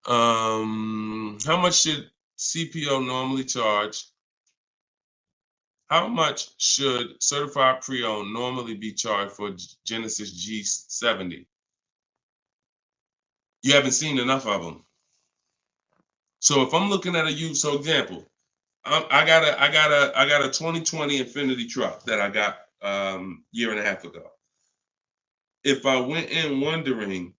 How much should CPO normally charge? How much should certified pre-owned normally be charged for Genesis G70? You haven't seen enough of them. So if I'm looking at a used, so example, I got a 2020 Infiniti truck that I got year and a half ago. If I went in wondering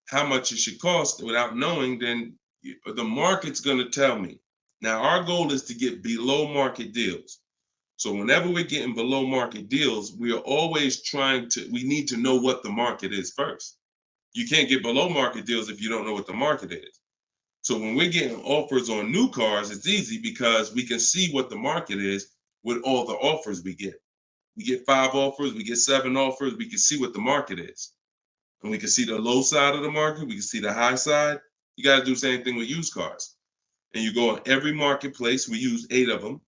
how much it should cost without knowing, then the market's going to tell me. Now, our goal is to get below market deals. So whenever we're getting below market deals, we are always we need to know what the market is first. You can't get below market deals if you don't know what the market is. So when we're getting offers on new cars, it's easy because we can see what the market is with all the offers we get. We get 5 offers, we get 7 offers, we can see what the market is. And we can see the low side of the market, we can see the high side. You got to do the same thing with used cars. And you go on every marketplace, we use 8 of them.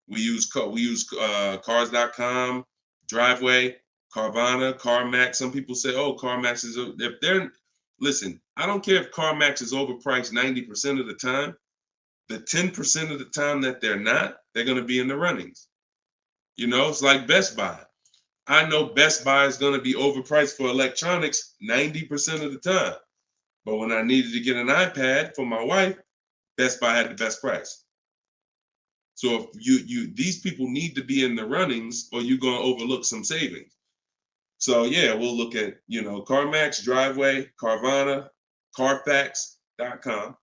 We use cars.com, Driveway, Carvana, CarMax. Some people say, oh, CarMax is, if they're, listen, I don't care if CarMax is overpriced 90% of the time. The 10% of the time that they're not, they're going to be in the runnings. You know, it's like Best Buy. I know Best Buy is going to be overpriced for electronics 90% of the time. But when I needed to get an iPad for my wife, Best Buy had the best price. So if these people need to be in the runnings or you're going to overlook some savings. So yeah, we'll look at, you know, CarMax, Driveway, Carvana, Carfax.com,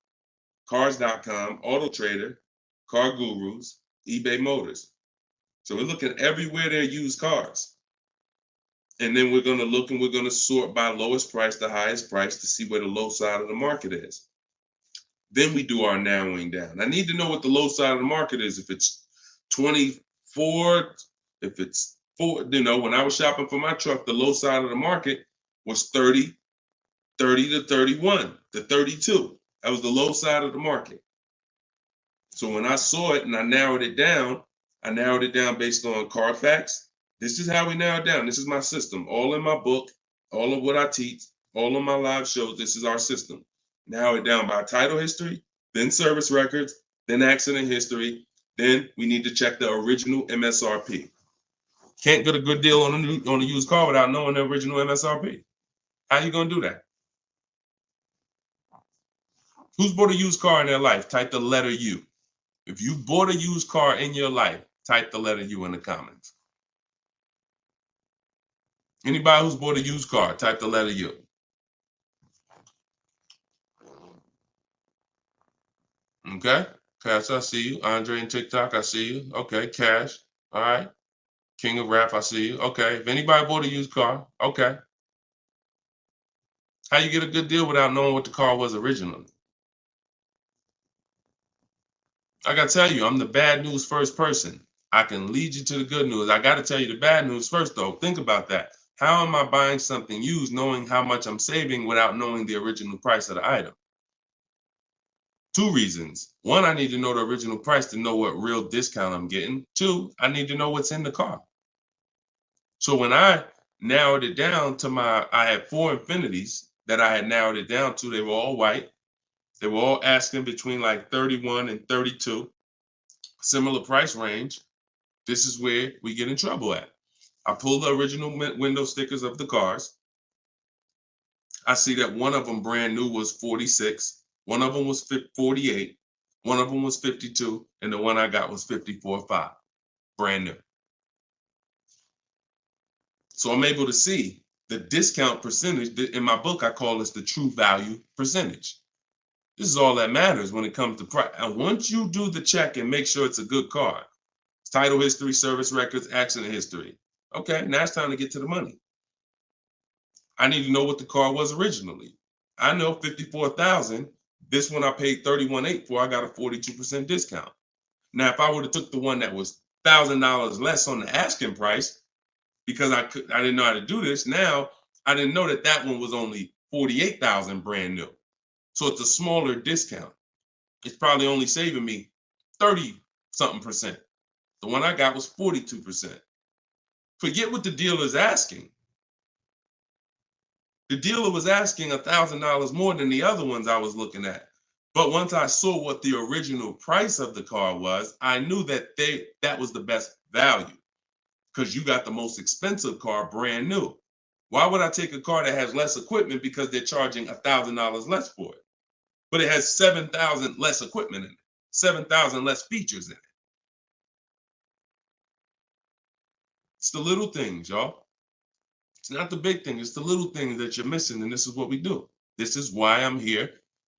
Cars.com, Auto Trader, Car Gurus, eBay Motors. So we're looking everywhere there used cars. And then we're going to look and we're going to sort by lowest price to highest price to see where the low side of the market is. Then we do our narrowing down. I need to know what the low side of the market is. If it's 24, if it's 4, you know, when I was shopping for my truck, the low side of the market was 30 to 31 to 32. That was the low side of the market. So when I saw it and I narrowed it down based on Carfax. This is how we narrow it down. This is my system. All in my book, all of what I teach, all of my live shows, this is our system. Narrow it down by title history, then service records, then accident history. Then we need to check the original MSRP. Can't get a good deal on a used car without knowing the original MSRP. How you gonna do that? Who's bought a used car in their life? Type the letter U. If you bought a used car in your life, type the letter U in the comments. Anybody who's bought a used car, type the letter U. Okay, Cash, I see you. Andre and TikTok, I see you. Okay, Cash, all right. King of Rap, I see you. Okay, if anybody bought a used car, okay. How you get a good deal without knowing what the car was originally? I gotta tell you, I'm the bad news first person. I can lead you to the good news. I gotta tell you the bad news first though. Think about that. How am I buying something used knowing how much I'm saving without knowing the original price of the item? 2 reasons. 1, I need to know the original price to know what real discount I'm getting. 2, I need to know what's in the car. So when I narrowed it down to I had 4 Infinitis that I had narrowed it down to. They were all white. They were all asking between like 31 and 32, similar price range. This is where we get in trouble at. I pull the original window stickers of the cars. I see that one of them brand new was 46. One of them was 48. One of them was 52. And the one I got was 54.5, brand new. So I'm able to see the discount percentage. In my book, I call this the true value percentage. This is all that matters when it comes to price. And once you do the check and make sure it's a good car, title history, service records, accident history. Okay, now it's time to get to the money. I need to know what the car was originally. I know 54,000. This one I paid 31.8 for. I got a 42% discount. Now, if I would have took the one that was $1,000 less on the asking price, because I didn't know how to do this. Now I didn't know that one was only 48,000 brand new. So it's a smaller discount. It's probably only saving me 30-something%. The one I got was 42%. Forget what the dealer's asking. The dealer was asking $1,000 more than the other ones I was looking at. But once I saw what the original price of the car was, I knew that that was the best value because you got the most expensive car brand new. Why would I take a car that has less equipment because they're charging $1,000 less for it? But it has 7,000 less equipment in it, 7,000 less features in it. It's the little things, y'all. It's not the big thing. It's the little things that you're missing. And this is what we do. This is why I'm here.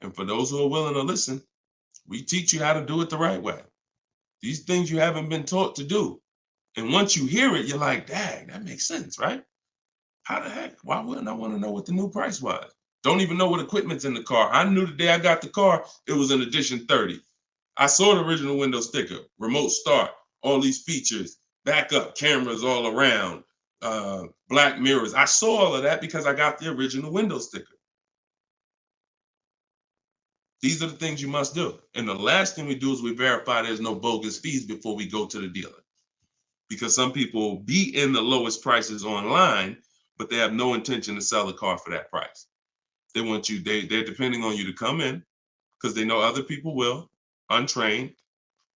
And for those who are willing to listen, we teach you how to do it the right way. These things you haven't been taught to do. And once you hear it, you're like, dang, that makes sense, right? How the heck? Why wouldn't I want to know what the new price was? Don't even know what equipment's in the car. I knew the day I got the car, it was an edition 30. I saw the original window sticker, remote start, all these features, backup cameras all around, black mirrors. I saw all of that because I got the original window sticker. These are the things you must do. And the last thing we do is we verify there's no bogus fees before we go to the dealer. Because some people be in the lowest prices online, but they have no intention to sell the car for that price. They want you, they're depending on you to come in because they know other people will, untrained,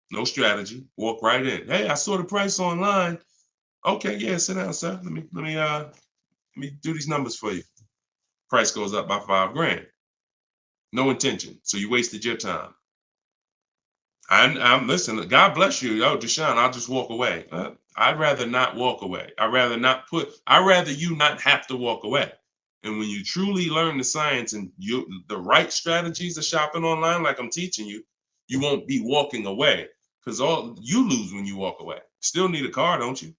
no strategy, walk right in. Hey, I saw the price online. Okay, yeah, sit down, sir. Let me do these numbers for you. Price goes up by $5,000. No intention. So you wasted your time. I'm listen, God bless you. Oh, Deshone, I'll just walk away. I'd rather not walk away. I'd rather you not have to walk away. And when you truly learn the science and the right strategies of shopping online, like I'm teaching you, you won't be walking away because all you lose when you walk away. Still need a car, don't you?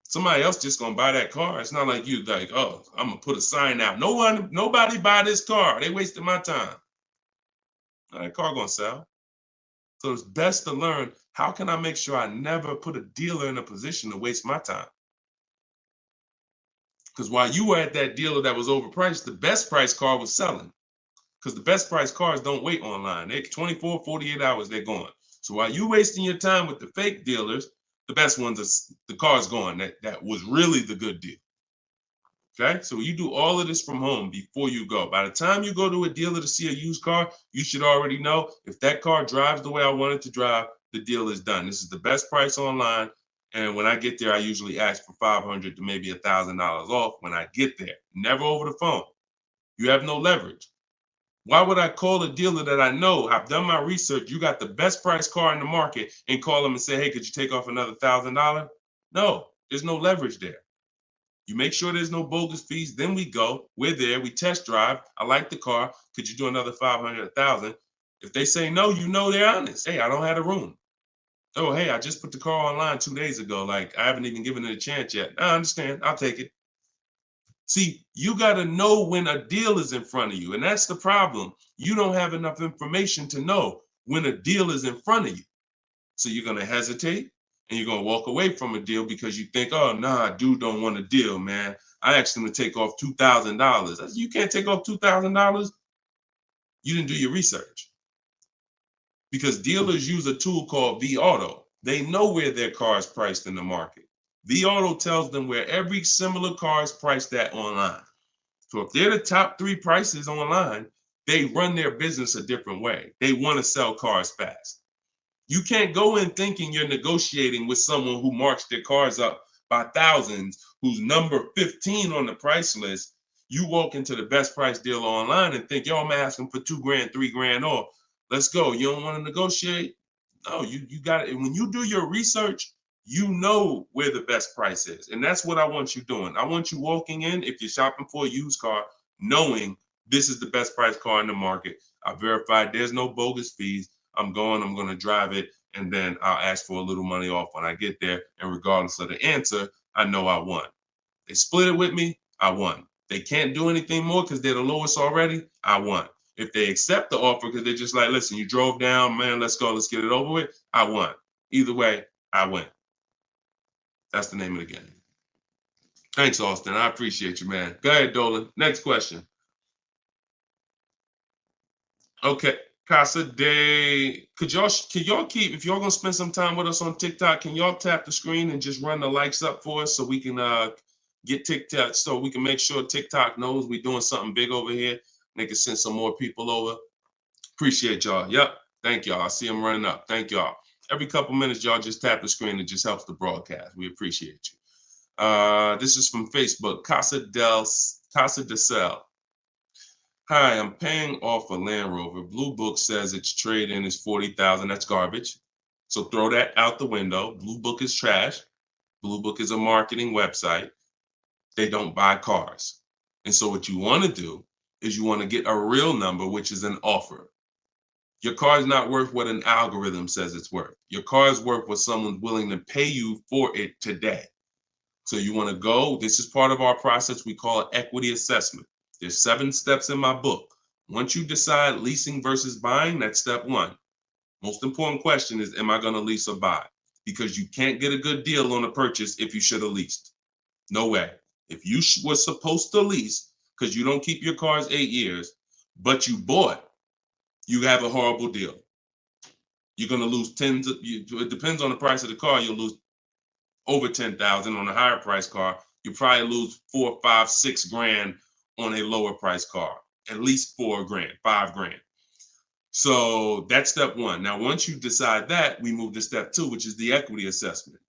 Somebody else just gonna buy that car. It's not like you like, oh, I'm gonna put a sign out. Nobody buy this car. They wasted my time. That car gonna sell. So it's best to learn, how can I make sure I never put a dealer in a position to waste my time? Because while you were at that dealer that was overpriced, the best price car was selling. Because the best price cars don't wait online. They 24, 48 hours, they're gone. So while you wasting your time with the fake dealers, the best ones are the car's gone. That was really the good deal. Okay, so you do all of this from home before you go. By the time you go to a dealer to see a used car, you should already know if that car drives the way I want it to drive, the deal is done. This is the best price online. And when I get there, I usually ask for $500 to maybe $1,000 off when I get there. Never over the phone. You have no leverage. Why would I call a dealer that I know, I've done my research, you got the best price car in the market, and call them and say, hey, could you take off another $1,000? No, there's no leverage there. You make sure there's no bogus fees. Then we go. We're there. We test drive. I like the car. Could you do another 500, 1,000? If they say no, you know they're honest. Hey, I don't have a room. Oh, hey, I just put the car online 2 days ago. Like, I haven't even given it a chance yet. I understand. I'll take it. See, you got to know when a deal is in front of you. And that's the problem. You don't have enough information to know when a deal is in front of you. So you're going to hesitate. And you're going to walk away from a deal because you think, oh, nah, dude don't want a deal, man. I asked him to take off $2,000. You can't take off $2,000. You didn't do your research. Because dealers use a tool called V-Auto. They know where their car is priced in the market. V-Auto tells them where every similar car is priced at online. So if they're the top 3 prices online, they run their business a different way. They want to sell cars fast. You can't go in thinking you're negotiating with someone who marks their cars up by thousands, who's number 15 on the price list. You walk into the best price dealer online and think, yo, I'm asking for $2,000, $3,000 off. Let's go. You don't want to negotiate? No, you got it. When you do your research, you know where the best price is. And that's what I want you doing. I want you walking in, if you're shopping for a used car, knowing this is the best price car in the market. I verified there's no bogus fees. I'm going to drive it, and then I'll ask for a little money off when I get there. And regardless of the answer, I know I won. They split it with me, I won. They can't do anything more because they're the lowest already, I won. If they accept the offer because they're just like, listen, you drove down, man, let's go, let's get it over with, I won. Either way, I win. That's the name of the game. Thanks, Austin. I appreciate you, man. Go ahead, Dolan. Next question. Okay. Casa de, could y'all keep, if y'all gonna spend some time with us on TikTok, can y'all tap the screen and just run the likes up for us so we can get TikTok, so we can make sure TikTok knows we're doing something big over here. They can send some more people over. Appreciate y'all. Yep. Thank y'all. I see them running up. Thank y'all. Every couple minutes, y'all just tap the screen. It just helps the broadcast. We appreciate you. This is from Facebook. Casa de Cel. Hi, I'm paying off a Land Rover. Blue Book says its trade-in is $40,000. That's garbage. So throw that out the window. Blue Book is trash. Blue Book is a marketing website. They don't buy cars. And so what you want to do is you want to get a real number, which is an offer. Your car is not worth what an algorithm says it's worth. Your car is worth what someone's willing to pay you for it today. So you want to go, this is part of our process we call equity assessment. There's 7 steps in my book. Once you decide leasing versus buying, that's step 1. Most important question is, am I going to lease or buy? Because you can't get a good deal on a purchase if you should have leased. No way. If you were supposed to lease because you don't keep your cars 8 years, but you bought, you have a horrible deal. You're going to lose tens of, it depends on the price of the car, you'll lose over 10,000 on a higher price car. You probably lose 4, 5, 6 grand on a lower price car, at least 4 grand, 5 grand. So that's step 1. Now, once you decide that, we move to step 2, which is the equity assessment.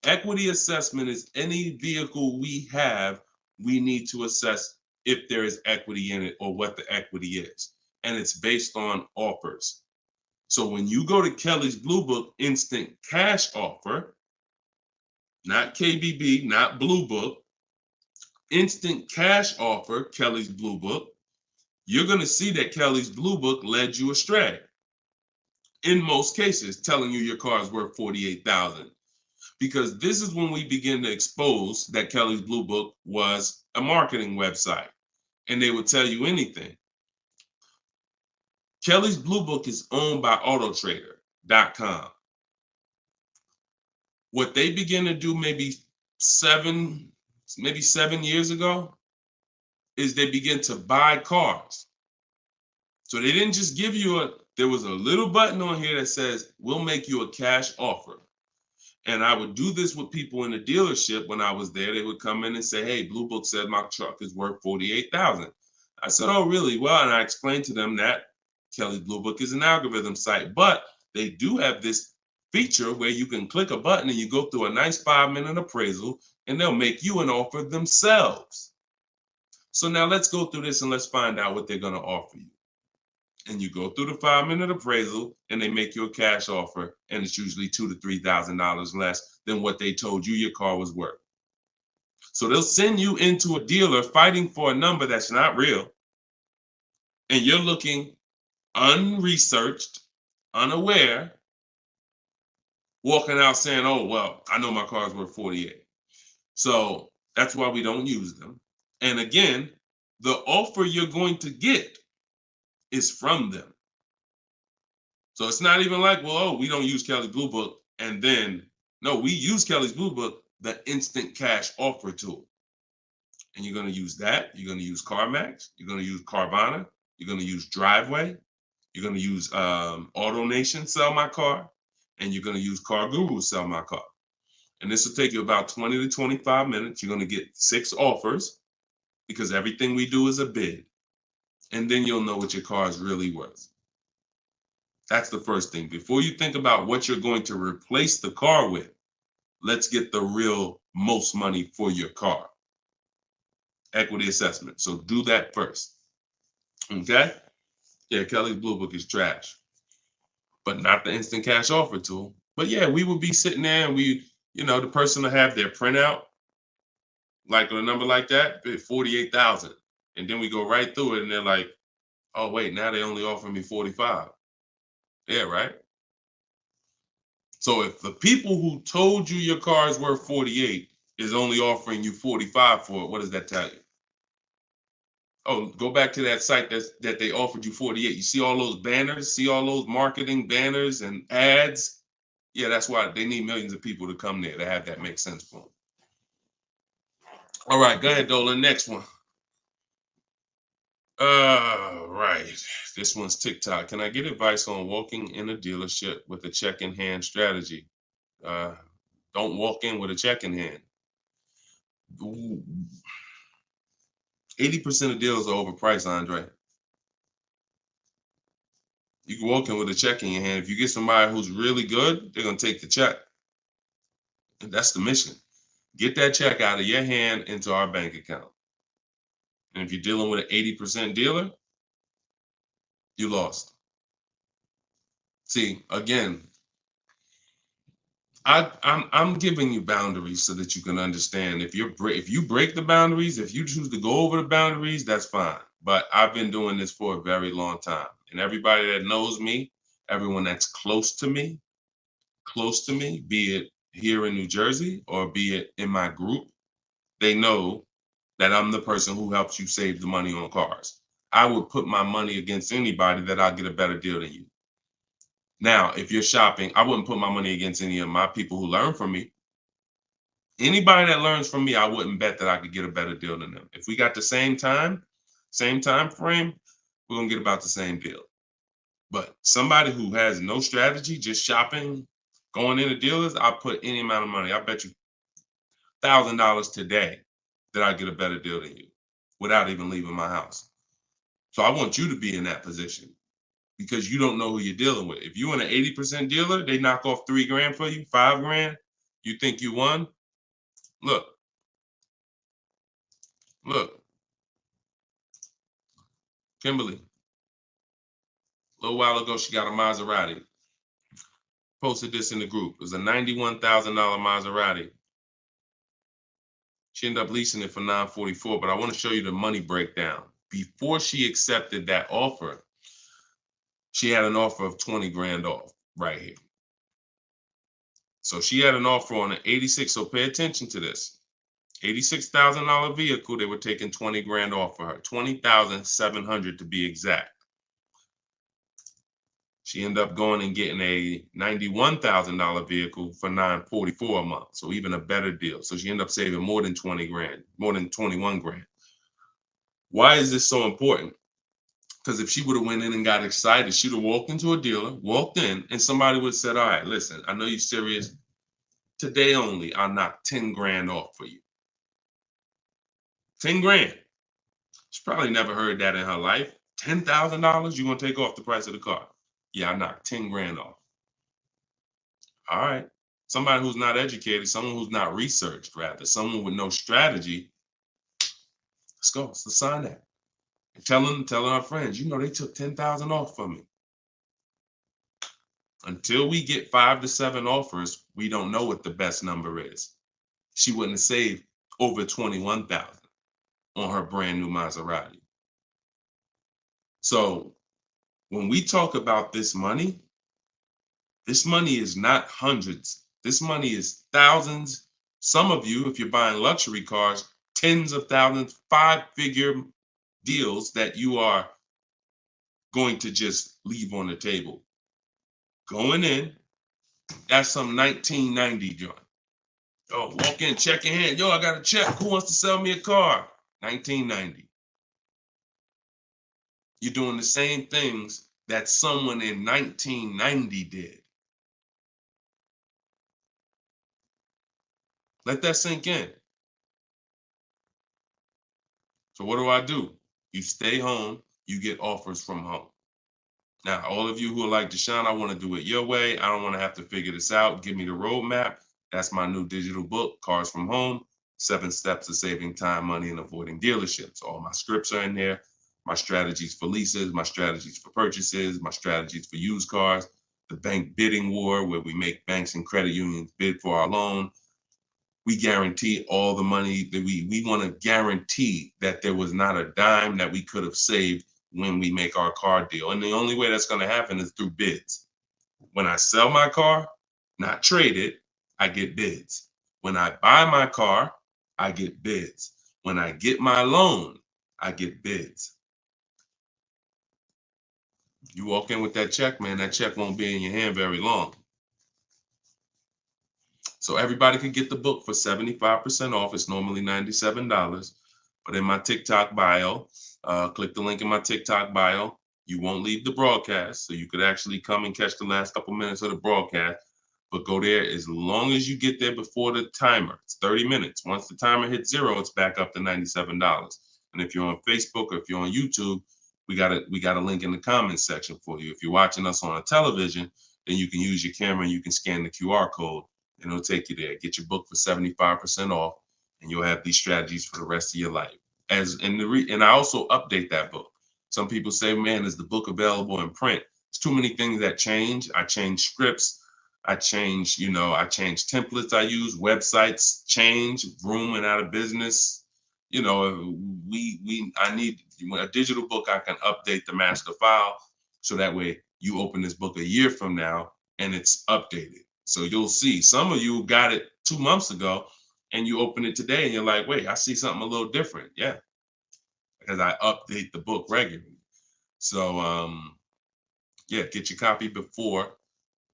Equity assessment is any vehicle we have, we need to assess if there is equity in it or what the equity is. And it's based on offers. So when you go to Kelly's Blue Book instant cash offer, not KBB, not Blue Book, instant cash offer, Kelly's Blue Book, you're going to see that Kelly's Blue Book led you astray. In most cases, telling you your car is worth $48,000. Because this is when we begin to expose that Kelly's Blue Book was a marketing website and they would tell you anything. Kelly's Blue Book is owned by autotrader.com. What they began to do maybe 7 years ago is they begin to buy cars. So they didn't just give you there was a little button on here that says, we'll make you a cash offer. And I would do this with people in the dealership when I was there. They would come in and say, hey, Blue Book said my truck is worth $48,000. I said, oh, really? Well, and I explained to them that Kelly's Blue Book is an algorithm site, but they do have this feature where you can click a button and you go through a nice 5-minute appraisal and they'll make you an offer themselves. So now let's go through this and let's find out what they're going to offer you. And you go through the 5-minute appraisal and they make you a cash offer, and it's usually $2,000 to $3,000 less than what they told you your car was worth. So they'll send you into a dealer fighting for a number that's not real, and you're looking unresearched, unaware, walking out saying, oh, well, I know my car's worth 48. So that's why we don't use them. And again, the offer you're going to get is from them. So it's not even like, well, oh, we don't use Kelly's Blue Book. And then, no, we use Kelly's Blue Book, the instant cash offer tool. And you're going to use that. You're going to use CarMax. You're going to use Carvana. You're going to use Driveway. You're going to use AutoNation, Sell My Car. And you're going to use Car Guru, Sell My Car. And this will take you about 20 to 25 minutes. You're going to get 6 offers because everything we do is a bid. And then you'll know what your car is really worth. That's the first thing. Before you think about what you're going to replace the car with, let's get the real most money for your car. Equity assessment. So do that first. Okay? Yeah, Kelly's Blue Book is trash, but not the instant cash offer tool. But yeah, we would be sitting there and the person will have their printout, like a number like that, 48,000. And then we go right through it and they're like, oh, wait, now they only offer me 45. Yeah, right? So if the people who told you your car is worth 48 is only offering you 45 for it, what does that tell you? Oh, go back to that site that they offered you 48. You see all those banners, see all those marketing banners and ads? Yeah, that's why they need millions of people to come there to have that make sense for them. All right, go ahead, Dolan. Next one. Right. This one's TikTok. Can I get advice on walking in a dealership with a check in hand strategy? Don't walk in with a check in hand. 80% of deals are overpriced, Andre. You can walk in with a check in your hand. If you get somebody who's really good, they're going to take the check. And that's the mission. Get that check out of your hand into our bank account. And if you're dealing with an 80% dealer, you lost. See, again, I'm giving you boundaries so that you can understand. If you break the boundaries, if you choose to go over the boundaries, that's fine. But I've been doing this for a very long time, and everybody that knows me, everyone that's close to me, be it here in New Jersey or be it in my group, they know that I'm the person who helps you save the money on cars. I would put my money against anybody that I'll get a better deal than you. Now, if you're shopping, I wouldn't put my money against any of my people who learn from me. Anybody that learns from me, I wouldn't bet that I could get a better deal than them. If we got the same time frame, we're gonna get about the same deal. But somebody who has no strategy, just shopping, going into dealers, I'll put any amount of money. I bet you $1,000 today that I get a better deal than you without even leaving my house. So I want you to be in that position because you don't know who you're dealing with. If you're in an 80% dealer, they knock off $3,000 for you, $5,000. You think you won? Look, Kimberly. A little while ago, she got a Maserati. Posted this in the group. It was a $91,000 Maserati. She ended up leasing it for $944, but I want to show you the money breakdown. Before she accepted that offer, she had an offer of 20 grand off right here. So she had an offer on an 86. So pay attention to this. $86,000 vehicle, they were taking 20 grand off for her. 20,700 to be exact. She ended up going and getting a $91,000 vehicle for $944 a month. So even a better deal. So she ended up saving more than 20 grand, more than 21 grand. Why is this so important? Because if she would have went in and got excited, she'd have walked into a dealer, walked in, and somebody would have said, all right, listen, I know you're serious. Today only, I'll knock 10 grand off for you. 10 grand. She probably never heard that in her life. $10,000 you're going to take off the price of the car. Yeah, I knocked 10 grand off. All right. Somebody who's not educated, someone who's not researched, rather, someone with no strategy. Let's go. Let's sign that. And telling our friends, you know, they took 10,000 off from me. Until we get 5 to 7 offers, we don't know what the best number is. She wouldn't have saved over 21,000 on her brand new Maserati. So when we talk about this money is not hundreds. This money is thousands. Some of you, if you're buying luxury cars, tens of thousands, 5-figure deals that you are going to just leave on the table. Going in, that's some 1990 joint. Oh, walk in, check your hand. Yo, I got a check. Who wants to sell me a car? 1990. You're doing the same things that someone in 1990 did. Let that sink in. So what do? You stay home, you get offers from home. Now, all of you who are like, Deshone, I want to do it your way. I don't want to have to figure this out. Give me the roadmap. That's my new digital book, Cars from Home, 7 Steps to Saving Time, Money, and Avoiding Dealerships. All my scripts are in there. My strategies for leases, my strategies for purchases, my strategies for used cars, the bank bidding war, where we make banks and credit unions bid for our loan. We guarantee all the money that we want to guarantee that there was not a dime that we could have saved when we make our car deal. And the only way that's going to happen is through bids. When I sell my car, not trade it, I get bids. When I buy my car, I get bids. When I get my loan, I get bids. You walk in with that check, man, that check won't be in your hand very long. So everybody could get the book for 75% off. It's normally $97. But in my TikTok bio, click the link in my TikTok bio. You won't leave the broadcast, so you could actually come and catch the last couple minutes of the broadcast. But go there as long as you get there before the timer. It's 30 minutes. Once the timer hits 0, it's back up to $97. And if you're on Facebook or if you're on YouTube, we got a link in the comments section for you. If you're watching us on a television, then you can use your camera and you can scan the QR code and it'll take you there. Get your book for 75% off, and you'll have these strategies for the rest of your life. And I also update that book. Some people say, man, is the book available in print? There's too many things that change. I change scripts. I change templates I use, websites change, Vroom went out of business. I need a digital book. I can update the master file so that way you open this book a year from now and it's updated. So you'll see some of you got it 2 months ago and you open it today and you're like, wait, I see something a little different. Yeah, because I update the book regularly. So get your copy before.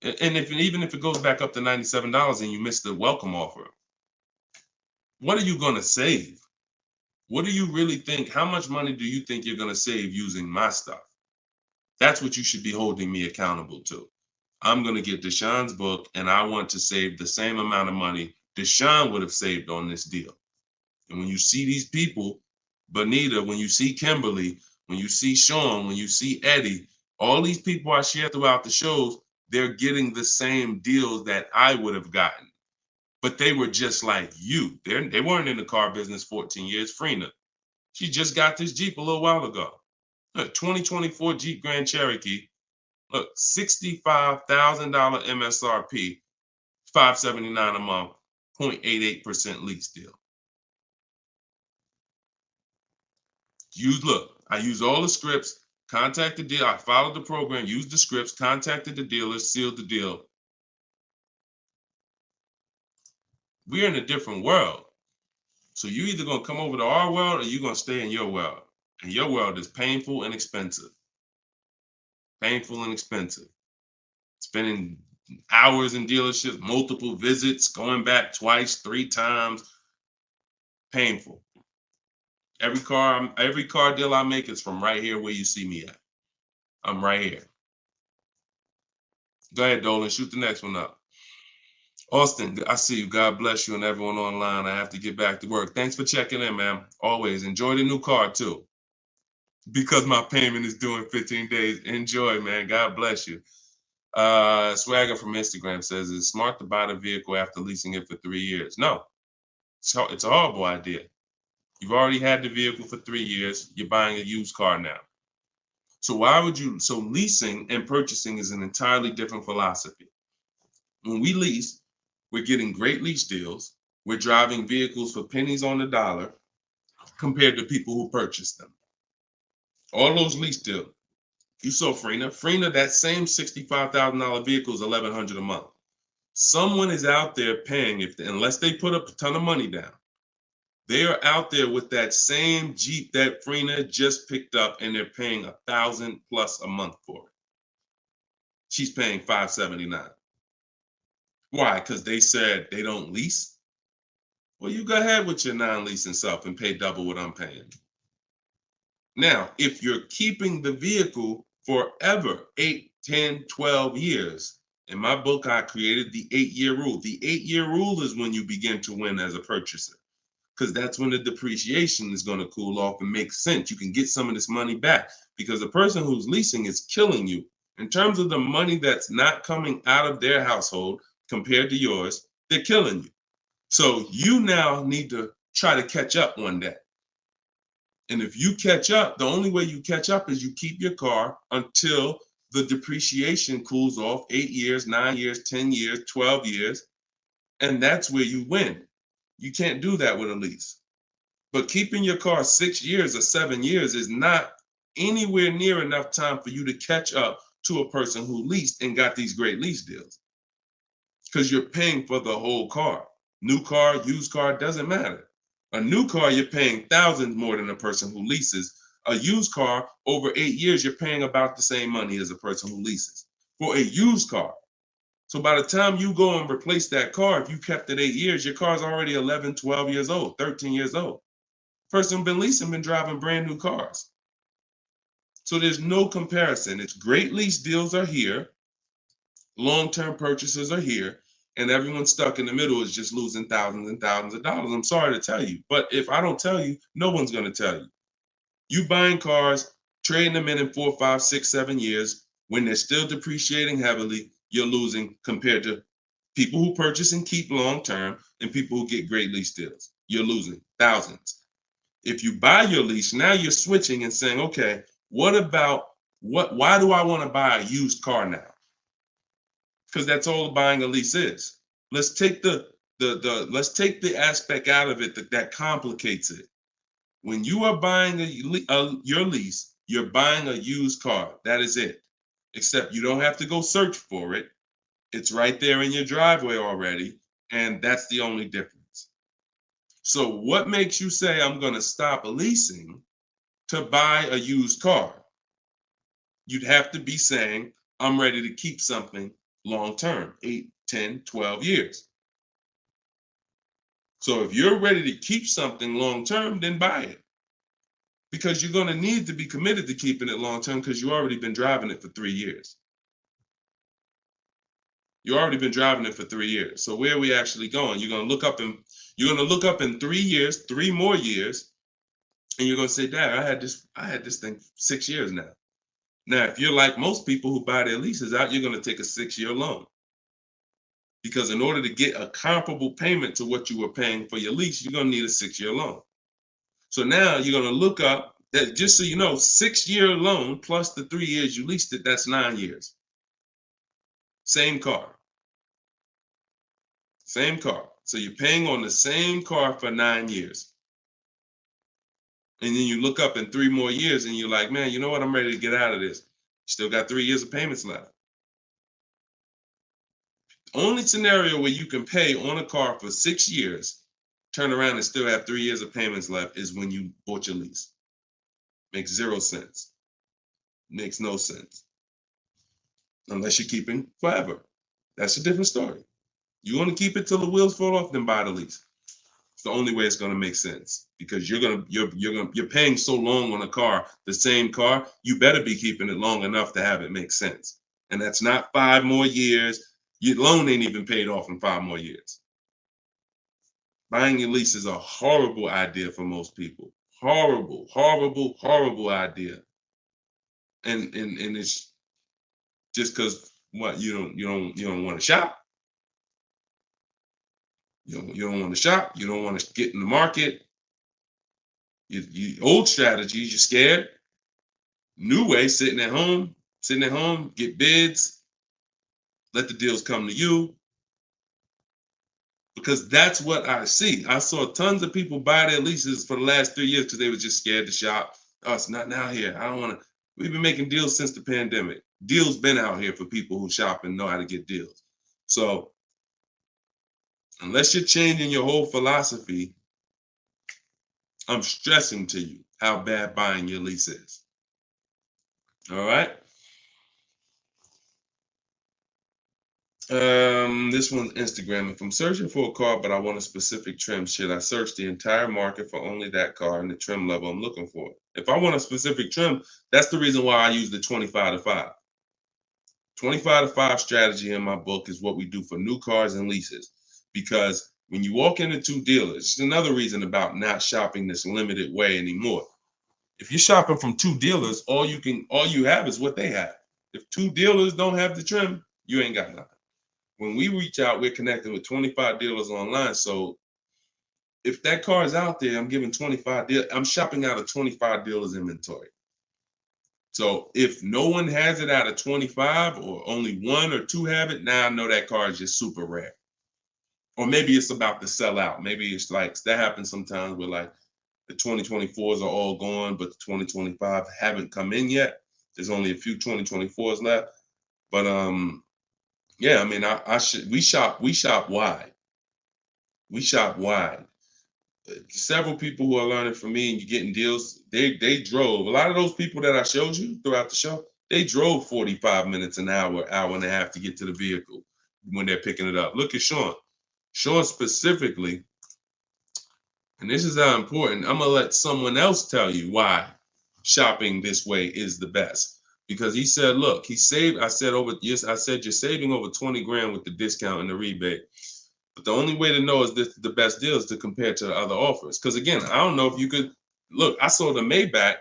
And even if it goes back up to $97 and you miss the welcome offer, what are you going to save? What do you really think? How much money do you think you're going to save using my stuff? That's what you should be holding me accountable to. I'm going to get Deshone's book, and I want to save the same amount of money Deshone would have saved on this deal. And when you see these people, Bonita, when you see Kimberly, when you see Sean, when you see Eddie, all these people I share throughout the shows, they're getting the same deals that I would have gotten. But they were just like you. They weren't in the car business 14 years. Freena, she just got this Jeep a little while ago. Look, 2024 Jeep Grand Cherokee. Look, $65,000 MSRP, $579 a month, 0.88% lease deal. I used all the scripts, contacted the dealer, I followed the program, used the scripts, contacted the dealer, sealed the deal. We're in a different world. So you're either going to come over to our world or you're going to stay in your world. And your world is painful and expensive. Painful and expensive. Spending hours in dealerships, multiple visits, going back twice, 3 times. Painful. Every car deal I make is from right here where you see me at. I'm right here. Go ahead, Dolan. Shoot the next one up. Austin, I see you. God bless you and everyone online. I have to get back to work. Thanks for checking in, man. Always. Enjoy the new car, too. Because my payment is due in 15 days. Enjoy, man. God bless you. Swagger from Instagram says, is it smart to buy the vehicle after leasing it for 3 years? No. It's a horrible idea. You've already had the vehicle for 3 years. You're buying a used car now. So leasing and purchasing is an entirely different philosophy. When we lease, we're getting great lease deals. We're driving vehicles for pennies on the dollar compared to people who purchase them. All those lease deals. You saw Freena, that same $65,000 vehicle is $1,100 a month. Someone is out there paying, unless they put up a ton of money down, they are out there with that same Jeep that Freena just picked up and they're paying $1,000 plus a month for it. She's paying $579. Why? Because they said they don't lease? Well, you go ahead with your non-leasing stuff and pay double what I'm paying. Now, if you're keeping the vehicle forever, 8, 10, 12 years, in my book, I created the 8-year rule. The 8-year rule is when you begin to win as a purchaser, because that's when the depreciation is going to cool off and make sense. You can get some of this money back because the person who's leasing is killing you. In terms of the money that's not coming out of their household compared to yours, they're killing you. So you now need to try to catch up one day. And if you catch up, the only way you catch up is you keep your car until the depreciation cools off 8 years, 9 years, 10 years, 12 years. And that's where you win. You can't do that with a lease. But keeping your car 6 years or 7 years is not anywhere near enough time for you to catch up to a person who leased and got these great lease deals. Because you're paying for the whole car. New car, used car, doesn't matter. A new car, you're paying thousands more than a person who leases. A used car, over 8 years, you're paying about the same money as a person who leases for a used car. So by the time you go and replace that car, if you kept it 8 years, your car's already 11, 12 years old, 13 years old. Person who's been leasing been driving brand new cars. So there's no comparison. It's great lease deals are here, long-term purchases are here, and everyone stuck in the middle is just losing thousands and thousands of dollars. I'm sorry to tell you, but if I don't tell you, no one's going to tell you. You buying cars, trading them in 4, 5, 6, 7 years, when they're still depreciating heavily, you're losing compared to people who purchase and keep long-term and people who get great lease deals. You're losing thousands. If you buy your lease, now you're switching and saying, okay, why do I want to buy a used car now? Because that's all buying a lease is. Let's take let's take the aspect out of it that complicates it. When you are buying your lease, you're buying a used car. That is it. Except you don't have to go search for it. It's right there in your driveway already, and that's the only difference. So what makes you say I'm going to stop leasing to buy a used car? You'd have to be saying I'm ready to keep something long term, 8, 10, 12 years. So if you're ready to keep something long term, then buy it. Because you're going to need to be committed to keeping it long term because you've already been driving it for 3 years. You've already been driving it for 3 years. So where are we actually going? You're going to look up in 3 years, 3 more years, and you're going to say, Dad, I had this thing 6 years now. Now, if you're like most people who buy their leases out, you're going to take a 6-year loan. Because in order to get a comparable payment to what you were paying for your lease, you're going to need a 6-year loan. So now you're going to look up that, just so you know, 6-year loan plus the 3 years you leased it, that's 9 years. Same car. Same car. So you're paying on the same car for 9 years. And then you look up in 3 more years and you're like, man, you know what? I'm ready to get out of this. Still got 3 years of payments left. Only scenario where you can pay on a car for 6 years, turn around and still have 3 years of payments left is when you bought your lease. Makes 0 sense. Makes no sense. Unless you're keeping forever. That's a different story. You want to keep it till the wheels fall off, then buy the lease. It's the only way it's going to make sense because you're paying so long on a car, the same car, you better be keeping it long enough to have it make sense. And that's not 5 more years. Your loan ain't even paid off in 5 more years. Buying your lease is a horrible idea for most people. Horrible, horrible, horrible idea. And it's just because what you don't want to shop. You don't want to shop. You don't want to get in the market. You old strategies, you're scared. New way, sitting at home, get bids, let the deals come to you. Because that's what I see. I saw tons of people buy their leases for the last 3 years because they were just scared to shop. Oh, it's not now here. I don't want to. We've been making deals since the pandemic. Deals been out here for people who shop and know how to get deals. So unless you're changing your whole philosophy, I'm stressing to you how bad buying your lease is. All right. This one's Instagram. If I'm searching for a car, but I want a specific trim, should I search the entire market for only that car and the trim level I'm looking for? If I want a specific trim, that's the reason why I use the 25 to 5. 25 to 5 strategy in my book is what we do for new cars and leases. Because when you walk into 2 dealers, it's another reason about not shopping this limited way anymore. If you're shopping from 2 dealers, all you have is what they have. If 2 dealers don't have the trim, you ain't got nothing. When we reach out, we're connecting with 25 dealers online. So if that car is out there, I'm giving 25 dealers. I'm shopping out of 25 dealers inventory. So if no one has it out of 25 or only 1 or 2 have it, now I know that car is just super rare. Or maybe it's about to sell out. Maybe it's like that happens sometimes where like the 2024s are all gone, but the 2025 haven't come in yet. There's only a few 2024s left. But yeah, I mean, we shop wide. We shop wide. Several people who are learning from me and you're getting deals, they drove. A lot of those people that I showed you throughout the show, they drove 45 minutes, an hour, hour and a half to get to the vehicle when they're picking it up. Look at Sean. Sean specifically, And this is how important. I'm gonna let someone else tell you why shopping this way is the best. Because he said, look, he saved. I said you're saving over 20 grand with the discount and the rebate. But the only way to know is this the best deal is to compare to the other offers. Because again, I don't know if you could look. I sold a Maybach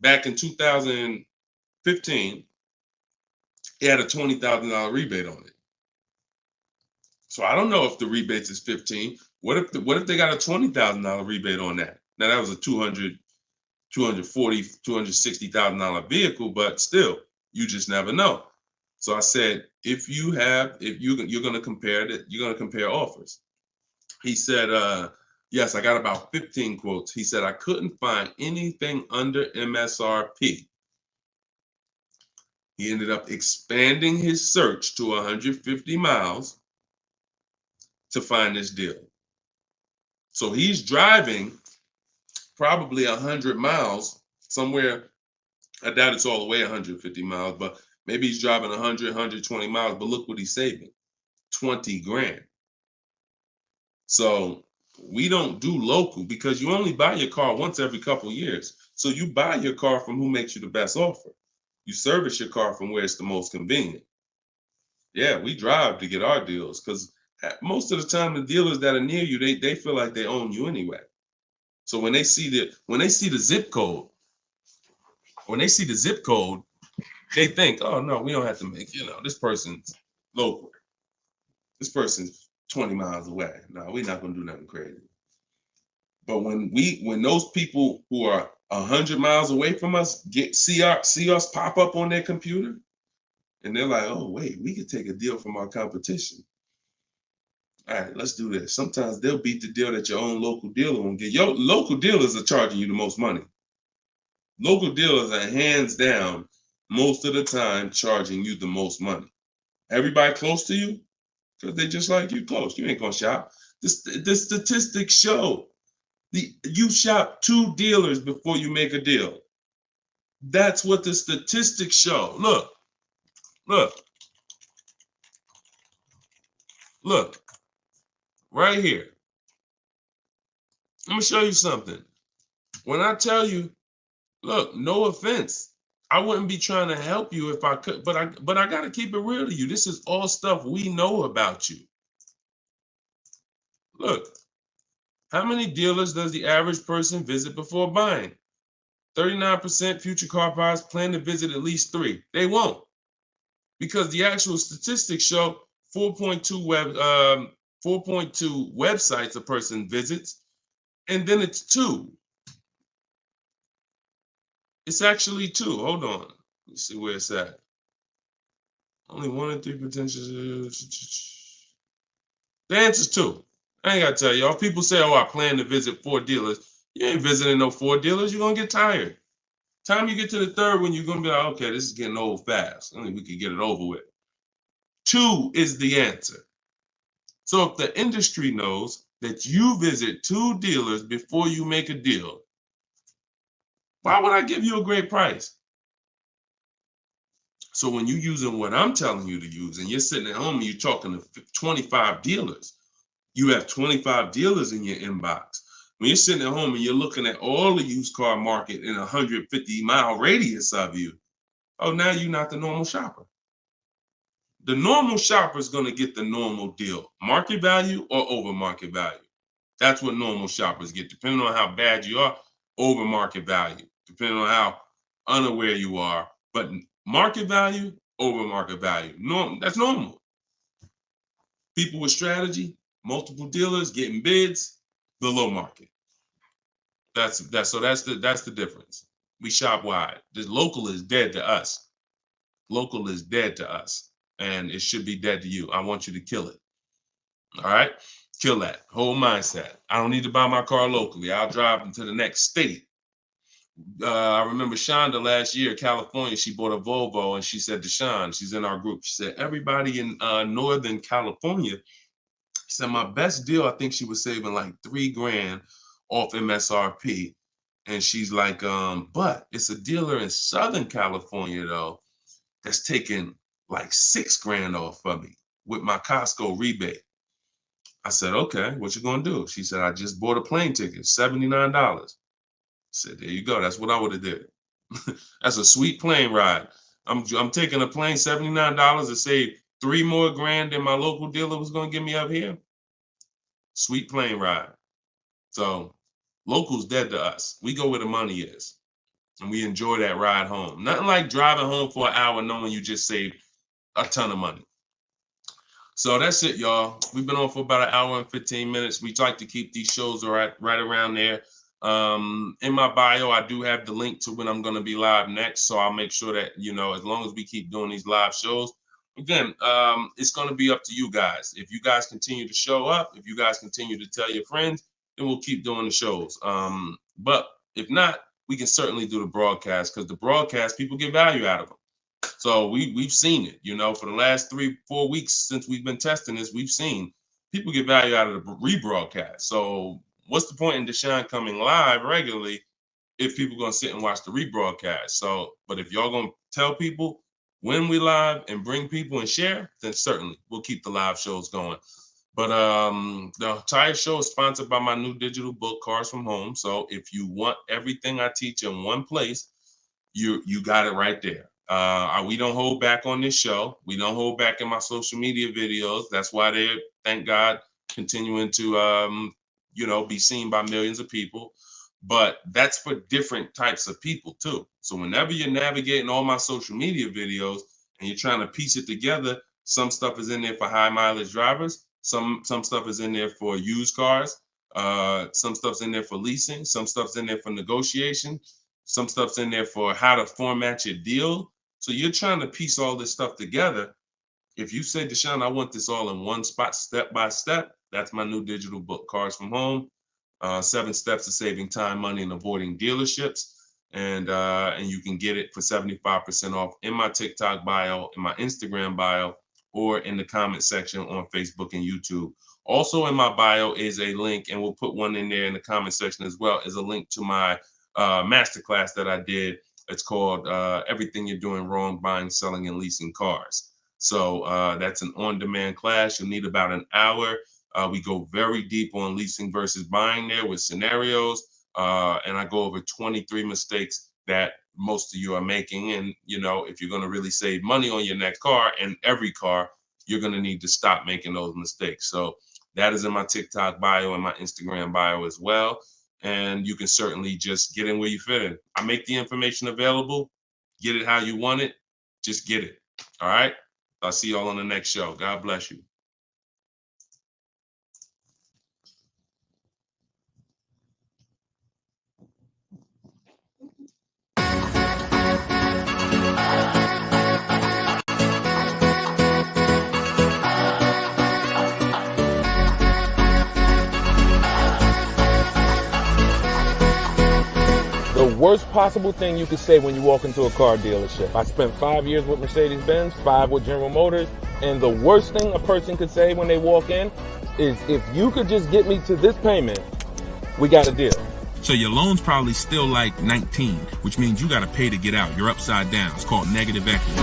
back in 2015. It had a $20,000 rebate on it. So I don't know if the rebates is 15. What if they got a $20,000 rebate on that? Now that was a $260,000 vehicle, but still, you just never know. So I said, if you're going to compare that, you're going to compare offers. He said, yes, I got about 15 quotes. He said, I couldn't find anything under MSRP. He ended up expanding his search to 150 miles to find this deal. So he's driving probably 100 miles somewhere. I doubt it's all the way 150 miles, but maybe he's driving 100, 120 miles. But look what he's saving, 20 grand. So we don't do local because you only buy your car once every couple of years. So you buy your car from who makes you the best offer. You service your car from where it's the most convenient. Yeah, we drive to get our deals because most of the time the dealers that are near you, they feel like they own you anyway. So when they see the zip code, they think, oh no, we don't have to make, this person's local. This person's 20 miles away. No, we're not gonna do nothing crazy. But when those people who are 100 miles away from us see us pop up on their computer, and they're like, oh wait, we could take a deal from our competition. All right, let's do this. Sometimes they'll beat the deal that your own local dealer won't get. Your local dealers are charging you the most money. Local dealers are hands down most of the time charging you the most money. Everybody close to you, because they just like you close. You ain't gonna shop. The statistics show you shop 2 dealers before you make a deal. That's what the statistics show. Look, right here. I'm gonna show you something. When I tell you, look, no offense, I wouldn't be trying to help you if I could, but I gotta keep it real to you. This is all stuff we know about you. Look, how many dealers does the average person visit before buying? 39% future car buyers plan to visit at least 3. They won't, because the actual statistics show 4.2 websites a person visits, and then it's 2. It's actually 2. Hold on. Let's see where it's at. Only 1 in 3 potential. The answer's 2. I ain't got to tell y'all. People say, oh, I plan to visit 4 dealers. You ain't visiting no 4 dealers. You're going to get tired. Time you get to the 3rd one, you're going to be like, okay, this is getting old fast. I mean, we could get it over with. 2 is the answer. So if the industry knows that you visit 2 dealers before you make a deal, why would I give you a great price? So when you're using what I'm telling you to use and you're sitting at home and you're talking to 25 dealers, you have 25 dealers in your inbox. When you're sitting at home and you're looking at all the used car market in a 150-mile radius of you, oh, now you're not the normal shopper. The normal shopper is going to get the normal deal, market value or over market value. That's what normal shoppers get, depending on how bad you are, over market value, depending on how unaware you are. But market value, over market value, that's normal. People with strategy, multiple dealers getting bids, below market. That's the difference. We shop wide. This local is dead to us. Local is dead to us, and it should be dead to you. I want you to kill it. All right, kill that whole mindset. I don't need to buy my car locally. I'll drive into the next state. I remember Shonda last year, California. She bought a Volvo, and she said to Sean, she's in our group. She said everybody in Northern California. She said my best deal. I think she was saving like $3 grand off MSRP. And she's like, but it's a dealer in Southern California, though, that's taking like $6 grand off of me with my Costco rebate. I said, okay, what you gonna do? She said, I just bought a plane ticket, $79. I said, there you go. That's what I would have did. That's a sweet plane ride. I'm taking a plane, $79 to save 3 more grand than my local dealer was gonna give me up here. Sweet plane ride. So local's dead to us. We go where the money is, and we enjoy that ride home. Nothing like driving home for an hour knowing you just saved a ton of money. So that's it, y'all. We've been on for about an hour and 15 minutes. We like to keep these shows right around there. In my bio, I do have the link to when I'm going to be live next. So I'll make sure that, as long as we keep doing these live shows, again, it's going to be up to you guys. If you guys continue to show up, if you guys continue to tell your friends, then we'll keep doing the shows. But if not, we can certainly do the broadcast, because the broadcast, people get value out of them. So we've seen it, for the last 3-4 weeks since we've been testing this, we've seen people get value out of the rebroadcast. So what's the point in Deshone coming live regularly if people gonna sit and watch the rebroadcast? So, but if y'all gonna tell people when we live and bring people and share, then certainly we'll keep the live shows going. But the entire show is sponsored by my new digital book, Cars from Home. So if you want everything I teach in one place, you got it right there. We don't hold back on this show. We don't hold back in my social media videos. That's why they're, thank God, continuing to be seen by millions of people. But that's for different types of people too. So whenever you're navigating all my social media videos and you're trying to piece it together, some stuff is in there for high mileage drivers. Some stuff is in there for used cars. Some stuff's in there for leasing. Some stuff's in there for negotiation. Some stuff's in there for how to format your deal. So you're trying to piece all this stuff together. If you say, Deshone, I want this all in one spot, step by step, that's my new digital book, Cars from Home, 7 Steps to Saving Time, Money, and Avoiding Dealerships. And you can get it for 75% off in my TikTok bio, in my Instagram bio, or in the comment section on Facebook and YouTube. Also in my bio is a link, and we'll put one in there in the comment section as well, is a link to my masterclass that I did. It's called Everything You're Doing Wrong, Buying, Selling, and Leasing Cars. So that's an on-demand class. You'll need about an hour. We go very deep on leasing versus buying there with scenarios. And I go over 23 mistakes that most of you are making. And, if you're going to really save money on your next car and every car, you're going to need to stop making those mistakes. So that is in my TikTok bio and my Instagram bio as well. And you can certainly just get in where you fit in. I make the information available. Get it how you want it. Just get it. All right. I'll see y'all on the next show. God bless you. The worst possible thing you could say when you walk into a car dealership. I spent 5 years with Mercedes-Benz, 5 with General Motors, and the worst thing a person could say when they walk in is, if you could just get me to this payment, we got a deal. So your loan's probably still like 19, which means you got to pay to get out. You're upside down. It's called negative equity.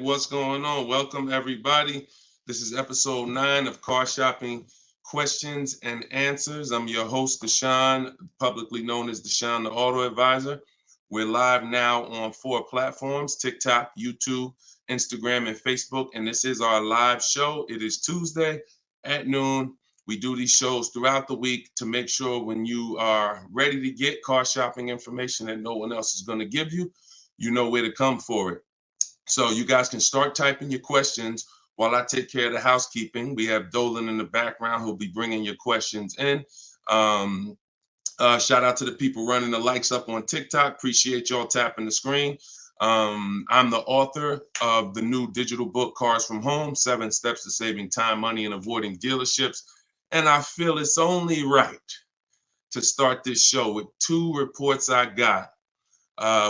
What's going on? Welcome, everybody. This is episode 9 of Car Shopping Questions and Answers. I'm your host, Deshone, publicly known as Deshone the Auto Advisor. We're live now on 4 platforms: TikTok, YouTube, Instagram, and Facebook. And this is our live show. It is Tuesday at noon. We do these shows throughout the week to make sure when you are ready to get car shopping information that no one else is going to give you, you know where to come for it. So you guys can start typing your questions while I take care of the housekeeping. We have Dolan in the background who'll be bringing your questions in. Shout out to the people running the likes up on TikTok. Appreciate y'all tapping the screen. I'm the author of the new digital book, Cars from Home, 7 Steps to Saving Time, Money, and Avoiding Dealerships. And I feel it's only right to start this show with 2 reports I got,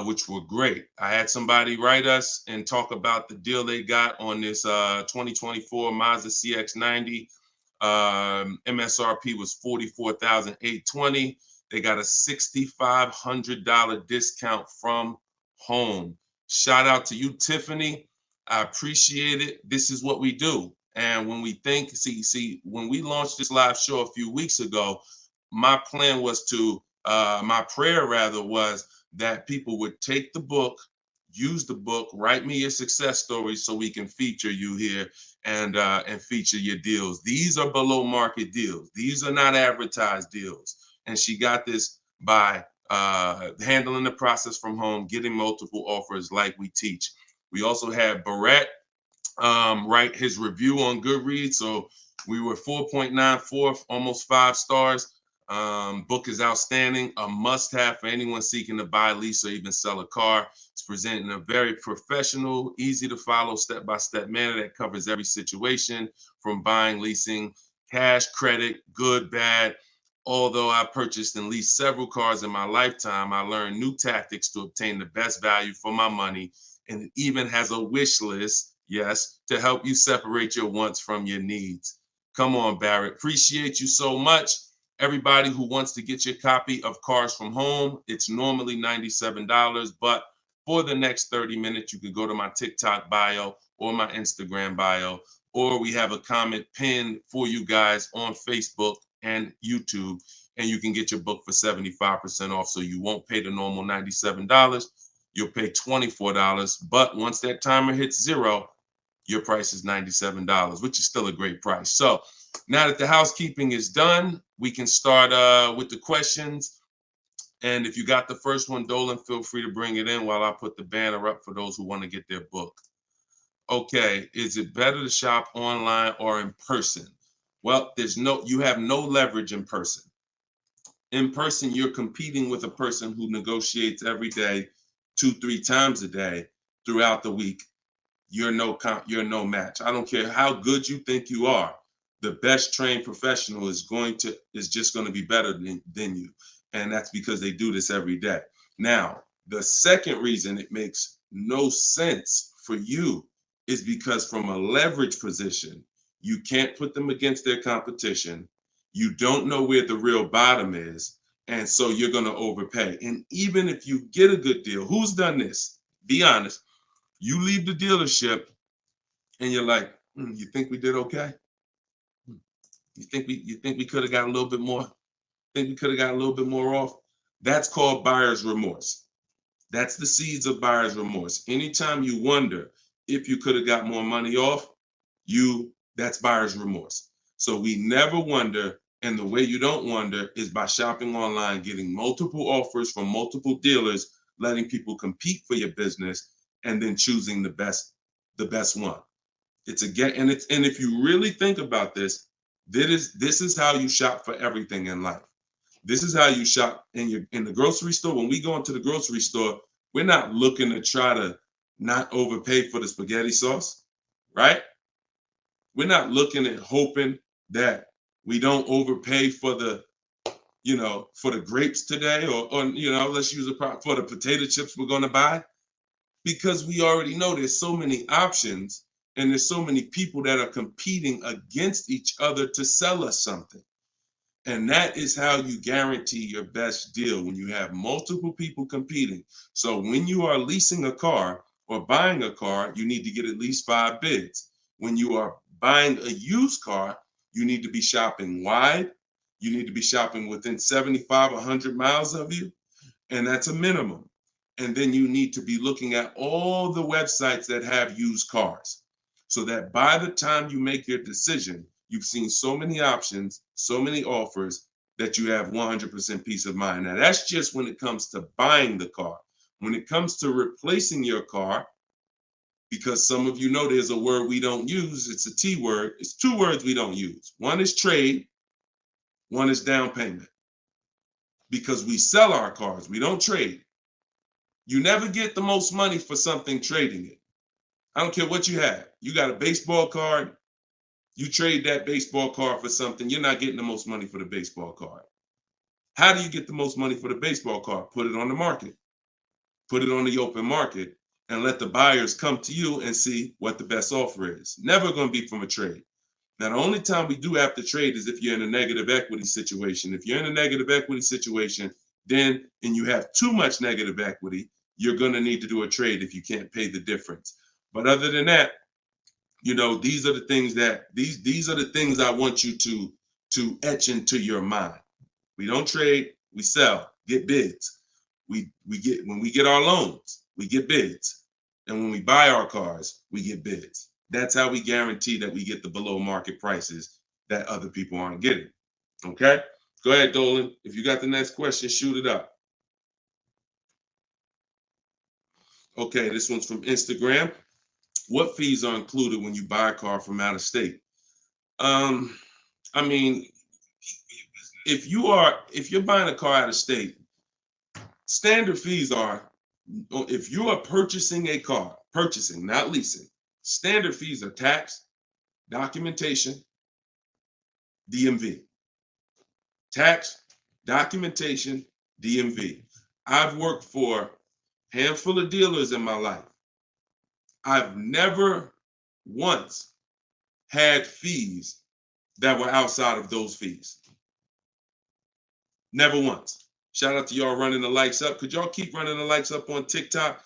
which were great. I had somebody write us and talk about the deal they got on this 2024 Mazda CX-90. MSRP was $44,820. They got a $6,500 discount from home. Shout out to you, Tiffany. I appreciate it. This is what we do. And when we think, when we launched this live show a few weeks ago, my plan was to, my prayer rather was that people would take the book, use the book, write me your success stories so we can feature you here and feature your deals. These are below market deals. These are not advertised deals. And she got this by handling the process from home, getting multiple offers like we teach. We also had Barrett write his review on Goodreads. So we were 4.94, almost 5 stars. Book is outstanding, a must-have for anyone seeking to buy, lease, or even sell a car. It's presented in a very professional, easy-to-follow, step-by-step manner that covers every situation from buying, leasing, cash, credit, good, bad. Although I purchased and leased several cars in my lifetime, I learned new tactics to obtain the best value for my money, and it even has a wish list, yes, to help you separate your wants from your needs. Come on, Barrett. Appreciate you so much. Everybody who wants to get your copy of Cars from Home, it's normally $97, but for the next 30 minutes, you can go to my TikTok bio or my Instagram bio, or we have a comment pinned for you guys on Facebook and YouTube, and you can get your book for 75% off. So you won't pay the normal $97. You'll pay $24. But once that timer hits 0, your price is $97, which is still a great price. So now that the housekeeping is done, we can start with the questions. And if you got the first one, Dolan, feel free to bring it in while I put the banner up for those who want to get their book. Okay, is it better to shop online or in person? Well, you have no leverage in person. In person, you're competing with a person who negotiates every day, 2-3 times a day throughout the week. You're no match. I don't care how good you think you are. The best trained professional is just going to be better than you. And that's because they do this every day. Now, the second reason it makes no sense for you is because from a leverage position, you can't put them against their competition. You don't know where the real bottom is. And so you're going to overpay. And even if you get a good deal, who's done this? Be honest. You leave the dealership and you're like, you think we did okay? You think we could have got a little bit more? Think we could have got a little bit more off? That's called buyer's remorse. That's the seeds of buyer's remorse. Anytime you wonder if you could have got more money off, that's buyer's remorse. So we never wonder, and the way you don't wonder is by shopping online, getting multiple offers from multiple dealers, letting people compete for your business, and then choosing the best one. And if you really think about this, this is how you shop for everything in life. This is how you shop in the grocery store. When we go into the grocery store, we're not looking to try to not overpay for the spaghetti sauce, right? We're not looking at hoping that we don't overpay for the grapes today, or let's use for the potato chips we're going to buy, because we already know there's so many options and there's so many people that are competing against each other to sell us something. And that is how you guarantee your best deal, when you have multiple people competing. So when you are leasing a car or buying a car, you need to get at least 5 bids. When you are buying a used car, you need to be shopping wide. You need to be shopping within 75, 100 miles of you. And that's a minimum. And then you need to be looking at all the websites that have used cars, so that by the time you make your decision, you've seen so many options, so many offers, that you have 100% peace of mind. Now, that's just when it comes to buying the car. When it comes to replacing your car, because some of you know there's a word we don't use, it's a T word. It's 2 words we don't use. One is trade, one is down payment. Because we sell our cars, we don't trade. You never get the most money for something trading it. I don't care what you have. You got a baseball card, You trade that baseball card for something, you're not getting the most money for the baseball card. How do you get the most money for the baseball card? Put it on the market. Put it on the open market and let the buyers come to you and see what the best offer is. Never going to be from a trade. Now, the only time we do have to trade is if you're in a negative equity situation. If you're in a negative equity situation, then, and you have too much negative equity, you're going to need to do a trade if you can't pay the difference. But other than that, you know, these are the things that these are the things I want you to etch into your mind. We don't trade, we sell, get bids. We get, when we get our loans, we get bids. And when we buy our cars, we get bids. That's how we guarantee that we get the below market prices that other people aren't getting. Okay? Go ahead, Dolan. If you got the next question, shoot it up. Okay, this one's from Instagram. What fees are included when you buy a car from out of state? I mean, if you're buying a car out of state, standard fees are, if you are purchasing a car, purchasing, not leasing, standard fees are tax, documentation, DMV. Tax, documentation, DMV. I've worked for a handful of dealers in my life. I've never once had fees that were outside of those fees. Never once. Shout out to y'all running the likes up. Could y'all keep running the likes up on TikTok?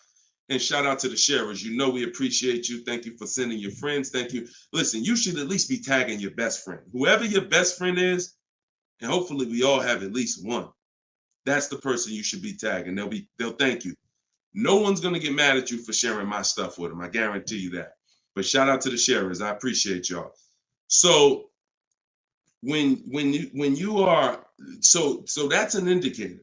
And shout out to the sharers. You know we appreciate you. Thank you for sending your friends. Thank you. Listen, you should at least be tagging your best friend. Whoever your best friend is, and hopefully we all have at least one. That's the person you should be tagging. They'll thank you. No one's gonna get mad at you for sharing my stuff with them. I guarantee you that. But shout out to the sharers. I appreciate y'all. So when you are, so that's an indicator.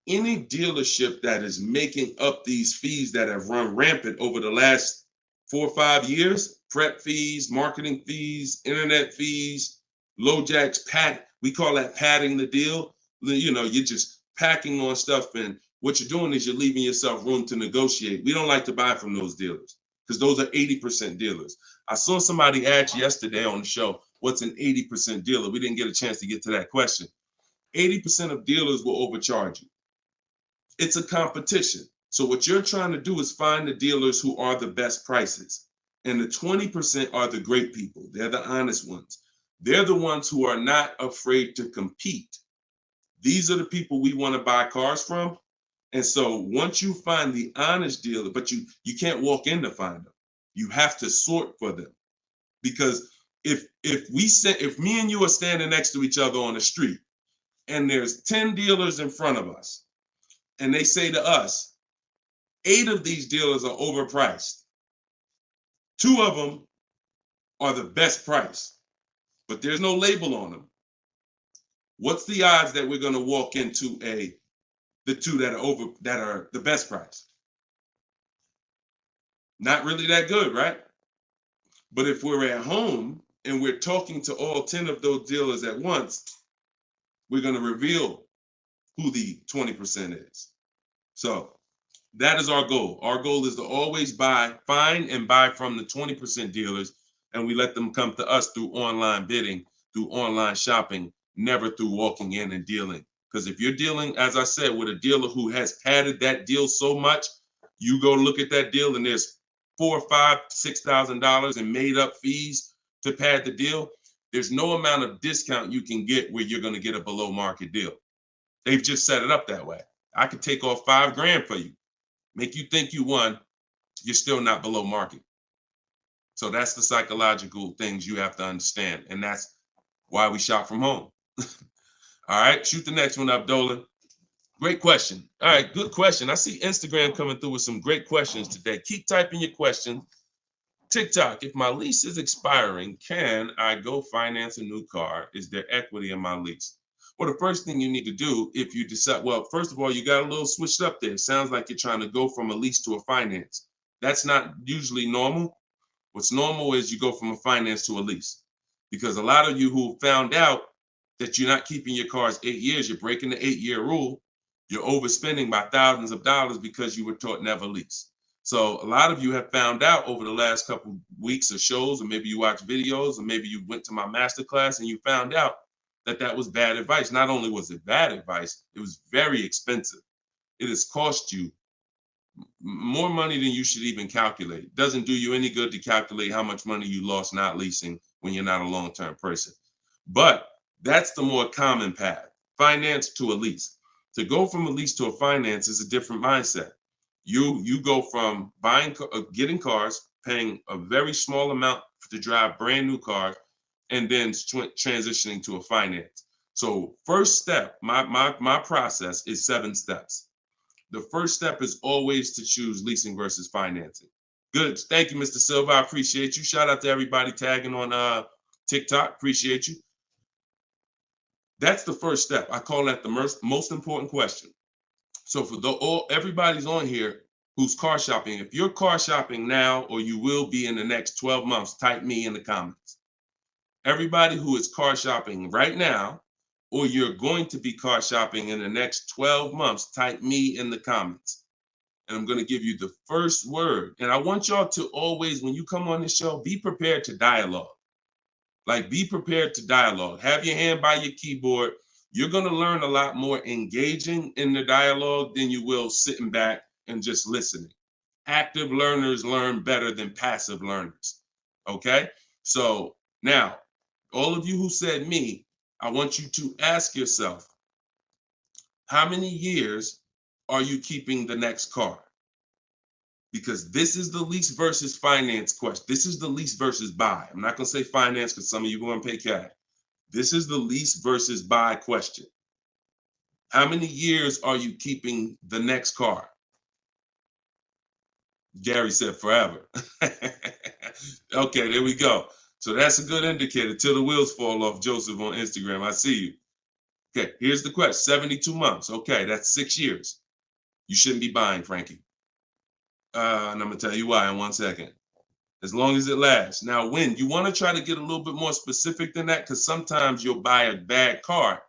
Any dealership that is making up these fees that have run rampant over the last 4 or 5 years, prep fees, marketing fees, internet fees, low jacks, we call that padding the deal. You know, you're just packing on stuff, and what you're doing is you're leaving yourself room to negotiate. We don't like to buy from those dealers because those are 80% dealers. I saw somebody ask yesterday on the show, what's an 80% dealer? We didn't get a chance to get to that question. 80% of dealers will overcharge you. It's a competition. So what you're trying to do is find the dealers who are the best prices. And the 20% are the great people. They're the honest ones. They're the ones who are not afraid to compete. These are the people we want to buy cars from. And so once you find the honest dealer, but you can't walk in to find them. You have to sort for them. Because if me and you are standing next to each other on the street and there's 10 dealers in front of us, and they say to us, 8 of these dealers are overpriced. 2 of them are the best price, but there's no label on them. What's the odds that we're going to walk into the 2 that are the best price? Not really that good, right? But if we're at home and we're talking to all 10 of those dealers at once, we're going to reveal who the 20% is. So that is our goal. Our goal is to always find and buy from the 20% dealers, and we let them come to us through online bidding, through online shopping, never through walking in and dealing. Because if you're dealing, as I said, with a dealer who has padded that deal so much, you go look at that deal and there's $4,000, $5,000, $6,000 in made up fees to pad the deal. There's no amount of discount you can get where you're going to get a below market deal. They've just set it up that way. I could take off $5,000 for you, make you think you won. You're still not below market. So that's the psychological things you have to understand. And that's why we shop from home. All right, shoot the next one up, Dolan. Great question. All right, good question. I see Instagram coming through with some great questions today. Keep typing your questions. TikTok, if my lease is expiring, can I go finance a new car? Is there equity in my lease? Well, the first thing you need to do if you decide, well, first of all, you got a little switched up there. It sounds like you're trying to go from a lease to a finance. That's not usually normal. What's normal is you go from a finance to a lease. Because a lot of you who found out that you're not keeping your cars 8 years, you're breaking the 8-year rule, you're overspending by thousands of dollars because you were taught never lease. So a lot of you have found out over the last couple weeks of shows, or maybe you watch videos, or maybe you went to my masterclass and you found out that that was bad advice. Not only was it bad advice, it was very expensive. It has cost you more money than you should even calculate. It doesn't do you any good to calculate how much money you lost not leasing when you're not a long-term person. But that's the more common path, finance to a lease. To go from a lease to a finance is a different mindset. You go from getting cars, paying a very small amount to drive brand new cars, and then transitioning to a finance. So first step, my process is 7 steps. The first step is always to choose leasing versus financing. Good. Thank you, Mr. Silva. I appreciate you. Shout out to everybody tagging on TikTok. Appreciate you. That's the first step. I call that the most important question. So for everybody's on here who's car shopping, if you're car shopping now or you will be in the next 12 months, type me in the comments. Everybody who is car shopping right now or you're going to be car shopping in the next 12 months, type me in the comments. And I'm going to give you the first word. And I want y'all to always, when you come on this show, be prepared to dialogue. Like, be prepared to dialogue. Have your hand by your keyboard. You're going to learn a lot more engaging in the dialogue than you will sitting back and just listening. Active learners learn better than passive learners. Okay? So now, all of you who said me, I want you to ask yourself, how many years are you keeping the next car? Because this is the lease versus finance question. This is the lease versus buy. I'm not going to say finance because some of you are going to pay cash. This is the lease versus buy question. How many years are you keeping the next car? Gary said forever. Okay, there we go. So that's a good indicator till the wheels fall off, Joseph on Instagram. I see you. Okay, here's the question. 72 months. Okay, that's 6 years. You shouldn't be buying, Frankie. And I'm going to tell you why in 1 second. As long as it lasts. Now, when you want to try to get a little bit more specific than that, because sometimes you'll buy a bad car.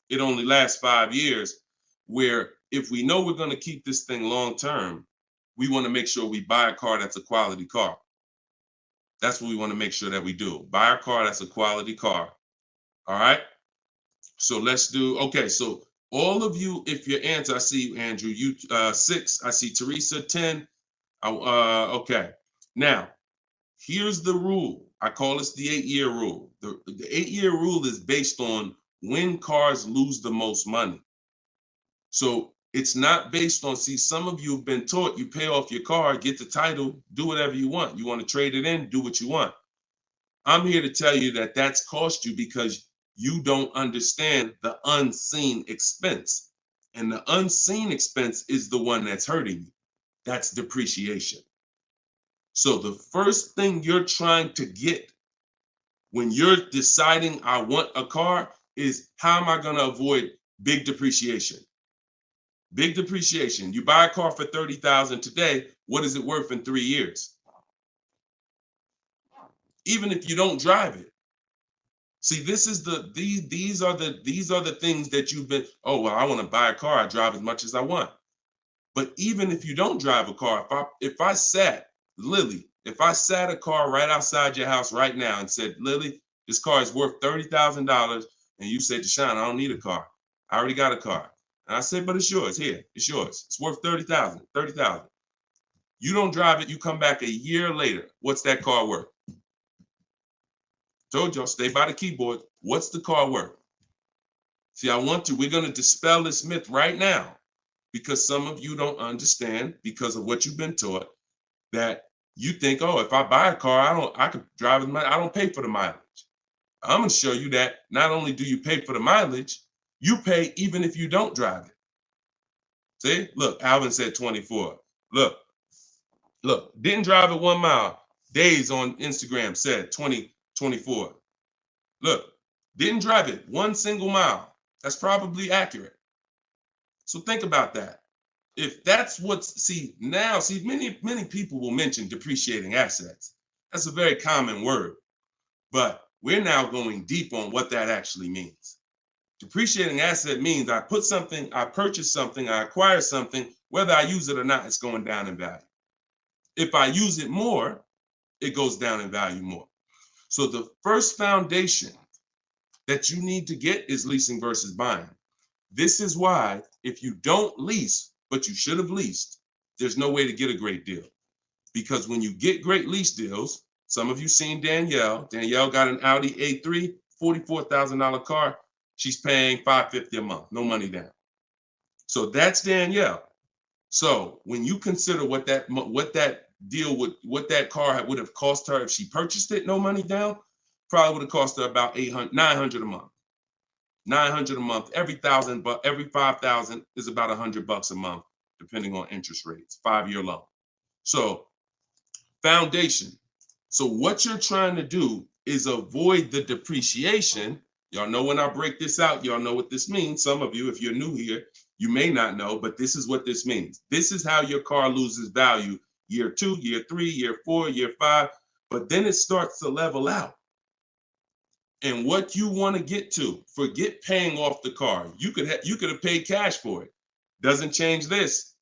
It only lasts 5 years, where if we know we're going to keep this thing long term, we want to make sure we buy a car that's a quality car. That's what we want to make sure that we do. Buy a car that's a quality car. All right. So let's do, okay. So all of you, if your answer, I see you, Andrew, you 6, I see Teresa 10. Okay. Now, here's the rule. I call this the 8-year rule. The 8-year rule is based on when cars lose the most money. So it's not based on, see, some of you have been taught you pay off your car, get the title, do whatever you want. You want to trade it in, do what you want. I'm here to tell you that that's cost you because you don't understand the unseen expense. And the unseen expense is the one that's hurting you. That's depreciation. So the first thing you're trying to get when you're deciding I want a car is, how am I going to avoid big depreciation? Big depreciation. You buy a car for $30,000 today. What is it worth in 3 years? Even if you don't drive it. See, this is these are the things that you've been, oh, well, I want to buy a car. I drive as much as I want. But even if you don't drive a car, if I sat a car right outside your house right now and said, Lily, this car is worth $30,000, and you said, Deshone, I don't need a car. I already got a car. And I said, but it's yours. Here, it's yours. It's worth $30,000. You don't drive it. You come back a year later. What's that car worth? Told y'all, stay by the keyboard. What's the car worth? See, we're going to dispel this myth right now, because some of you don't understand, because of what you've been taught, that you think, oh, if I buy a car, I could drive it. I don't pay for the mileage. I'm going to show you that not only do you pay for the mileage, you pay even if you don't drive it. See, look, Alvin said 24. Look, didn't drive it 1 mile. Days on Instagram said 24. Look, didn't drive it 1 single mile. That's probably accurate. So think about that. If that's many people will mention depreciating assets. That's a very common word, but we're now going deep on what that actually means. Depreciating asset means I purchase something, I acquire something, whether I use it or not, it's going down in value. If I use it more, it goes down in value more. So the first foundation that you need to get is leasing versus buying. This is why if you don't lease, but you should have leased, there's no way to get a great deal. Because when you get great lease deals, some of you seen Danielle. Danielle got an Audi A3, $44,000 car. She's paying $550 a month, no money down. So that's Danielle. So when you consider what that car would have cost her if she purchased it, no money down, probably would have cost her about $900 a month. $900 a month. Every 5,000 is about $100 a month, depending on interest rates. 5-year loan. So foundation. So what you're trying to do is avoid the depreciation. Y'all know when I break this out, y'all know what this means. Some of you, if you're new here, you may not know, but this is what this means. This is how your car loses value year 2, year 3, year 4, year 5, but then it starts to level out. And what you want to get to, forget paying off the car. You could have paid cash for it. Doesn't change this.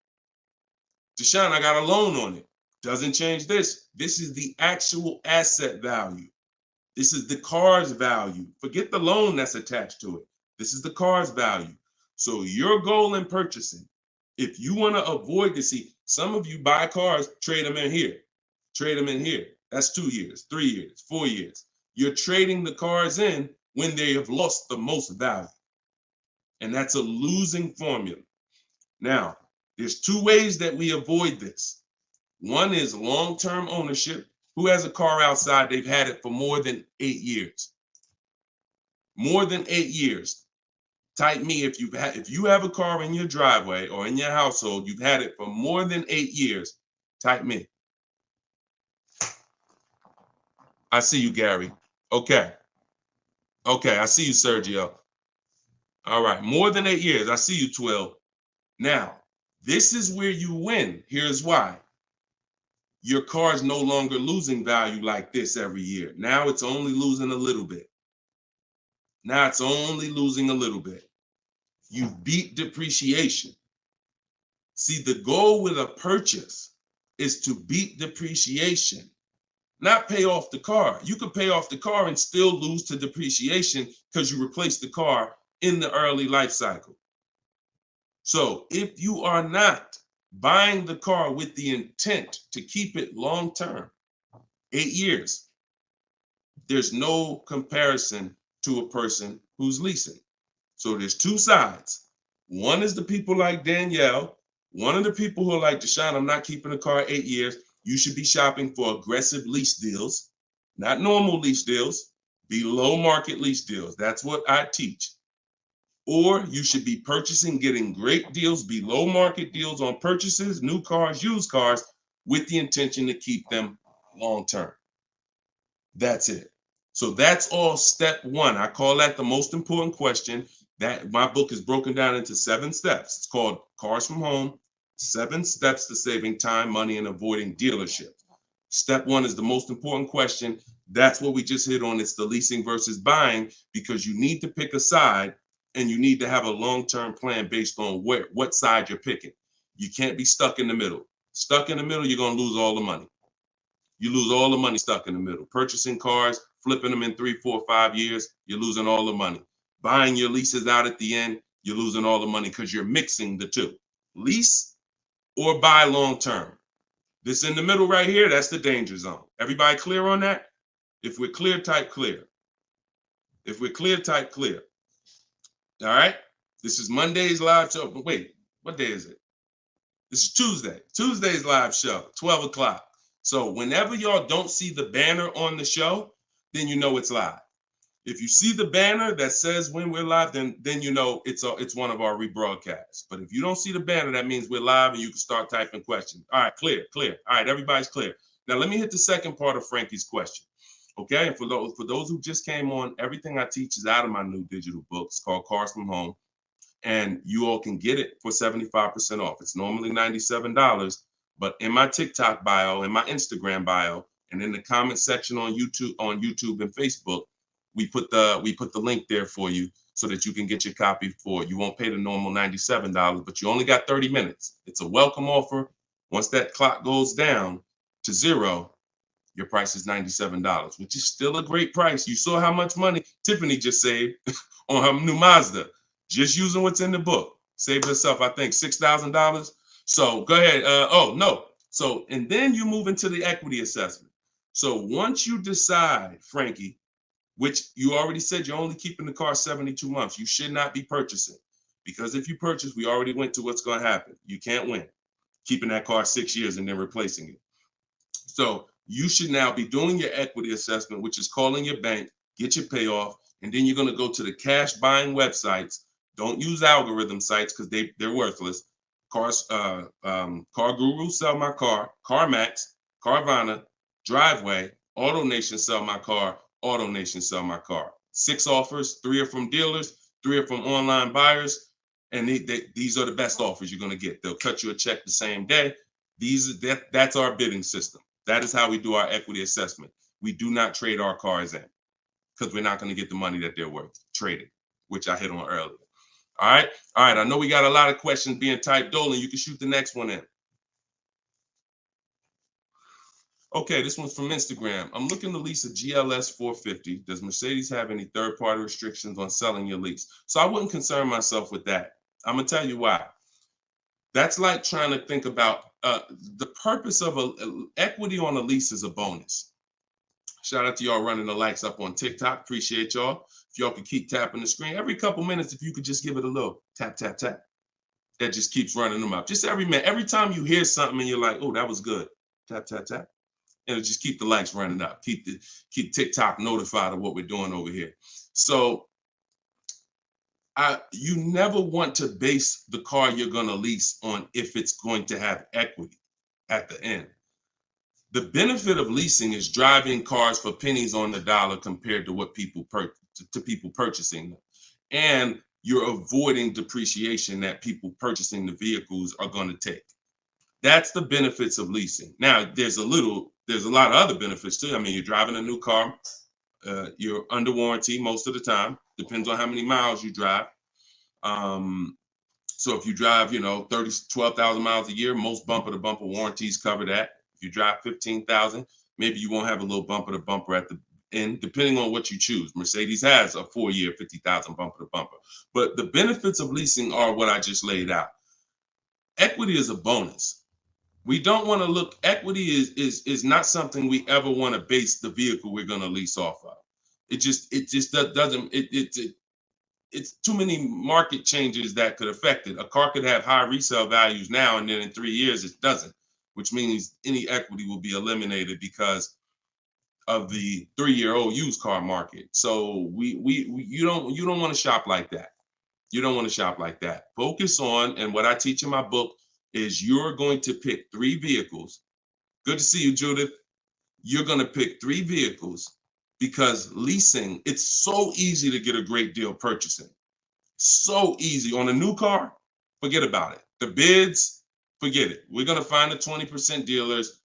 Deshone, I got a loan on it. Doesn't change this. This is the actual asset value. This is the car's value. Forget the loan that's attached to it. This is the car's value. So your goal in purchasing, if you want to avoid to see, some of you buy cars, trade them in here. Trade them in here. That's 2 years, 3 years, 4 years. You're trading the cars in when they have lost the most value. And that's a losing formula. Now, there's 2 ways that we avoid this. One is long-term ownership. Who has a car outside? They've had it for more than 8 years. More than 8 years. Type me if you have a car in your driveway or in your household, you've had it for more than 8 years. Type me. I see you, Gary. Okay. Okay, I see you, Sergio. All right, more than 8 years. I see you, 12. Now, this is where you win. Here's why. Your car is no longer losing value like this every year. Now it's only losing a little bit. Now it's only losing a little bit. You beat depreciation. See, the goal with a purchase is to beat depreciation, not pay off the car. You could pay off the car and still lose to depreciation because you replaced the car in the early life cycle. So if you are not buying the car with the intent to keep it long term, 8 years, there's no comparison to a person who's leasing. So there's 2 sides. One is the people like Danielle. One of the people who are like, Deshone, I'm not keeping a car 8 years. You should be shopping for aggressive lease deals, not normal lease deals, below market lease deals. That's what I teach. Or you should be purchasing, getting great deals, below market deals on purchases, new cars, used cars, with the intention to keep them long term. That's it. So that's all step 1. I call that the most important question. That my book is broken down into 7 steps. It's called Cars from Home, 7 Steps to Saving Time, Money, and Avoiding Dealership. Step 1 is the most important question. That's what we just hit on. It's the leasing versus buying, because you need to pick a side and you need to have a long-term plan based on what side you're picking. You can't be stuck in the middle. Stuck in the middle, you're going to lose all the money. You lose all the money stuck in the middle. Purchasing cars, flipping them in 3, 4, 5 years, you're losing all the money. Buying your leases out at the end, you're losing all the money because you're mixing the 2. Lease or buy long-term. This in the middle right here, that's the danger zone. Everybody clear on that? If we're clear, type clear. If we're clear, type clear. All right? This is Monday's live show. But wait, what day is it? This is Tuesday. Tuesday's live show, 12 o'clock. So whenever y'all don't see the banner on the show, then you know it's live. If you see the banner that says when we're live, then you know it's one of our rebroadcasts. But if you don't see the banner, that means we're live and you can start typing questions. All right, clear. All right, everybody's clear. Now let me hit the second part of Frankie's question. Okay, and for those who just came on, everything I teach is out of my new digital book. It's called Cars from Home. And you all can get it for 75% off. It's normally $97, but in my TikTok bio, in my Instagram bio, and in the comment section on YouTube and Facebook, we put the link there for you so that you can get your copy for it. You won't pay the normal $97, but you only got 30 minutes. It's a welcome offer. Once that clock goes down, to zero, your price is $97, which is still a great price. You saw how much money Tiffany just saved on her new Mazda, just using what's in the book. Saved herself, I think, $6,000. So go ahead. Oh, no. So, and then you move into the equity assessment. So once you decide, Frankie, which you already said you're only keeping the car 72 months, you should not be purchasing. Because if you purchase, we already went to what's going to happen. You can't win keeping that car 6 years and then replacing it. So you should now be doing your equity assessment, which is calling your bank, get your payoff, and then you're going to go to the cash buying websites. Don't use algorithm sites because they're worthless. Car Guru, Sell My Car, CarMax, Carvana, Driveway, AutoNation, Sell My Car, AutoNation, Sell My Car. 6 offers, 3 are from dealers, 3 are from online buyers, and these are the best offers you're going to get. They'll cut you a check the same day. That's our bidding system. That is how we do our equity assessment. We do not trade our cars in because we're not going to get the money that they're worth traded, which I hit on earlier. All right. I know we got a lot of questions being typed. Dolan, you can shoot the next one in. Okay, this one's from Instagram. I'm looking to lease a GLS 450. Does Mercedes have any third-party restrictions on selling your lease? So I wouldn't concern myself with that. I'm going to tell you why. That's like trying to think about the purpose of equity on a lease is a bonus. Shout out to y'all running the likes up on TikTok. Appreciate y'all. If y'all could keep tapping the screen every couple minutes, if you could just give it a little tap, tap, tap. That just keeps running them up. Just every minute. Every time you hear something and you're like, oh, that was good. Tap, tap, tap. And just keep the likes running up. Keep TikTok notified of what we're doing over here. So you never want to base the car you're going to lease on if it's going to have equity at the end. The benefit of leasing is driving cars for pennies on the dollar compared to what people purchasing them. And you're avoiding depreciation that people purchasing the vehicles are going to take. That's the benefits of leasing. Now, there's a lot of other benefits too. I mean, you're driving a new car. You're under warranty most of the time. Depends on how many miles you drive. So if you drive, 12,000 miles a year, most bumper to bumper warranties cover that. If you drive 15,000, maybe you won't have a little bumper to bumper at the end, depending on what you choose. Mercedes has a 4-year 50,000 bumper to bumper. But the benefits of leasing are what I just laid out. Equity is a bonus. We don't want to look. Equity is not something we ever want to base the vehicle we're going to lease off of. It just doesn't. It's too many market changes that could affect it. A car could have high resale values now, and then in 3 years it doesn't, which means any equity will be eliminated because of the 3-year-old used car market. So you don't want to shop like that. You don't want to shop like that. Focus on, and what I teach in my book is you're going to pick 3 vehicles. Good to see you, Judith. You're going to pick 3 vehicles because leasing, it's so easy to get a great deal purchasing. So easy. On a new car, forget about it. The bids, forget it. We're going to find the 20% dealers.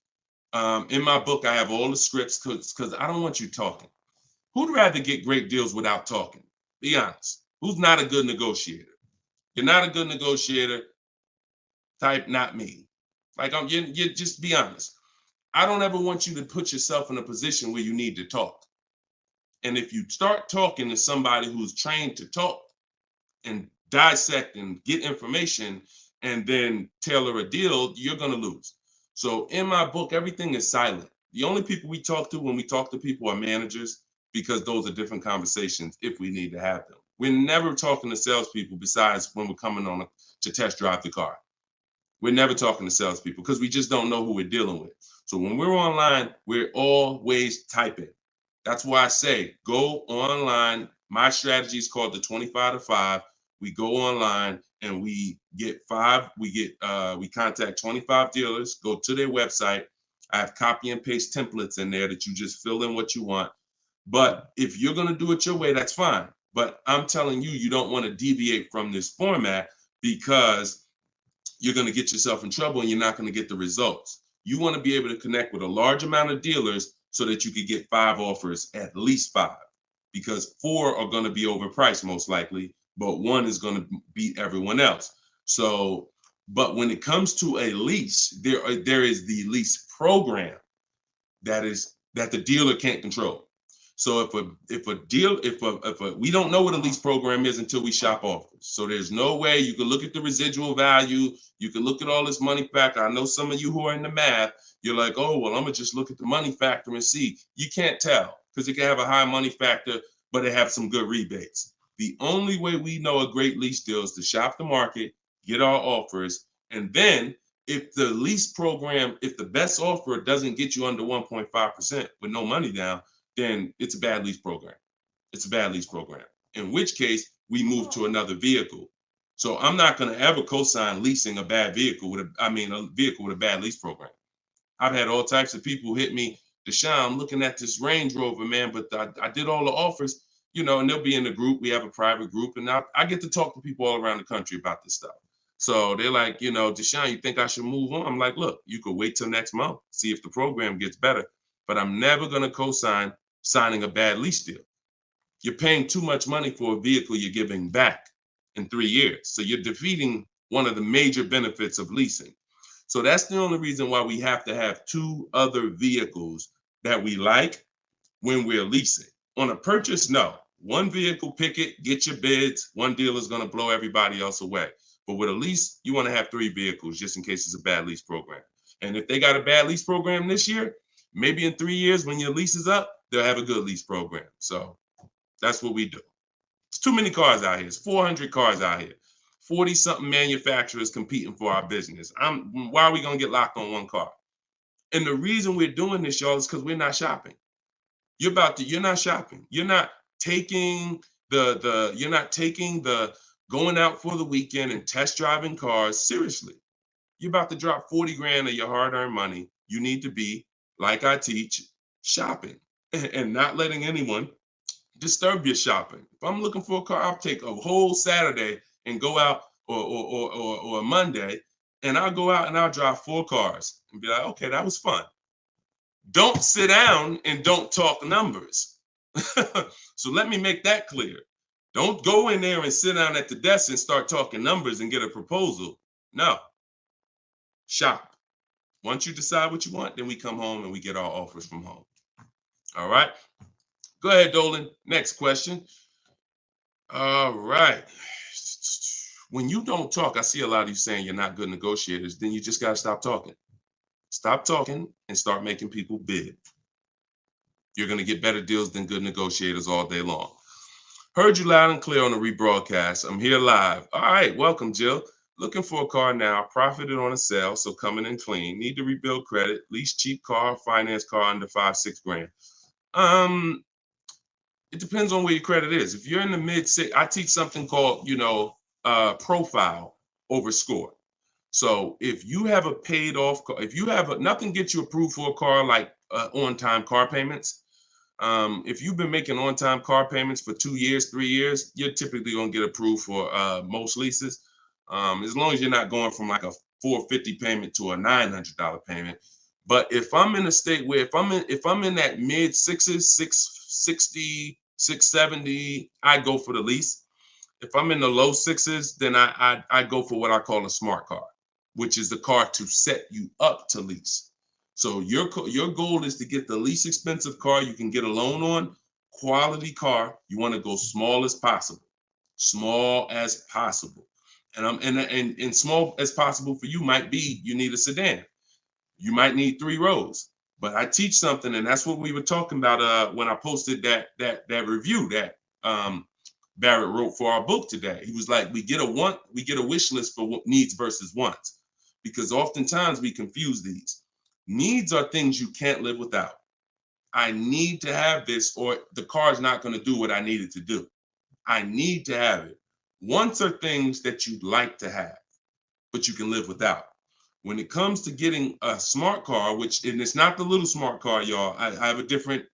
In my book, I have all the scripts because I don't want you talking. Who'd rather get great deals without talking? Be honest. Who's not a good negotiator? You're not a good negotiator. Type not me. Like you just be honest. I don't ever want you to put yourself in a position where you need to talk. And if you start talking to somebody who's trained to talk and dissect and get information and then tailor a deal, you're going to lose. So in my book, everything is silent. The only people we talk to when we talk to people are managers, because those are different conversations if we need to have them. We're never talking to salespeople besides when we're coming on to test drive the car. We're never talking to salespeople because we just don't know who we're dealing with. So when we're online, we're always typing. That's why I say go online. My strategy is called the 25 to 5. We go online and we contact 25 dealers, go to their website. I have copy and paste templates in there that you just fill in what you want. But if you're going to do it your way, that's fine. But I'm telling you, you don't want to deviate from this format because you're going to get yourself in trouble and you're not going to get the results. You want to be able to connect with a large amount of dealers so that you could get 5 offers, at least 5, because 4 are going to be overpriced most likely, but 1 is going to beat everyone else. So, but when it comes to a lease, there is the lease program. that the dealer can't control. So we don't know what a lease program is until we shop offers. So there's no way you can look at the residual value. You can look at all this money factor. I know some of you who are in the math, you're like, oh, well, I'm gonna just look at the money factor and see. You can't tell because it can have a high money factor, but it have some good rebates. The only way we know a great lease deal is to shop the market, get our offers, and then if the lease program, if the best offer doesn't get you under 1.5% with no money down, then it's a bad lease program. It's a bad lease program. In which case, we move to another vehicle. So I'm not going to ever co-sign leasing a bad vehicle a vehicle with a bad lease program. I've had all types of people hit me, Deshone, I'm looking at this Range Rover, man, but I did all the offers, and they'll be in the group. We have a private group, and I get to talk to people all around the country about this stuff. So they're like, Deshone, you think I should move on? I'm like, look, you could wait till next month, see if the program gets better, but I'm never going to co-sign signing a bad lease deal. You're paying too much money for a vehicle you're giving back in 3 years. So you're defeating one of the major benefits of leasing. So that's the only reason why we have to have 2 other vehicles that we like when we're leasing. On a purchase, no. One vehicle, pick it, get your bids. One dealer is going to blow everybody else away. But with a lease, you want to have 3 vehicles just in case it's a bad lease program. And if they got a bad lease program this year, maybe in 3 years when your lease is up, they'll have a good lease program. So that's what we do. It's too many cars out here. It's 400 cars out here. 40-something manufacturers competing for our business. Why are we going to get locked on one car? And the reason we're doing this, y'all, is because we're not shopping. You're not shopping. You're not taking the going out for the weekend and test driving cars seriously. You're about to drop 40 grand of your hard-earned money. You need to be, like I teach, shopping and not letting anyone disturb your shopping. If I'm looking for a car, I'll take a whole Saturday and go out or a Monday, and I'll go out and I'll drive 4 cars and be like, okay, that was fun. Don't sit down and don't talk numbers. So let me make that clear. Don't go in there and sit down at the desk and start talking numbers and get a proposal. No. Shop. Once you decide what you want, then we come home and we get our offers from home. All right. Go ahead, Dolan. Next question. All right. When you don't talk, I see a lot of you saying you're not good negotiators. Then you just got to stop talking. Stop talking and start making people bid. You're going to get better deals than good negotiators all day long. Heard you loud and clear on the rebroadcast. I'm here live. All right. Welcome, Jill. Looking for a car now. Profited on a sale, so coming in clean. Need to rebuild credit. Lease cheap car, finance car under 5-6 grand. It depends on where your credit is. If you're in the mid-6, I teach something called, profile over score. So if you have a paid off car, if you have nothing gets you approved for a car like on-time car payments. If you've been making on-time car payments for 2 years, 3 years, you're typically going to get approved for most leases. As long as you're not going from like a $450 payment to a $900 payment. But if I'm in a state where if I'm in that mid-6s, 660, 670, I go for the lease. If I'm in the low 6s, then I go for what I call a smart car, which is the car to set you up to lease. So your goal is to get the least expensive car you can get a loan on, quality car. You want to go small as possible. Small as possible. And small as possible for you might be you need a sedan. You might need 3 rows. But I teach something, and that's what we were talking about when I posted that review that Barrett wrote for our book today. He was like, we get a wish list for needs versus wants, because oftentimes we confuse these. Needs are things you can't live without. I need to have this, or the car is not going to do what I need it to do. I need to have it. Wants are things that you'd like to have, but you can live without. When it comes to getting a smart car, and it's not the little smart car, y'all. I have a different.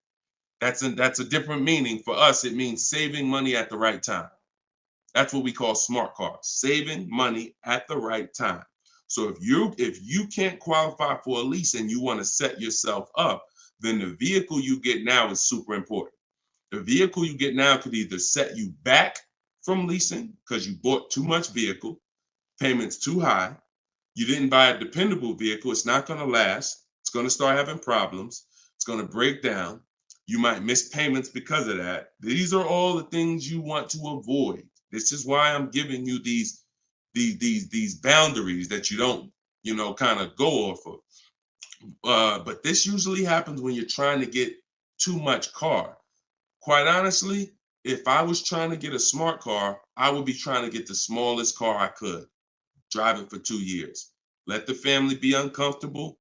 That's a different meaning for us. It means saving money at the right time. That's what we call smart cars. Saving money at the right time. So if you can't qualify for a lease and you want to set yourself up, then the vehicle you get now is super important. The vehicle you get now could either set you back from leasing because you bought too much vehicle, payments too high. You didn't buy a dependable vehicle. It's not going to last. It's going to start having problems. It's going to break down. You might miss payments because of that. These are all the things you want to avoid. This is why I'm giving you these boundaries that you don't, kind of go off of. But this usually happens when you're trying to get too much car. Quite honestly, if I was trying to get a smart car, I would be trying to get the smallest car I could, drive it for 2 years. Let the family be uncomfortable.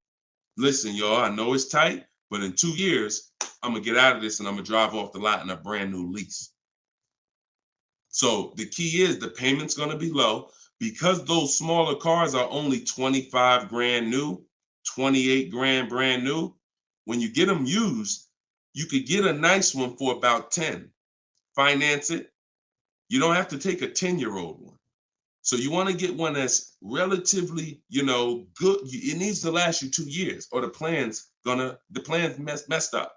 Listen, y'all, I know it's tight, but in 2 years, I'm going to get out of this and I'm going to drive off the lot in a brand new lease. So the key is the payment's going to be low because those smaller cars are only 25 grand new, 28 grand brand new. When you get them used, you could get a nice one for about 10. Finance it. You don't have to take a 10-year-old one. So you want to get one that's relatively, good. It needs to last you 2 years or the plan's messed up.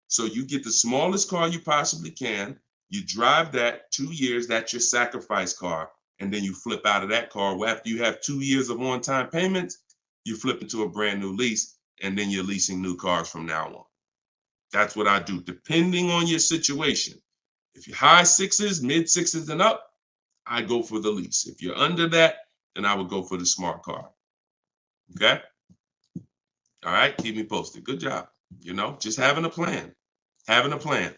So you get the smallest car you possibly can. You drive that 2 years, that's your sacrifice car. And then you flip out of that car. Well, after you have 2 years of on-time payments, you flip into a brand new lease, and then you're leasing new cars from now on. That's what I do, depending on your situation. If you're high sixes, mid sixes and up, I go for the lease. If you're under that, then I would go for the smart car. Okay? All right, keep me posted. Good job. Just having a plan. Having a plan.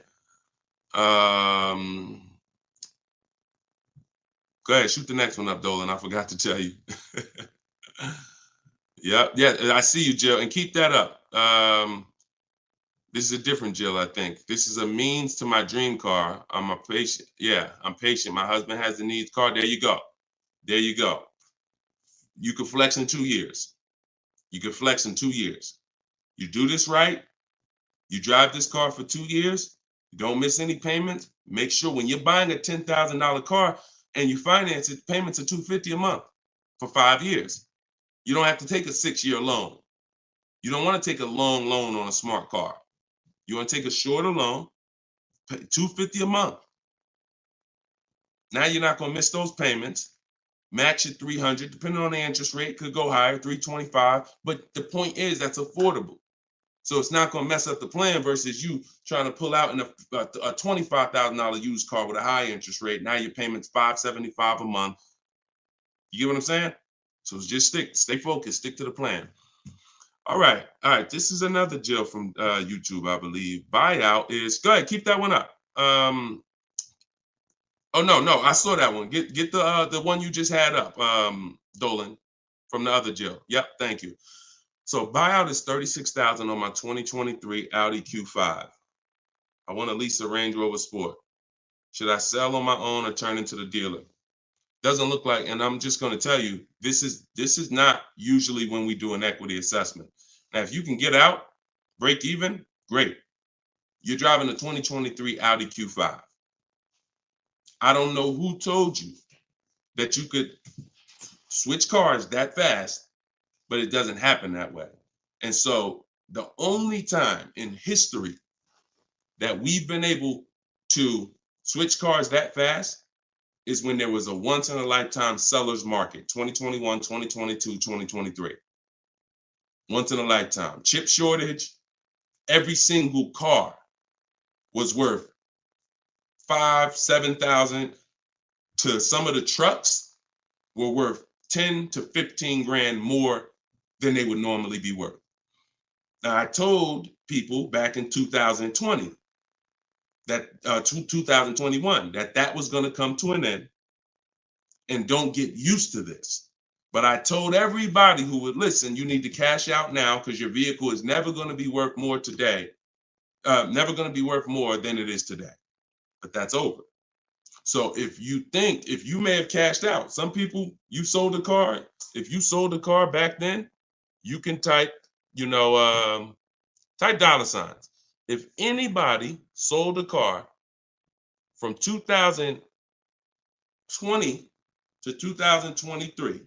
Go ahead, shoot the next one up, Dolan. I forgot to tell you. Yeah, I see you, Jill, and keep that up. This is a different Jill, I think. This is a means to my dream car. I'm a patient. Yeah, I'm patient. My husband has the needs car. There you go. There you go. You can flex in 2 years. You can flex in 2 years. You do this right. You drive this car for 2 years. You don't miss any payments. Make sure when you're buying a $10,000 car and you finance it, payments are $250 a month for 5 years. You don't have to take a 6-year loan. You don't want to take a long loan on a smart car. You want to take a shorter loan, pay $250 a month. Now you're not going to miss those payments. Max at $300, depending on the interest rate, could go higher, $325. But the point is that's affordable. So it's not going to mess up the plan versus you trying to pull out in a $25,000 used car with a high interest rate. Now your payment's $575 a month. You get what I'm saying? So just stay focused, stick to the plan. All right. This is another Jill from YouTube, I believe. Buyout is, go ahead, keep that one up. Oh no, I saw that one. Get the one you just had up, Dolan, from the other Jill. Yep, thank you. So buyout is $36,000 on my 2023 Audi Q5. I want to lease a Range Rover Sport. Should I sell on my own or turn into the dealer? Doesn't look like, and I'm just going to tell you, this is not usually when we do an equity assessment. Now, if you can get out, break even, great. You're driving a 2023 Audi Q5. I don't know who told you that you could switch cars that fast, but it doesn't happen that way. And so the only time in history that we've been able to switch cars that fast is when there was a once-in-a-lifetime seller's market, 2021, 2022, 2023. Once in a lifetime. Chip shortage, every single car was worth $5,000, $7,000 to some of the trucks were worth 10 to 15 grand more than they would normally be worth. Now, I told people back in 2020 that 2021 that was going to come to an end, and don't get used to this. But I told everybody who would listen, you need to cash out now because your vehicle is never going to be worth more today, never going to be worth more than it is today. But that's over. So if you may have cashed out, some people, you sold a car. If you sold a car back then, you can type, type dollar signs. If anybody sold a car from 2020 to 2023,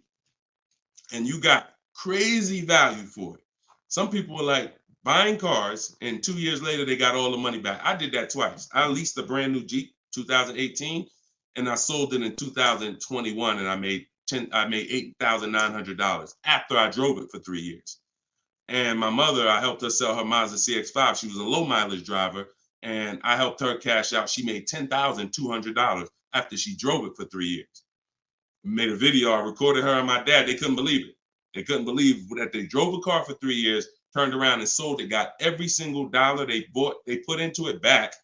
and you got crazy value for it. Some people were like buying cars, and 2 years later, they got all the money back. I did that twice. I leased a brand new Jeep, 2018, and I sold it in 2021, and I made $8,900 after I drove it for 3 years. And my mother, I helped her sell her Mazda CX-5. She was a low mileage driver, and I helped her cash out. She made $10,200 after she drove it for 3 years. Made a video. I recorded her and my dad. They couldn't believe it. They couldn't believe that they drove a car for 3 years, turned around and sold it, got every single dollar they put into it back.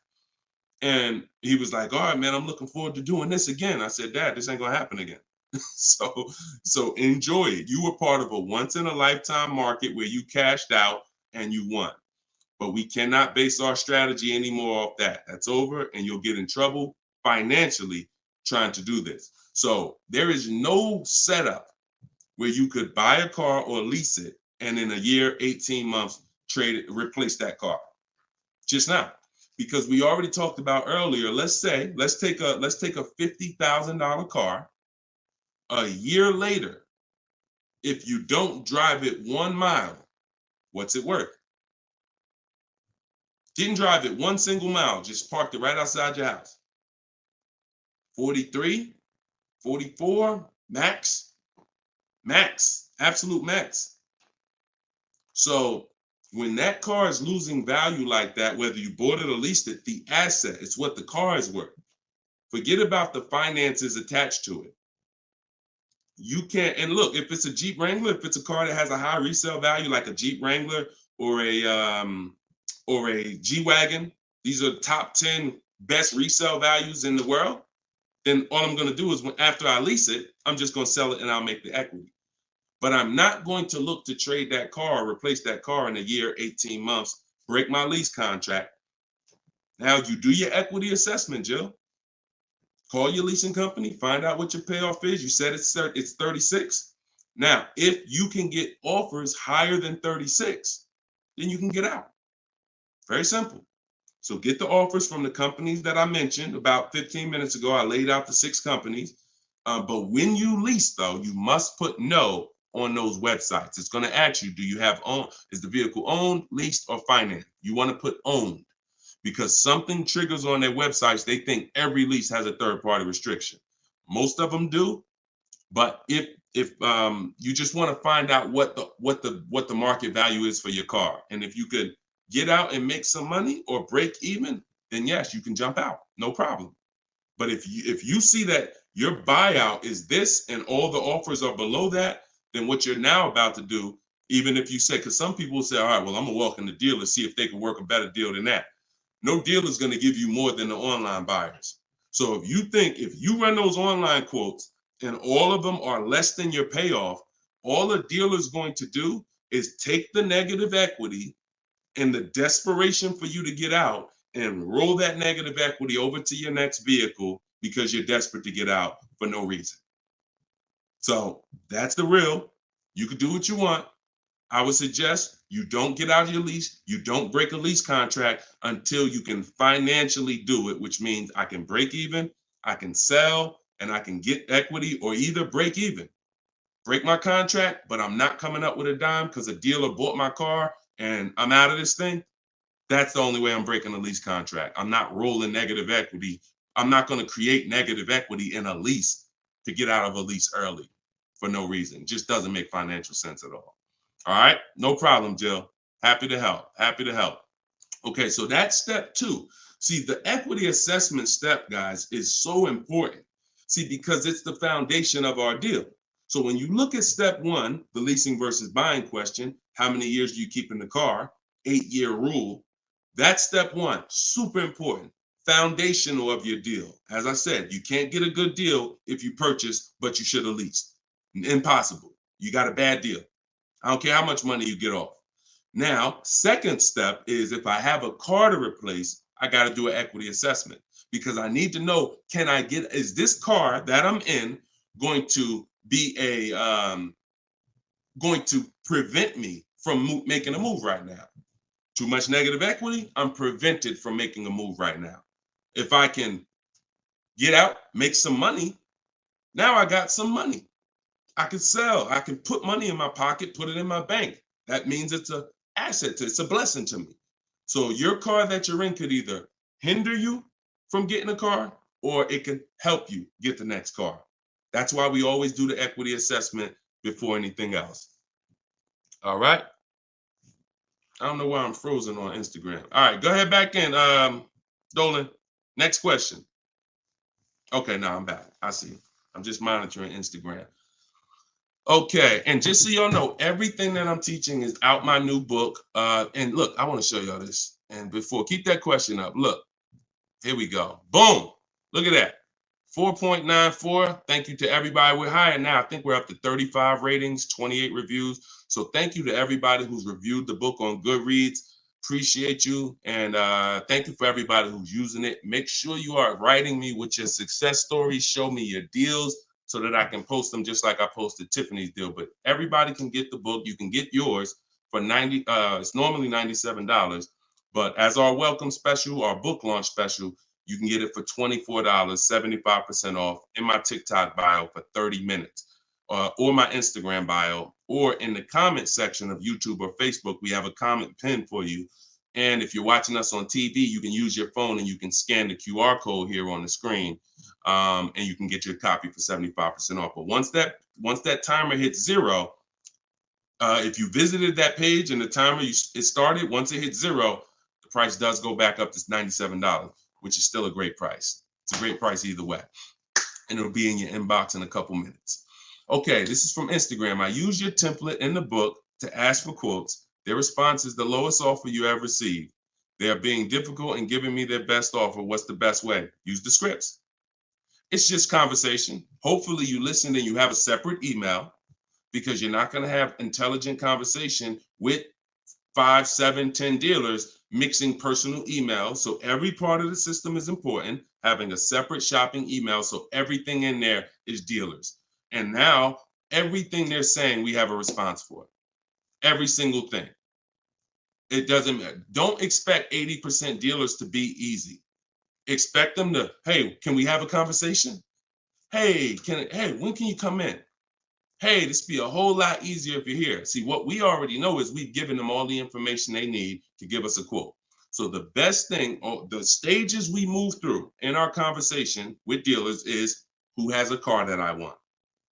And he was like, all right, man, I'm looking forward to doing this again. I said, Dad, this ain't gonna happen again. So enjoy it. You were part of a once in a lifetime market where you cashed out and you won. But we cannot base our strategy anymore off that. That's over, and you'll get in trouble financially trying to do this. So there is no setup where you could buy a car or lease it and in a year, 18 months, trade it, replace that car. Just not. Because we already talked about earlier, let's take a $50,000 car. A year later, if you don't drive it 1 mile, what's it worth? Didn't drive it 1 single mile, just parked it right outside your house. 43, 44, max, absolute max. So when that car is losing value like that, whether you bought it or leased it, the asset, it's what the car is worth. Forget about the finances attached to it. You can't, and look, if it's a Jeep Wrangler, if it's a car that has a high resale value, like a Jeep Wrangler or a G-Wagon, these are top 10 best resale values in the world, then all I'm going to do is after I lease it, I'm just going to sell it and I'll make the equity. But I'm not going to look to trade that car or replace that car in a year, 18 months, break my lease contract. Now you do your equity assessment, Jill. Call your leasing company, find out what your payoff is. You said it's 36. Now, if you can get offers higher than 36, then you can get out. Very simple. So get the offers from the companies that I mentioned about 15 minutes ago. I laid out the 6 companies. But when you lease, though, you must put no on those websites. It's going to ask you, do you have is the vehicle owned, leased, or financed? You want to put owned, because something triggers on their websites. They think every lease has a third-party restriction. Most of them do, but if you just want to find out what the market value is for your car, and if you could get out and make some money or break even, then yes, you can jump out, no problem. But if you see that your buyout is this and all the offers are below that, then what you're now about to do, even if you say, because some people will say, all right, well, I'm gonna walk in the deal and see if they can work a better deal than that. No dealer is going to give you more than the online buyers. So if you run those online quotes and all of them are less than your payoff, all the dealer is going to do is take the negative equity and the desperation for you to get out and roll that negative equity over to your next vehicle because you're desperate to get out for no reason. So that's the real. You can do what you want. I would suggest you don't get out of your lease. You don't break a lease contract until you can financially do it, which means I can break even, I can sell, and I can get equity, or either break even. Break my contract, but I'm not coming up with a dime because a dealer bought my car and I'm out of this thing. That's the only way I'm breaking a lease contract. I'm not rolling negative equity. I'm not going to create negative equity in a lease to get out of a lease early for no reason. It just doesn't make financial sense at all. All right, no problem, Jill. Happy to help. Happy to help. Okay, so that's step 2. See, the equity assessment step, guys, is so important. See, because it's the foundation of our deal. So when you look at step 1, the leasing versus buying question, how many years do you keep in the car? 8-year rule. That's step 1, super important. Foundational of your deal. As I said, you can't get a good deal if you purchase, but you should have leased. Impossible. You got a bad deal. I don't care how much money you get off. Now, second step is if I have a car to replace, I got to do an equity assessment because I need to know, is this car that I'm in going to be going to prevent me from making a move right now? Too much negative equity, I'm prevented from making a move right now. If I can get out, make some money, now I got some money. I can sell. I can put money in my pocket, put it in my bank. That means it's an asset. It's a blessing to me. So your car that you're in could either hinder you from getting a car or it can help you get the next car. That's why we always do the equity assessment before anything else. All right. I don't know why I'm frozen on Instagram. All right, go ahead back in, Dolan. Next question. Okay, now I'm back. I see. I'm just monitoring Instagram. Okay, and just so y'all know, everything that I'm teaching is out my new book. And look, I want to show y'all this. And before, keep that question up. Look, here we go. Boom. Look at that. 4.94. Thank you to everybody. We're higher now. I think we're up to 35 ratings, 28 reviews. So thank you to everybody who's reviewed the book on Goodreads. Appreciate you. And thank you for everybody who's using it. Make sure you are writing me with your success stories. Show me your deals so that I can post them just like I posted Tiffany's deal. But everybody can get the book. You can get yours for $90. It's normally $97. But as our welcome special, our book launch special, you can get it for $24, 75% off in my TikTok bio for 30 minutes, or my Instagram bio, or in the comment section of YouTube or Facebook. We have a comment pin for you. And if you're watching us on TV, you can use your phone and you can scan the QR code here on the screen, and you can get your copy for 75% off. But once that timer hits zero, if you visited that page and the timer it started, once it hits zero, the price does go back up to $97, which is still a great price. It's a great price either way. And it'll be in your inbox in a couple minutes. Okay, this is from Instagram. I use your template in the book to ask for quotes. Their response is the lowest offer you have received. They are being difficult and giving me their best offer. What's the best way? Use the scripts. It's just conversation. Hopefully you listen and you have a separate email, because you're not going to have intelligent conversation with 5, 7, 10 dealers mixing personal emails. So every part of the system is important, having a separate shopping email. So everything in there is dealers. And now everything they're saying, we have a response for. Every single thing. It doesn't matter. Don't expect 80% dealers to be easy. Expect them to, hey, can we have a conversation? Hey, when can you come in? Hey, this be a whole lot easier if you're here. See, what we already know is we've given them all the information they need to give us a quote. So the best thing, the stages we move through in our conversation with dealers is, who has a car that I want?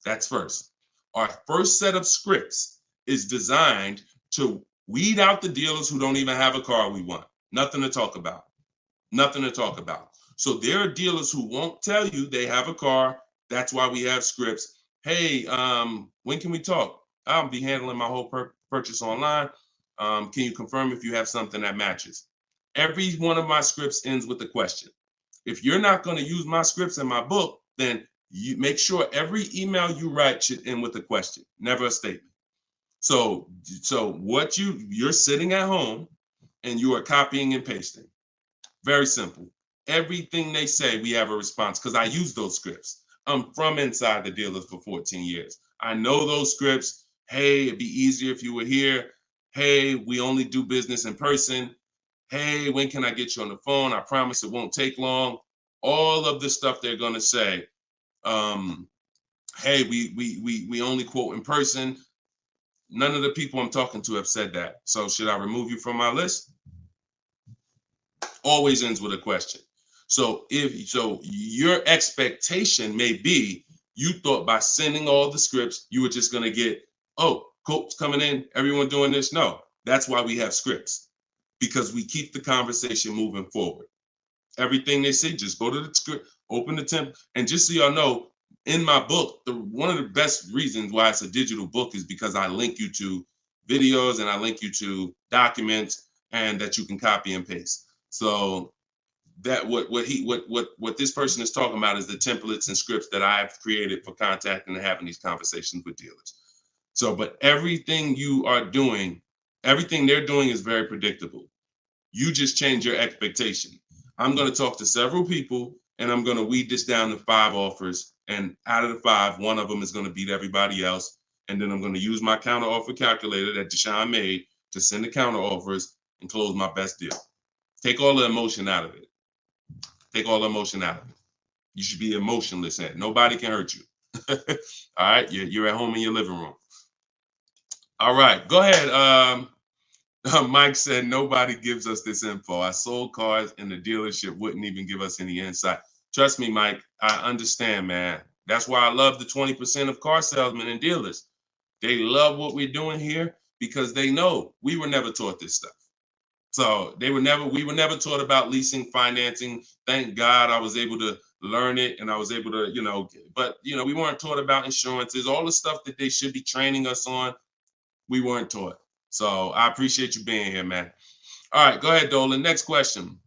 That's first. Our first set of scripts is designed to weed out the dealers who don't even have a car we want. Nothing to talk about. Nothing to talk about. So there are dealers who won't tell you they have a car. That's why we have scripts. Hey, when can we talk? I'll be handling my whole purchase online. Can you confirm if you have something that matches? Every one of my scripts ends with a question. If you're not going to use my scripts in my book, then you make sure every email you write should end with a question, never a statement. So what you're sitting at home and you are copying and pasting. Very simple. Everything they say, we have a response, because I use those scripts. I'm from inside the dealers for 14 years. I know those scripts. Hey, it'd be easier if you were here. Hey, we only do business in person. Hey, when can I get you on the phone? I promise it won't take long. All of the stuff they're gonna say. Hey, we only quote in person. None of the people I'm talking to have said that. So should I remove you from my list? Always ends with a question. So your expectation may be, you thought by sending all the scripts, you were just going to get, oh, quotes coming in, everyone doing this. No, that's why we have scripts, because we keep the conversation moving forward. Everything they say, just go to the script, open the template. And just so y'all know, in my book, one of the best reasons why it's a digital book is because I link you to videos and I link you to documents, and that you can copy and paste. So that what this person is talking about is the templates and scripts that I've created for contacting and having these conversations with dealers. So, but everything you are doing, everything they're doing is very predictable. You just change your expectation. I'm going to talk to several people and I'm going to weed this down to 5 offers. And out of the 5, one of them is going to beat everybody else. And then I'm going to use my counter offer calculator that Deshone made to send the counter offers and close my best deal. Take all the emotion out of it. Take all the emotion out of it. You should be emotionless at it. Nobody can hurt you. All right, you're at home in your living room. All right, go ahead. Mike said nobody gives us this info. I sold cars and the dealership wouldn't even give us any insight. Trust me, Mike, I understand, man. That's why I love the 20% of car salesmen and dealers. They love what we're doing here because they know we were never taught this stuff. So we were never taught about leasing, financing. Thank God I was able to learn it, and I was able to, but we weren't taught about insurances, all the stuff that they should be training us on. We weren't taught. So I appreciate you being here, man. All right, go ahead, Dolan. Next question.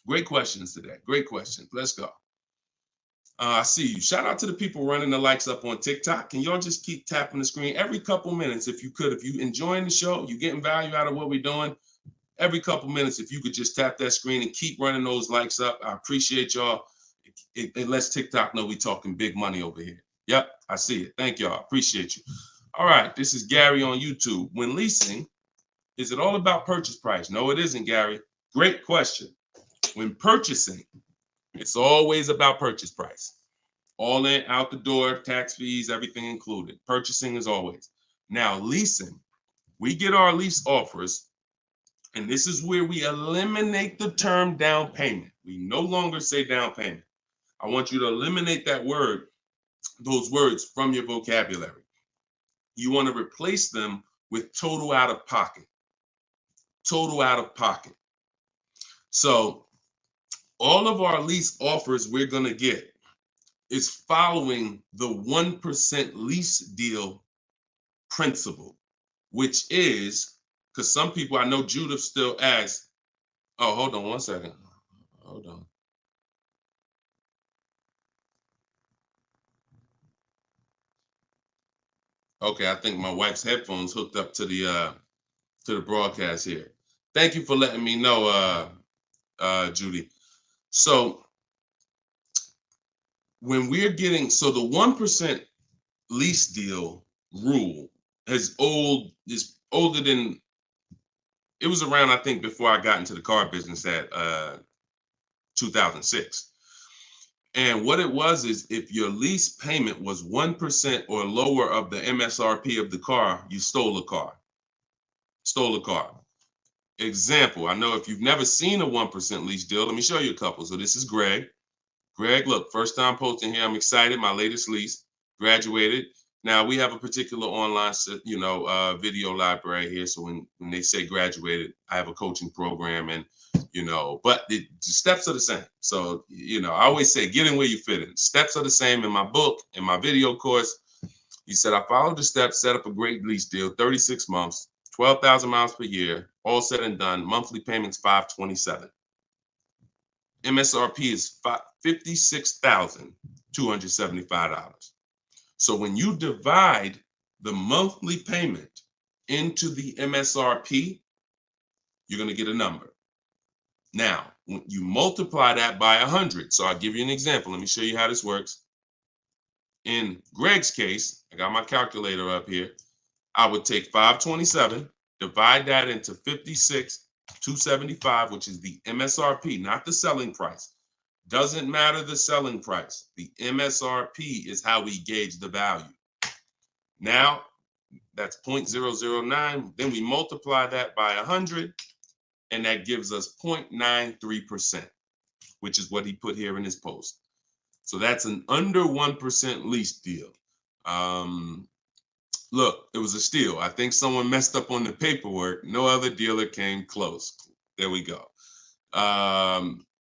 Great questions today. Great questions. Let's go. I see you. Shout out to the people running the likes up on TikTok. Can y'all just keep tapping the screen every couple minutes if you could? If you enjoying the show, you getting value out of what we're doing, every couple minutes, if you could just tap that screen and keep running those likes up. I appreciate y'all. It lets TikTok know we talking big money over here. Yep, I see it. Thank y'all. Appreciate you. All right, this is Gary on YouTube. When leasing, is it all about purchase price? No, it isn't, Gary. Great question. When purchasing, it's always about purchase price. All in, out the door, tax fees, everything included. Purchasing is always. Now, leasing, we get our lease offers, and this is where we eliminate the term down payment. We no longer say down payment. I want you to eliminate that word, those words from your vocabulary. You want to replace them with total out of pocket. Total out of pocket. So all of our lease offers we're going to get is following the 1% lease deal principle, which is, because some people, I know Judith still asks, oh, hold on one second. Hold on. Okay, I think my wife's headphones hooked up to the broadcast here. Thank you for letting me know, Judy. So when we're getting, so the 1% lease deal rule is older than, it was around, I think, before I got into the car business at 2006. And what it was is, if your lease payment was 1% or lower of the MSRP of the car, you stole a car. Stole a car. Example, I know if you've never seen a 1% lease deal, let me show you a couple. So this is Greg. Greg, look, first time posting here. I'm excited. My latest lease, graduated. Now we have a particular online, video library here. So when they say graduated, I have a coaching program, and but the steps are the same. So I always say, get in where you fit in. Steps are the same. In my book, in my video course, he said I followed the steps, set up a great lease deal, 36 months, 12,000 miles per year, all said and done. Monthly payments $527. MSRP is $56,275. So when you divide the monthly payment into the MSRP, you're going to get a number. Now, when you multiply that by 100, so I'll give you an example. Let me show you how this works. In Greg's case, I got my calculator up here. I would take 527, divide that into 56,275, which is the MSRP, not the selling price. Doesn't matter the selling price. The MSRP is how we gauge the value. Now, that's 0.009. Then we multiply that by 100, and that gives us 0.93%, which is what he put here in his post. So that's an under 1% lease deal. Look, it was a steal. I think someone messed up on the paperwork. No other dealer came close. There we go.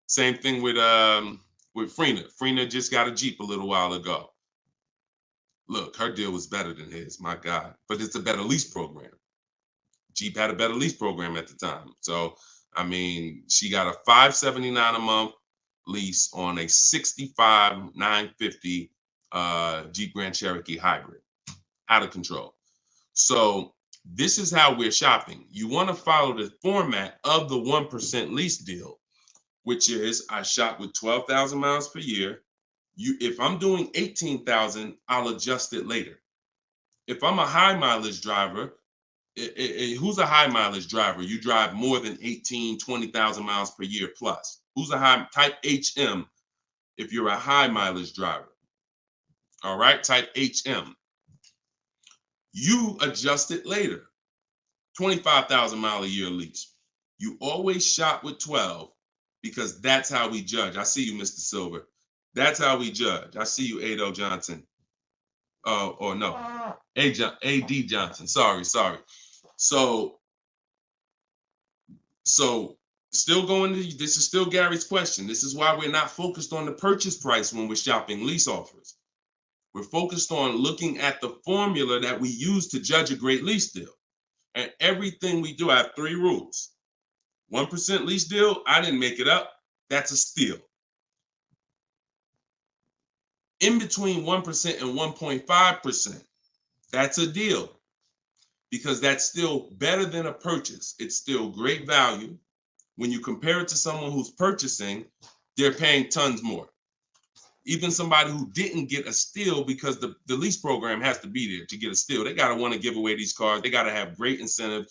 Same thing with Frina. Frina just got a Jeep a little while ago. Look, her deal was better than his, my God. But it's a better lease program. Jeep had a better lease program at the time. So, I mean, she got a $579 a month lease on a 65,950 Jeep Grand Cherokee hybrid. Out of control. So this is how we're shopping. You want to follow the format of the 1% lease deal, which is I shop with 12,000 miles per year. If I'm doing 18,000, I'll adjust it later. If I'm a high mileage driver, who's a high mileage driver? You drive more than 18, 20,000 miles per year plus. Who's a high type HM if you're a high mileage driver? All right, type HM. You adjust it later. 25,000 mile a year lease. You always shop with 12 because that's how we judge. I see you, Mr. Silver. That's how we judge. I see you, Ado Johnson. Or no, A.D. Johnson. Sorry. So still going to, this is still Gary's question. This is why we're not focused on the purchase price when we're shopping lease offers. We're focused on looking at the formula that we use to judge a great lease deal. And everything we do, I have 3 rules. 1% lease deal, I didn't make it up. That's a steal. In between 1% and 1.5%, that's a deal, because that's still better than a purchase. It's still great value. When you compare it to someone who's purchasing, they're paying tons more. Even somebody who didn't get a steal, because the lease program has to be there to get a steal. They got to want to give away these cars. They got to have great incentive,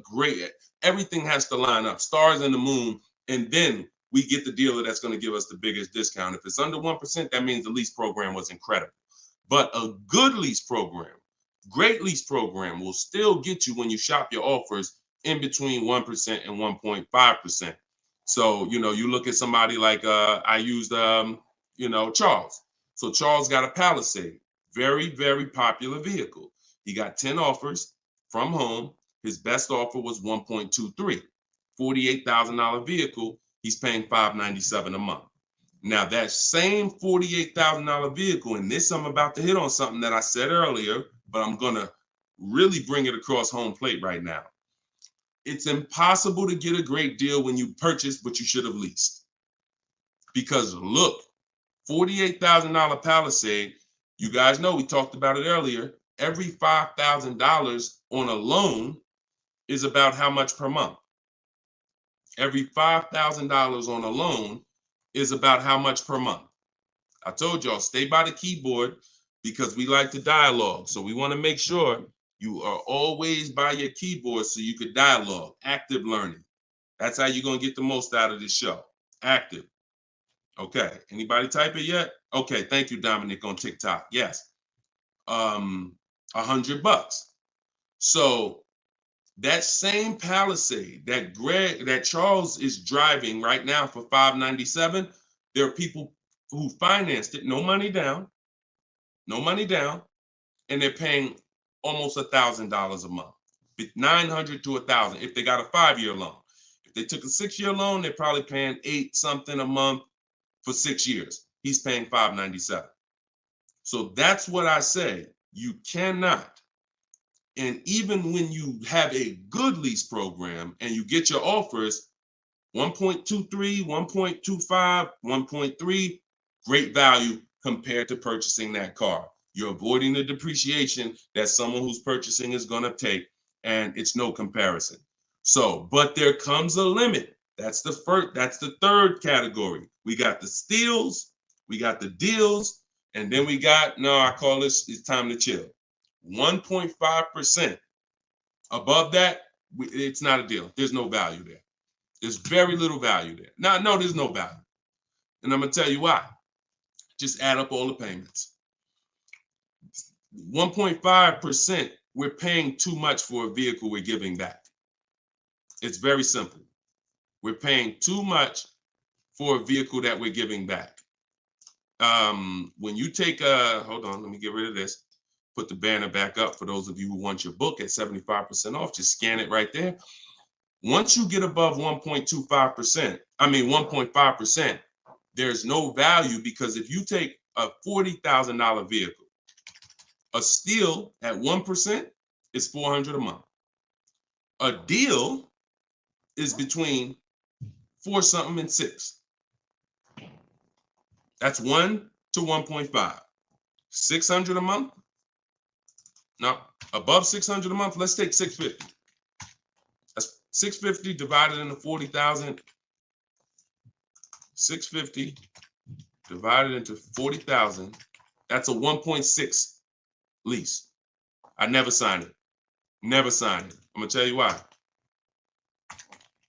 great, everything has to line up, stars in the moon, and then we get the dealer that's going to give us the biggest discount. If it's under 1%, that means the lease program was incredible. But a good lease program, great lease program, will still get you, when you shop your offers, in between 1% and 1.5%. So, you look at somebody like, I used, Charles. So Charles got a Palisade, very, very popular vehicle. He got 10 offers from home. His best offer was 1.23, $48,000 vehicle. He's paying $597 a month. Now that same $48,000 vehicle, and this, I'm about to hit on something that I said earlier, but I'm gonna really bring it across home plate right now. It's impossible to get a great deal when you purchase what you should have leased. Because look, $48,000 Palisade, you guys know, we talked about it earlier, every $5,000 on a loan is about how much per month? Every $5,000 on a loan is about how much per month? I told y'all, stay by the keyboard, because we like to dialogue. So we want to make sure you are always by your keyboard so you could dialogue. Active learning. That's how you're going to get the most out of this show. Active. Okay. Anybody type it yet? Okay. Thank you, Dominic, on TikTok. Yes. $100. So that same Palisade that Charles is driving right now for $597, there are people who financed it, no money down, and they're paying almost $1,000 a month, $900 to $1,000 if they got a 5-year loan. If they took a 6-year loan, they're probably paying $8 something a month for 6 years. He's paying $597. So that's what I say. You cannot. And even when you have a good lease program and you get your offers, 1.23, 1.25, 1.3, great value compared to purchasing that car. You're avoiding the depreciation that someone who's purchasing is going to take, and it's no comparison. So, but there comes a limit. That's the third category. We got the steals, we got the deals, and then we got, I call this, it's time to chill. 1.5%. Above that, it's not a deal. There's no value there. There's very little value there. No, there's no value. And I'm going to tell you why. Just add up all the payments. 1.5%, we're paying too much for a vehicle we're giving back. It's very simple. We're paying too much for a vehicle that we're giving back. When you take hold on, let me get rid of this. Put the banner back up for those of you who want your book at 75% off. Just scan it right there. Once you get above 1.5%, there's no value, because if you take a $40,000 vehicle, a steal at 1% is $400 a month. A deal is between 4 something and 6. That's 1 to 1.5. 600 a month. Now, above 600 a month, let's take 650. That's 650 divided into 40,000. 650 divided into 40,000. That's a 1.6 lease. I never signed it. Never signed it. I'm gonna tell you why.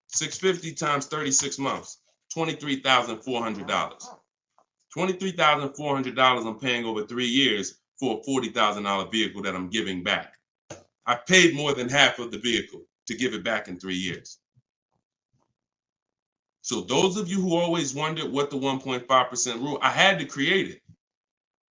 650 times 36 months, $23,400. $23,400 I'm paying over 3 years for a $40,000 vehicle that I'm giving back. I paid more than half of the vehicle to give it back in 3 years. So those of you who always wondered what the 1.5% rule, I had to create it,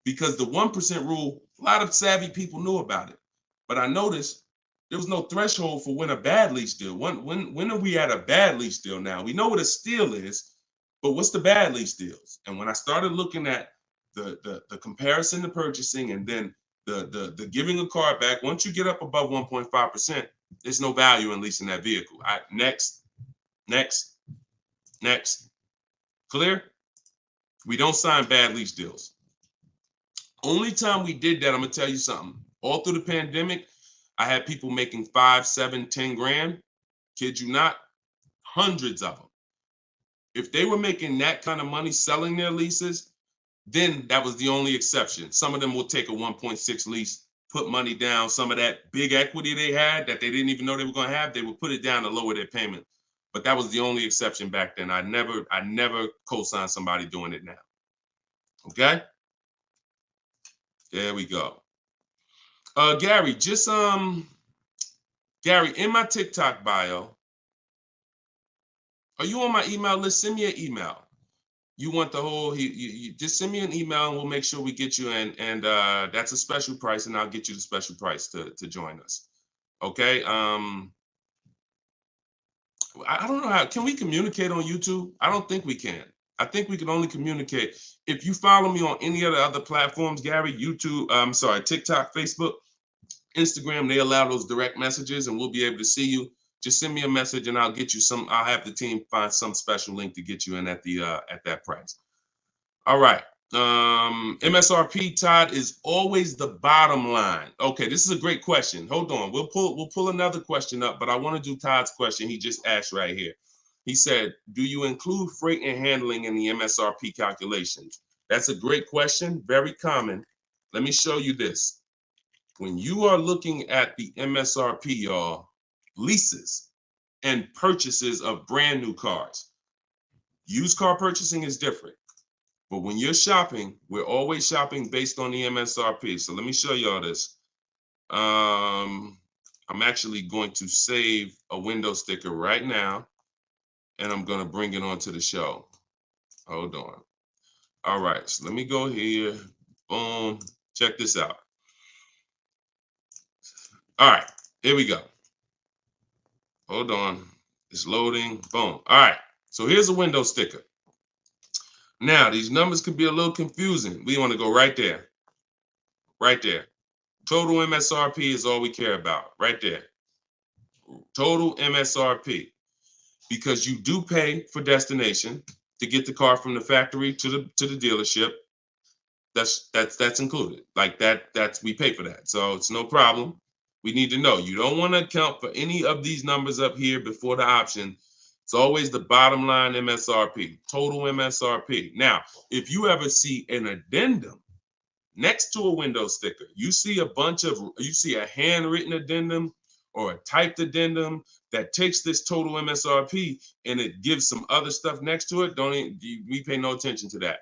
because the 1% rule, a lot of savvy people knew about it. But I noticed There was no threshold for when a bad lease deal. When are we at a bad lease deal now? We know what a steal is, but what's the bad lease deals? And when I started looking at the comparison to purchasing and then the giving a car back, once you get up above 1.5%, there's no value in leasing that vehicle. Next. Clear? We don't sign bad lease deals. Only time we did that, I'm gonna tell you something. All through the pandemic, I had people making 5, 7, 10 grand. Kid you not, hundreds of them. If they were making that kind of money selling their leases, then that was the only exception. Some of them will take a 1.6 lease, put money down. Some of that big equity they had that they didn't even know they were going to have, they would put it down to lower their payment. But that was the only exception back then. I never co-signed somebody doing it now. Okay? There we go. Gary, just Gary, in my TikTok bio, are you on my email list? Send me an email. You want the whole, you just send me an email and we'll make sure we get you in. And that's a special price, and I'll get you the special price to join us. Okay. I don't know how, can we communicate on YouTube? I don't think we can. I think we can only communicate. If you follow me on any of the other platforms, Gary, YouTube, TikTok, Facebook, Instagram, they allow those direct messages and we'll be able to see you. Just send me a message and I'll get you some. I'll have the team find some special link to get you in at the at that price. All right. MSRP, Todd, is always the bottom line. Okay, this is a great question. Hold on. We'll pull another question up, but I want to do Todd's question he just asked right here. He said, do you include freight and handling in the MSRP calculations? That's a great question, very common. Let me show you this. When you are looking at the MSRP, y'all, leases and purchases of brand new cars, used car purchasing is different. But when you're shopping, we're always shopping based on the MSRP. So let me show y'all this. I'm actually going to save a window sticker right now, and I'm going to bring it onto the show. Hold on. All right, so let me go here. Boom. Check this out. All right, here we go. Hold on. It's loading. Boom. All right, so here's a window sticker. Now, these numbers can be a little confusing. We want to go right there. Right there. Total MSRP is all we care about. Right there. Total MSRP. Because you do pay for destination to get the car from the factory to the dealership. That's included. Like that's we pay for that. So it's no problem. We need to know. You don't want to account for any of these numbers up here before the option. It's always the bottom line MSRP, total MSRP. Now, if you ever see an addendum next to a window sticker, you see a handwritten addendum or a typed addendum that takes this total MSRP and it gives some other stuff next to it, we pay no attention to that.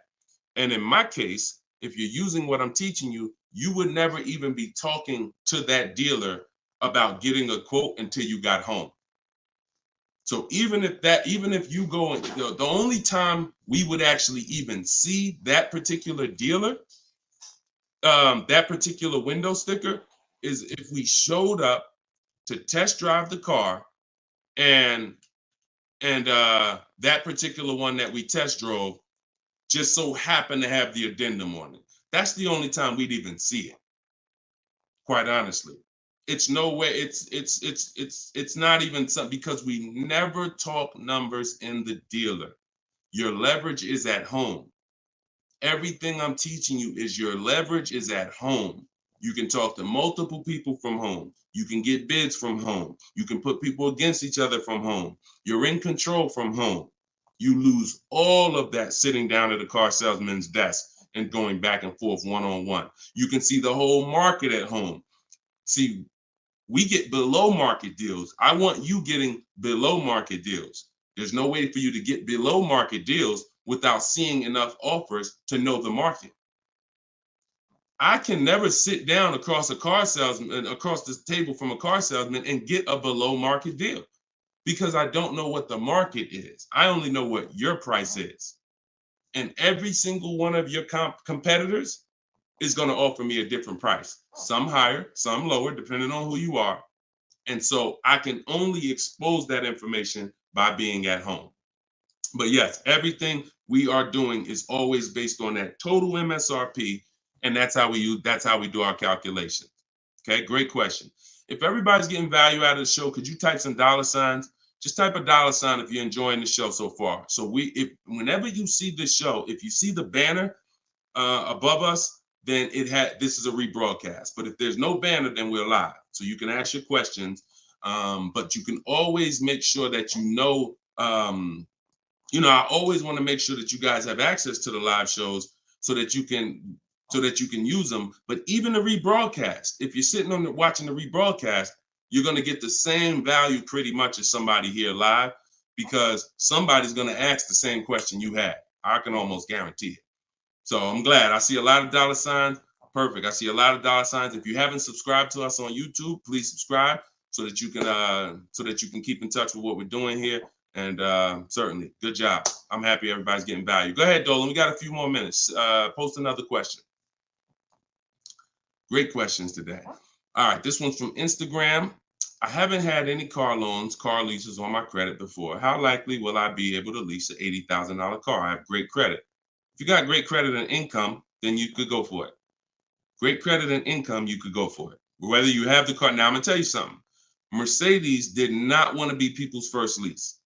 And in my case, if you're using what I'm teaching you, you would never even be talking to that dealer about getting a quote until you got home. So even if you go, the only time we would actually even see that particular dealer, that particular window sticker, is if we showed up to test drive the car and that particular one that we test drove just so happened to have the addendum on it. That's the only time we'd even see it. Quite honestly, it's no way. It's not even something, because we never talk numbers in the dealer. Your leverage is at home. Everything I'm teaching you is your leverage is at home. You can talk to multiple people from home. You can get bids from home. You can put people against each other from home. You're in control from home. You lose all of that sitting down at a car salesman's desk and going back and forth one-on-one. You can see the whole market at home. See, we get below market deals. I want you getting below market deals. There's no way for you to get below market deals without seeing enough offers to know the market. I can never sit down across a car salesman, across this table from a car salesman, and get a below market deal, because I don't know what the market is. I only know what your price is. And every single one of your competitors is going to offer me a different price. Some higher, some lower, depending on who you are. And so I can only expose that information by being at home. But yes, everything we are doing is always based on that total MSRP, and that's how we do our calculations. Okay, great question. If everybody's getting value out of the show, could you type some dollar signs? Just type a dollar sign if you're enjoying the show so far. So if whenever you see this show, if you see the banner above us, then this is a rebroadcast. But if there's no banner, then we're live. So you can ask your questions, but you can always make sure that I always want to make sure that you guys have access to the live shows so that you can use them. But even the rebroadcast, if you're sitting watching the rebroadcast, you're going to get the same value pretty much as somebody here live, because somebody's going to ask the same question you had. I can almost guarantee it. So I'm glad. I see a lot of dollar signs. Perfect. I see a lot of dollar signs. If you haven't subscribed to us on YouTube, please subscribe so that you can keep in touch with what we're doing here. And certainly, good job. I'm happy everybody's getting value. Go ahead, Dolan. We got a few more minutes. Post another question. Great questions today. All right, this one's from Instagram. I haven't had any car loans, car leases on my credit before. How likely will I be able to lease an $80,000 car? I have great credit. If you got great credit and income, then you could go for it. Great credit and income, you could go for it. Whether you have the car. Now, I'm going to tell you something. Mercedes did not want to be people's first lease.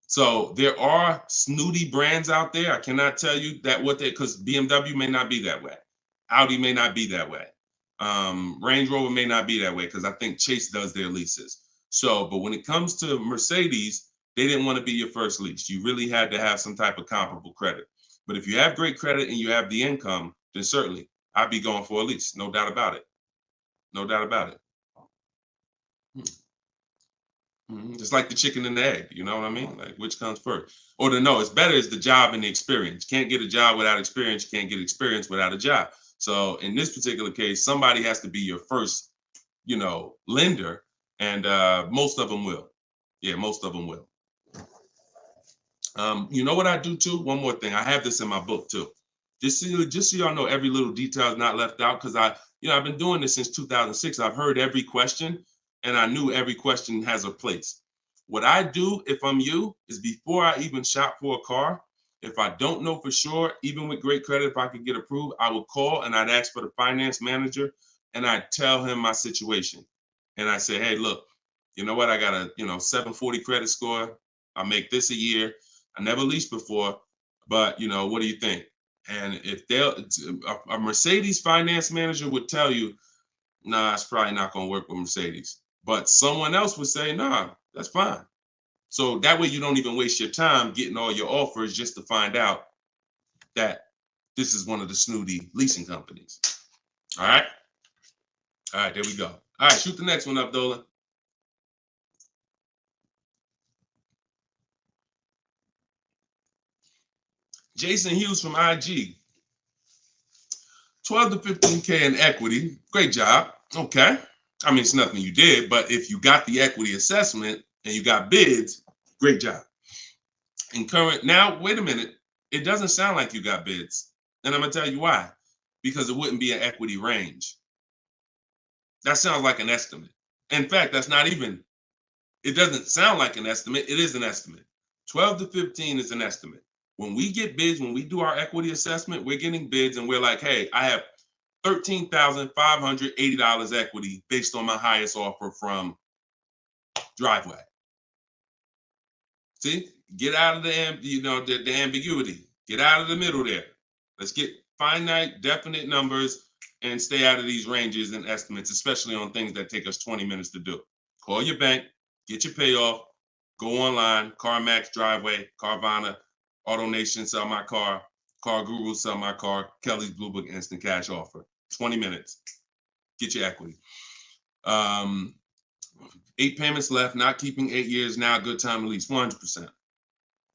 So there are snooty brands out there. I cannot tell you that because BMW may not be that way. Audi may not be that way. Range Rover may not be that way, because I think Chase does their leases. So, but when it comes to Mercedes, they didn't want to be your first lease. You really had to have some type of comparable credit. But if you have great credit and you have the income, then certainly I'd be going for a lease. No doubt about it. No doubt about it. It's like the chicken and the egg, you know what I mean? Like, which comes first? Or it's better is the job and the experience. You can't get a job without experience. You can't get experience without a job. So in this particular case, somebody has to be your first, lender, and most of them will. Yeah, most of them will. You know what I do too? One more thing. I have this in my book too. Just so y'all know, every little detail is not left out, because I've been doing this since 2006. I've heard every question, and I knew every question has a place. What I do, if I'm you, is before I even shop for a car, if I don't know for sure, even with great credit, if I could get approved, I would call and I'd ask for the finance manager, and I'd tell him my situation. And I say, hey, look, you know what? I got a 740 credit score. I make this a year. I never leased before, but what do you think? And if a Mercedes finance manager would tell you, nah, it's probably not going to work with Mercedes. But someone else would say, nah, that's fine. So that way you don't even waste your time getting all your offers just to find out that this is one of the snooty leasing companies. All right. All right, there we go. All right, shoot the next one up, Dolan. Jason Hughes from IG. 12 to 15K in equity. Great job. Okay. I mean, it's nothing you did, but if you got the equity assessment and you got bids, great job. Now, wait a minute. It doesn't sound like you got bids. And I'm going to tell you why. Because it wouldn't be an equity range. That sounds like an estimate. In fact, it doesn't sound like an estimate. It is an estimate. 12 to 15 is an estimate. When we get bids, when we do our equity assessment, we're getting bids and we're like, hey, I have $13,580 equity based on my highest offer from Driveway. See, get out of the ambiguity. Get out of the middle there. Let's get finite, definite numbers and stay out of these ranges and estimates, especially on things that take us 20 minutes to do. Call your bank, get your payoff, go online, CarMax, Driveway, Carvana, AutoNation, sell my car, Car Guru, sell my car, Kelly's Blue Book, instant cash offer. 20 minutes. Get your equity. 8 payments left, not keeping 8 years, now a good time to lease. 100%.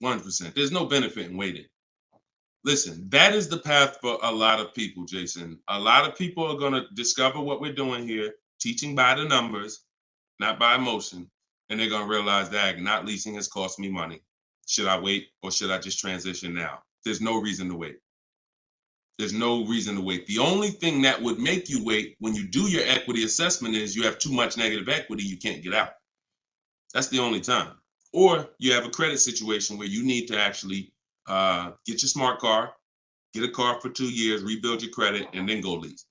100%. There's no benefit in waiting. Listen, that is the path for a lot of people, Jason. A lot of people are going to discover what we're doing here, teaching by the numbers, not by emotion. And they're going to realize that not leasing has cost me money. Should I wait or should I just transition now? There's no reason to wait. There's no reason to wait. The only thing that would make you wait when you do your equity assessment is you have too much negative equity, you can't get out. That's the only time. Or you have a credit situation where you need to actually get your smart car, get a car for 2 years, rebuild your credit, and then go lease.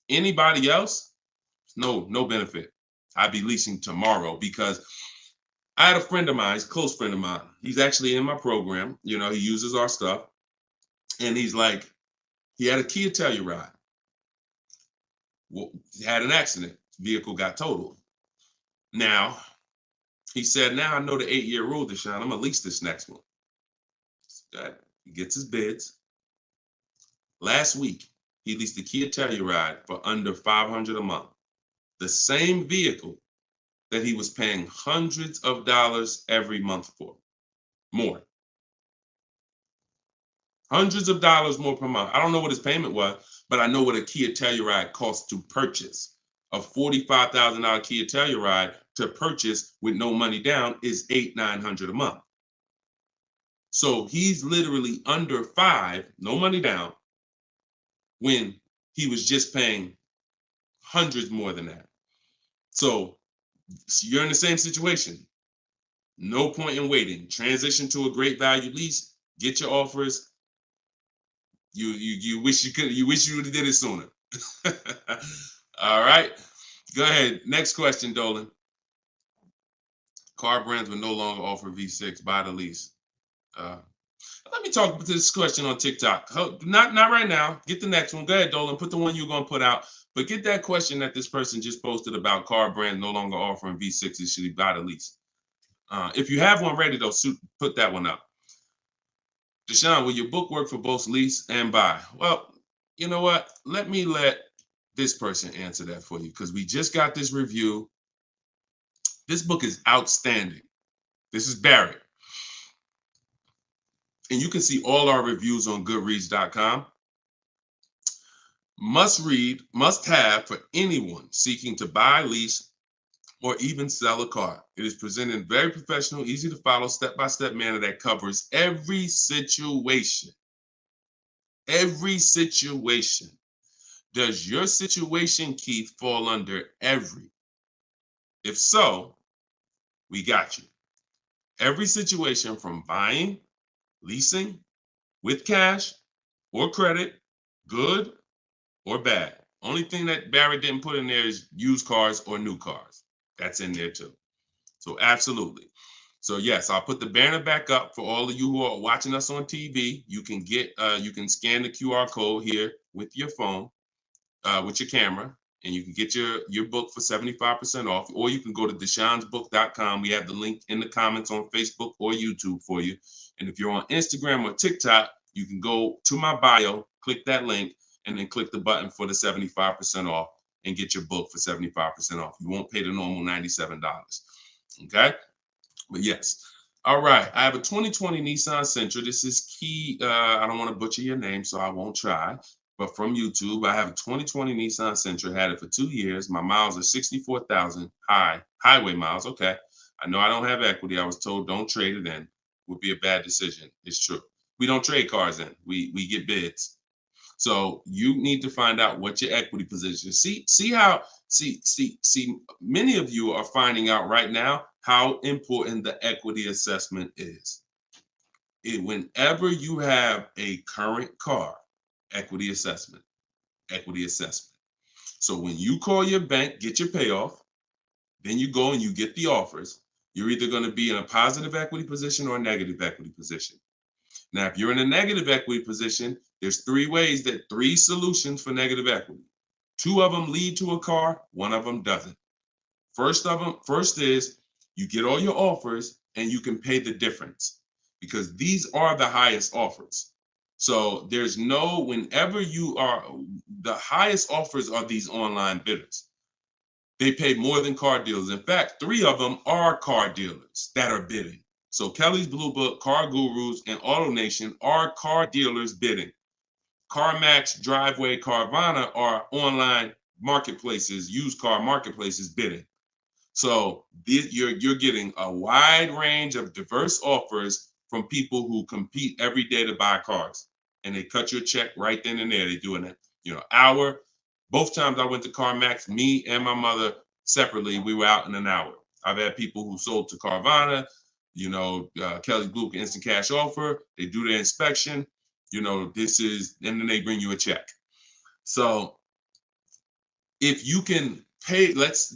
Anybody else, no benefit. I'd be leasing tomorrow because I had a friend of mine, he's a close friend of mine. He's actually in my program. You know, he uses our stuff. And he's like, he had a Kia Telluride. Well, he had an accident. Vehicle got totaled. Now, he said, now I know the 8-year rule, Deshone. I'm going to lease this next one. He gets his bids. Last week, he leased the Kia Telluride for under $500 a month. The same vehicle that he was paying hundreds of dollars every month for. More. Hundreds of dollars more per month. I don't know what his payment was, but I know what a Kia Telluride costs to purchase. A $45,000 Kia Telluride to purchase with no money down is $800-900 a month. So he's literally under $5, no money down, when he was just paying hundreds more than that. So you're in the same situation. No point in waiting. Transition to a great value lease. Get your offers. You wish you could. You wish you would have did it sooner. All right. Go ahead. Next question, Dolan. Car brands will no longer offer V6. Buy the lease. Let me talk about this question on TikTok. Not right now. Get the next one. Go ahead, Dolan. Put the one you're gonna put out. But get that question that this person just posted about car brands no longer offering V6s. Should he buy the lease? If you have one ready, though, put that one up. Deshone, will your book work for both lease and buy? Well, you know what? Let this person answer that for you because we just got this review. This book is outstanding. This is Barrett. And you can see all our reviews on goodreads.com. Must read, must have for anyone seeking to buy, lease, or even sell a car. It is presented in very professional, easy to follow, step-by-step manner that covers every situation. Every situation. Does your situation, Keith, fall under every? If so, we got you. Every situation from buying, leasing, with cash or credit, good or bad. Only thing that Barrett didn't put in there is used cars or new cars. That's in there too. So absolutely. So yes, I'll put the banner back up for all of you who are watching us on TV. You can scan the QR code here with your phone, with your camera, and you can get your book for 75% off, or you can go to deshonsbook.com. We have the link in the comments on Facebook or YouTube for you. And if you're on Instagram or TikTok, you can go to my bio, click that link, and then click the button for the 75% off and get your book for 75% off. You won't pay the normal $97. Okay? But yes. All right. I have a 2020 Nissan Sentra. This is Key. I don't want to butcher your name, so I won't try. But from YouTube, I have a 2020 Nissan Sentra. Had it for 2 years. My miles are 64,000 highway miles. Okay. I know I don't have equity. I was told don't trade it in. Would be a bad decision. It's true. We don't trade cars in. We get bids. So you need to find out what your equity position. See many of you are finding out right now how important the equity assessment is. Whenever you have a current car, equity assessment. So when you call your bank, get your payoff, then you go and you get the offers. You're either going to be in a positive equity position or a negative equity position. Now, if you're in a negative equity position, there's three solutions for negative equity. 2 of them lead to a car, 1 of them doesn't. First is you get all your offers and you can pay the difference because these are the highest offers. So whenever the highest offers are these online bidders. They pay more than car dealers. In fact, 3 of them are car dealers that are bidding. So Kelly's Blue Book, Car Gurus, and AutoNation are car dealers bidding. CarMax, Driveway, Carvana are online marketplaces, used car marketplaces bidding. So you're getting a wide range of diverse offers from people who compete every day to buy cars. and they cut you a check right then and there. They do an hour. Both times I went to CarMax, me and my mother separately, we were out in an hour. I've had people who sold to Carvana, Kelly Blue Instant Cash Offer. They do their inspection. And then they bring you a check. So if you can pay, let's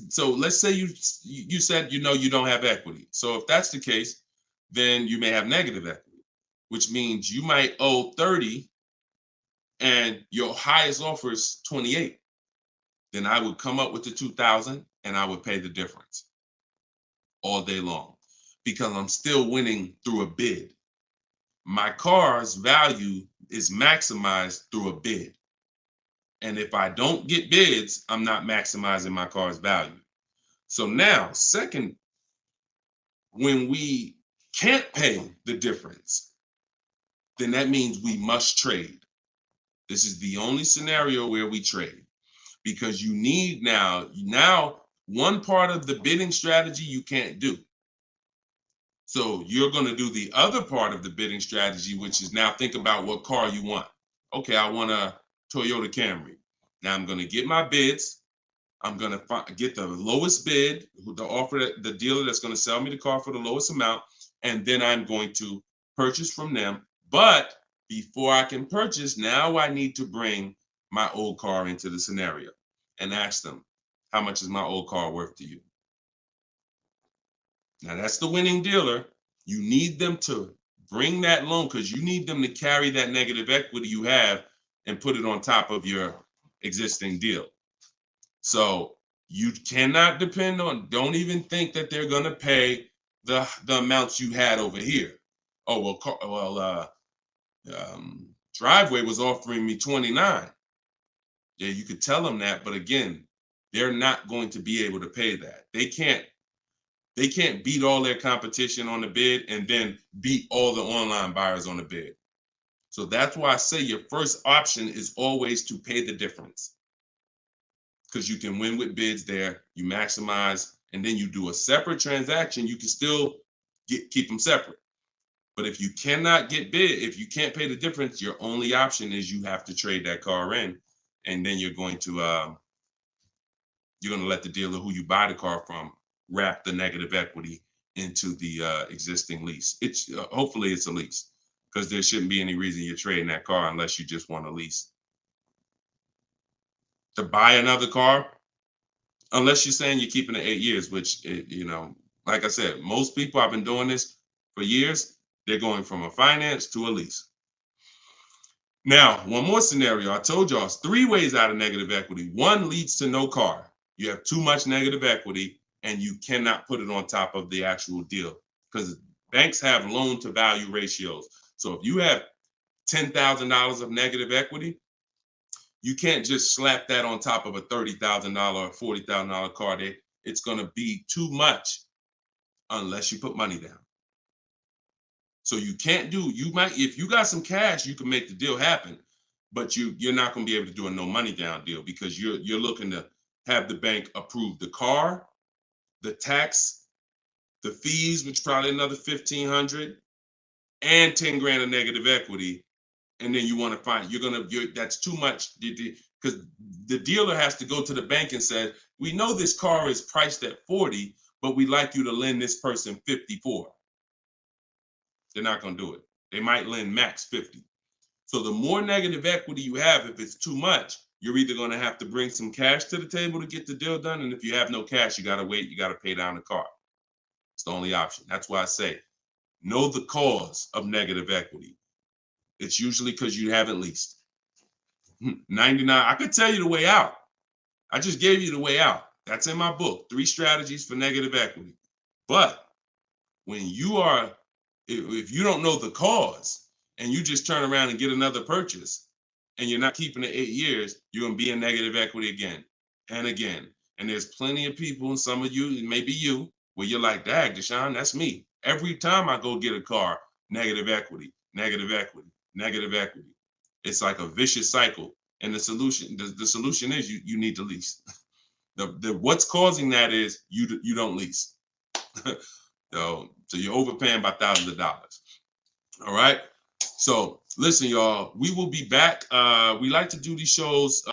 say you said you don't have equity. So if that's the case, then you may have negative equity, which means you might owe 30 and your highest offer is 28. Then I would come up with the 2,000 and I would pay the difference all day long because I'm still winning through a bid. My car's value is maximized through a bid. And if I don't get bids, I'm not maximizing my car's value. So now, second, when we can't pay the difference, then that means we must trade. This is the only scenario where we trade, because you need now one part of the bidding strategy you can't do. So you're going to do the other part of the bidding strategy, which is now think about what car you want. Okay, I want a Toyota Camry. Now I'm going to get my bids. I'm going to get the lowest bid, the dealer that's going to sell me the car for the lowest amount, and then I'm going to purchase from them. But before I can purchase, now I need to bring my old car into the scenario and ask them, how much is my old car worth to you? Now that's the winning dealer. You need them to bring that loan because you need them to carry that negative equity you have and put it on top of your existing deal. So you cannot depend on, don't even think that they're going to pay the amounts you had over here. Oh, Driveway was offering me 29. Yeah, you could tell them that, but again, they're not going to be able to pay that. They can't beat all their competition on the bid and then beat all the online buyers on the bid. So that's why I say your first option is always to pay the difference, because you can win with bids there, you maximize, and then you do a separate transaction. You can still keep them separate. But if you cannot get bid, if you can't pay the difference, your only option is you have to trade that car in, and then you're going to let the dealer who you buy the car from wrap the negative equity into the existing lease. It's hopefully it's a lease, because there shouldn't be any reason you're trading that car unless you just want a lease. To buy another car, unless you're saying you're keeping it 8 years, which, like I said, most people, I've been doing this for years, they're going from a finance to a lease. Now, one more scenario. I told y'all it's 3 ways out of negative equity. One leads to no car. You have too much negative equity and you cannot put it on top of the actual deal, because banks have loan to value ratios. So if you have $10,000 of negative equity, you can't just slap that on top of a $30,000 or $40,000 car. It's going to be too much unless you put money down. So you can't if you got some cash, you can make the deal happen, but you're not going to be able to do a no money down deal, because you're looking to have the bank approve the car, the tax, the fees, which probably another $1,500, and 10 grand of negative equity. And then you want to find, that's too much, because the dealer has to go to the bank and say, we know this car is priced at 40, but we'd like you to lend this person 54. They're not going to do it. They might lend max 50. So the more negative equity you have, if it's too much, you're either going to have to bring some cash to the table to get the deal done. And if you have no cash, you got to wait. You got to pay down the car. It's the only option. That's why I say, know the cause of negative equity. It's usually because you haven't leased. 99, I could tell you the way out. I just gave you the way out. That's in my book, 3 strategies for negative equity. But when if you don't know the cause and you just turn around and get another purchase and you're not keeping it 8 years, you're going to be in negative equity again and again. And there's plenty of people, and some of you, maybe you, where you're like, dag, Deshone, that's me. Every time I go get a car, negative equity, negative equity, negative equity. It's like a vicious cycle. And the solution is you need to lease. What's causing that is you don't lease. So you're overpaying by thousands of dollars. All right. So Listen, y'all, we will be back. We like to do these shows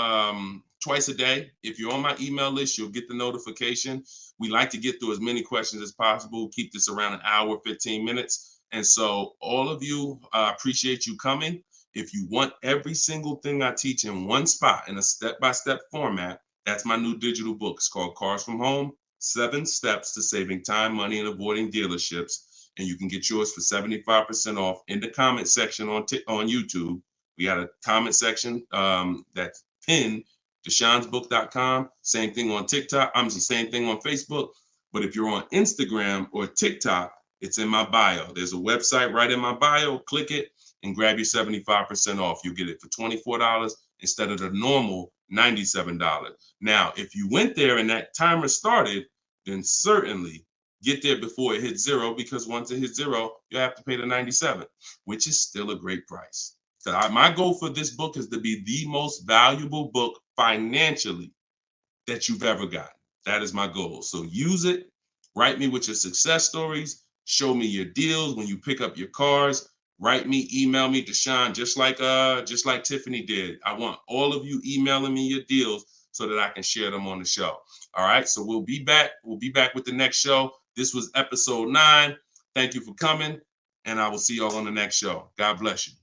twice a day. If you're on my email list, you'll get the notification. We like to get through as many questions as possible, keep this around an hour, 15 minutes. And so all of you, appreciate you coming. If you want every single thing I teach in one spot in a step-by-step format, that's my new digital book. It's called Cars from Home, 7 Steps to Saving Time, Money, and Avoiding Dealerships. And you can get yours for 75% off in the comment section on YouTube. We got a comment section that's pinned, Deshone'sBook.com. Same thing on TikTok. Same thing on Facebook. But if you're on Instagram or TikTok, it's in my bio. There's a website right in my bio. Click it and grab your 75% off. You'll get it for $24 instead of the normal $97. Now, if you went there and that timer started, then certainly get there before it hits zero, because once it hits zero, you have to pay the $97, which is still a great price. So my goal for this book is to be the most valuable book financially that you've ever gotten. That is my goal. So use it. Write me with your success stories. Show me your deals when you pick up your cars. Write me, email me, Deshone, just like Tiffany did. I want all of you emailing me your deals so that I can share them on the show. All right. So we'll be back. We'll be back with the next show. This was episode 9. Thank you for coming, and I will see y'all on the next show. God bless you.